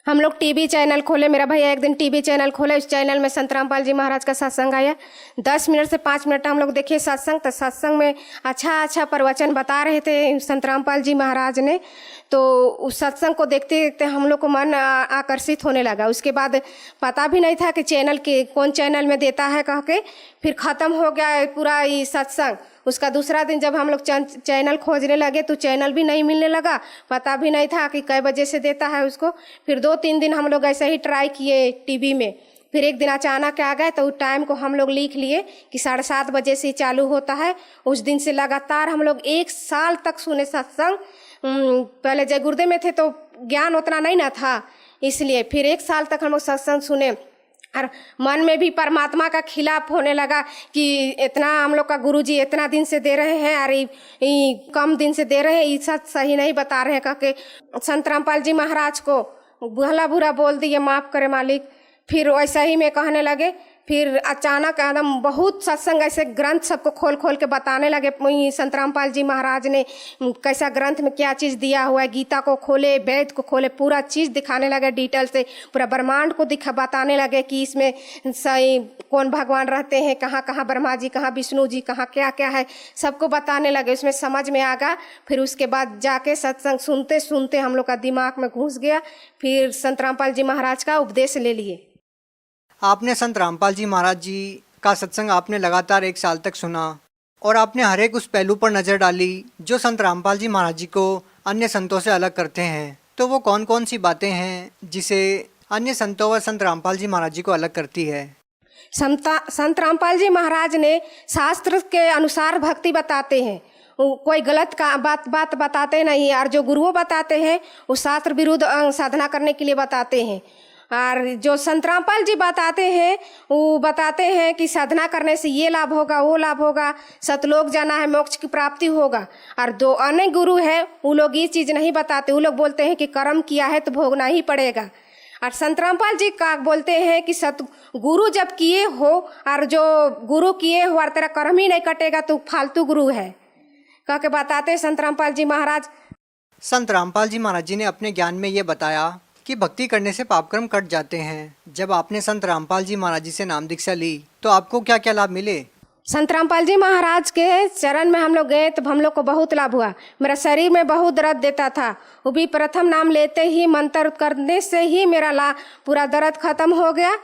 Speaker 3: हम लोग टीवी चैनल खोले, मेरा भैया एक दिन टीवी चैनल खोले, उस चैनल में संत रामपाल जी महाराज का सत्संग आया। 10 मिनट से 5 मिनट हम लोग देखे सत्संग। तो सत्संग में अच्छा प्रवचन बता रहे थे संत रामपाल जी महाराज ने। तो उस सत्संग को देखते देखते हम लोग को मन आकर्षित होने लगा। उसके बाद पता भी नहीं था कि चैनल के कौन चैनल में देता है कह के। फिर ख़त्म हो गया पूरा ये सत्संग। उसका दूसरा दिन जब हम लोग चैनल खोजने लगे तो चैनल भी नहीं मिलने लगा, पता भी नहीं था कि कै बजे से देता है उसको। फिर 2-3 दिन हम लोग ऐसे ही ट्राई किए टीवी में। फिर एक दिन अचानक आ गए तो उस टाइम को हम लोग लिख लिए कि 7:30 बजे से चालू होता है। उस दिन से लगातार हम लोग 1 साल तक सुने सत्संग। पहले जय गुरुदेव में थे तो ज्ञान उतना नहीं ना था, इसलिए फिर 1 साल तक हम लोग सत्संग सुने। और मन में भी परमात्मा का खिलाफ होने लगा कि इतना हम लोग का गुरुजी इतना दिन से दे रहे हैं और कम दिन से दे रहे हैं, ये सब सही नहीं बता रहे हैं कह के संत रामपाल जी महाराज को भला बुरा बोल दिए, माफ़ करे मालिक। फिर वैसा ही में कहने लगे। फिर अचानक एकदम बहुत सत्संग ऐसे ग्रंथ सबको खोल खोल के बताने लगे। संत रामपाल जी महाराज ने कैसा ग्रंथ में क्या चीज़ दिया हुआ है, गीता को खोले, वेद को खोले, पूरा चीज़ दिखाने लगे डिटेल से। पूरा ब्रह्मांड को बताने लगे कि इसमें सही कौन भगवान रहते हैं, कहाँ कहाँ ब्रह्मा जी, कहाँ विष्णु जी, कहाँ क्या क्या है, सबको बताने लगे। उसमें समझ में आ गया। फिर उसके बाद जाके सत्संग सुनते सुनते हम लोग का दिमाग में घुस गया। फिर संत रामपाल जी महाराज का उपदेश ले लिए।
Speaker 14: आपने संत रामपाल जी महाराज जी का सत्संग आपने लगातार 1 साल तक सुना और आपने हर एक उस पहलू पर नज़र डाली जो संत रामपाल जी महाराज जी को अन्य संतों से अलग करते हैं। तो वो कौन कौन सी बातें हैं जिसे अन्य संतों व संत रामपाल जी महाराज जी को अलग करती है?
Speaker 3: संत रामपाल जी महाराज ने शास्त्र के अनुसार भक्ति बताते हैं, कोई गलत का बात बताते नहीं। और जो गुरुओं बताते हैं वो शास्त्र विरुद्ध साधना करने के लिए बताते हैं। और जो संत रामपाल जी बताते हैं वो बताते हैं कि साधना करने से ये लाभ होगा, वो लाभ होगा, सतलोक जाना है, मोक्ष की प्राप्ति होगा। और दो अन्य गुरु हैं वो लोग ये चीज़ नहीं बताते। वो लोग बोलते हैं कि कर्म किया है तो भोगना ही पड़ेगा। और संत रामपाल जी का बोलते हैं कि सत गुरु जब किए हो और जो गुरु किए हो और तेरा कर्म ही नहीं कटेगा तो फालतू गुरु है कह के बताते हैं संत रामपाल जी महाराज।
Speaker 14: संत रामपाल जी महाराज जी ने अपने ज्ञान में ये बताया कि भक्ति करने से पापकर्म कट जाते हैं। जब आपने संत रामपाल जी महाराज जी से नाम दीक्षा ली तो आपको क्या क्या लाभ मिले?
Speaker 3: संत रामपाल जी महाराज के चरण में हम लोग गए तो हम लोग को बहुत लाभ हुआ। मेरा शरीर में बहुत दर्द देता था, वो भी प्रथम नाम लेते ही मंत्र करने से ही मेरा पूरा दर्द खत्म हो गया।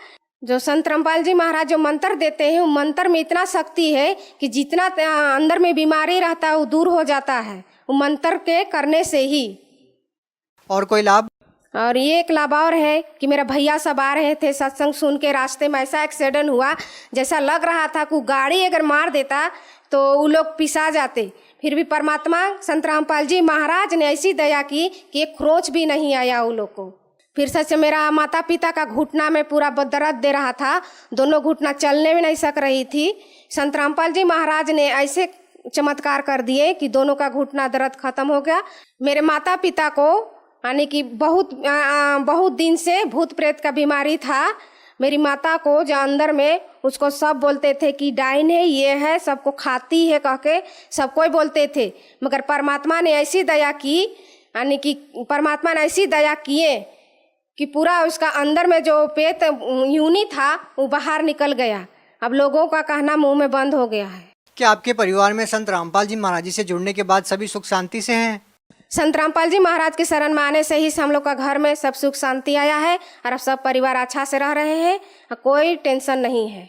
Speaker 3: जो संत रामपाल जी महाराज जो मंत्र देते हैं वो मंत्र में इतना शक्ति है कि जितना अंदर में बीमारी रहता है वो दूर हो जाता है वो मंत्र के करने से ही।
Speaker 14: और कोई लाभ?
Speaker 3: और ये एक लाभ और है कि मेरा भैया सब आ रहे थे सत्संग सुन के, रास्ते में ऐसा एक्सीडेंट हुआ जैसा लग रहा था कि गाड़ी अगर मार देता तो वो लोग पिसा जाते। फिर भी परमात्मा संत रामपाल जी महाराज ने ऐसी दया की कि एक खरोच भी नहीं आया वो लोग को। फिर सच मेरा माता पिता का घुटना में पूरा दर्द दे रहा था, दोनों घुटना चलने में नहीं सक रही थी। संत रामपाल जी महाराज ने ऐसे चमत्कार कर दिए कि दोनों का घुटना दर्द खत्म हो गया। मेरे माता पिता को यानी कि बहुत दिन से भूत प्रेत का बीमारी था। मेरी माता को जो अंदर में उसको सब बोलते थे कि डाइन है, ये है, सबको खाती है कह के सब कोई बोलते थे। मगर परमात्मा ने ऐसी दया की, यानी कि परमात्मा ने ऐसी दया किए कि पूरा उसका अंदर में जो पेट यूनी था वो बाहर निकल गया। अब लोगों का कहना मुंह में बंद हो गया है।
Speaker 14: क्या आपके परिवार में संत रामपाल जी महाराज जी से जुड़ने के बाद सभी सुख शांति से हैं?
Speaker 3: संत रामपाल जी महाराज के शरण में आने से ही हम लोग का घर में सब सुख शांति आया है और अब सब परिवार अच्छा से रह रहे हैं, कोई टेंशन नहीं है।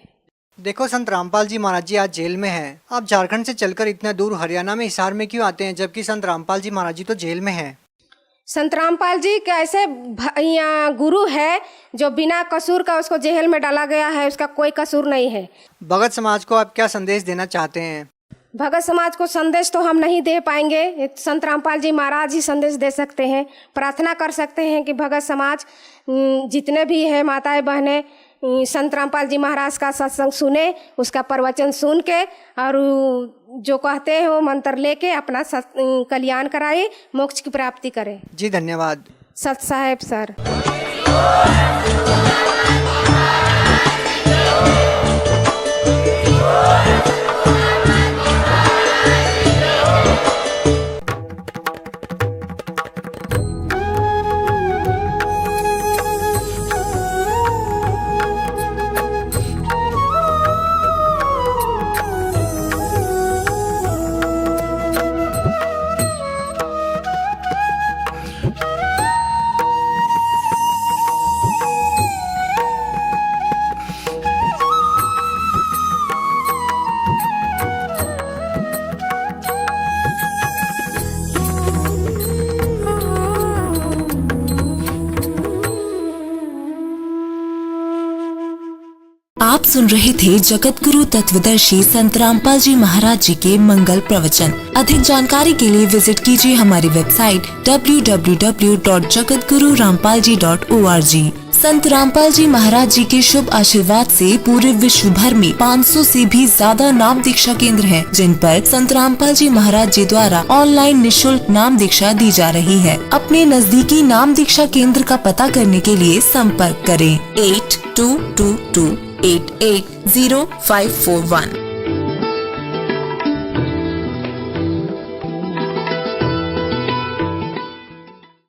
Speaker 14: देखो संत रामपाल जी महाराज जी आज जेल में हैं। आप झारखंड से चलकर इतना दूर हरियाणा में हिसार में क्यों आते हैं जबकि संत रामपाल जी महाराज जी तो जेल में हैं?
Speaker 3: संत रामपाल जी के ऐसे गुरु है जो बिना कसूर का उसको जेल में डाला गया है, उसका कोई कसूर नहीं है।
Speaker 14: भगत समाज को आप क्या संदेश देना चाहते हैं?
Speaker 3: भगत समाज को संदेश तो हम नहीं दे पाएंगे, संत रामपाल जी महाराज ही संदेश दे सकते हैं। प्रार्थना कर सकते हैं कि भगत समाज जितने भी है माताएं बहनें संत रामपाल जी महाराज का सत्संग सुने, उसका प्रवचन सुन के और जो कहते हैं वो मंत्र लेके अपना कल्याण कराए, मोक्ष की प्राप्ति करे।
Speaker 14: जी धन्यवाद।
Speaker 3: सत साहेब सर।
Speaker 15: आप सुन रहे थे जगत गुरु तत्वदर्शी संत रामपाल जी महाराज जी के मंगल प्रवचन। अधिक जानकारी के लिए विजिट कीजिए हमारी वेबसाइट www.jagatgururampalji.org। संत रामपाल जी महाराज जी के शुभ आशीर्वाद से पूरे विश्व भर में 500 से भी ज्यादा नाम दीक्षा केंद्र हैं, जिन पर संत रामपाल जी महाराज जी द्वारा ऑनलाइन निशुल्क नाम दीक्षा दी जा रही है। अपने नजदीकी नाम दीक्षा केंद्र का पता करने के लिए संपर्क करें 8222880541।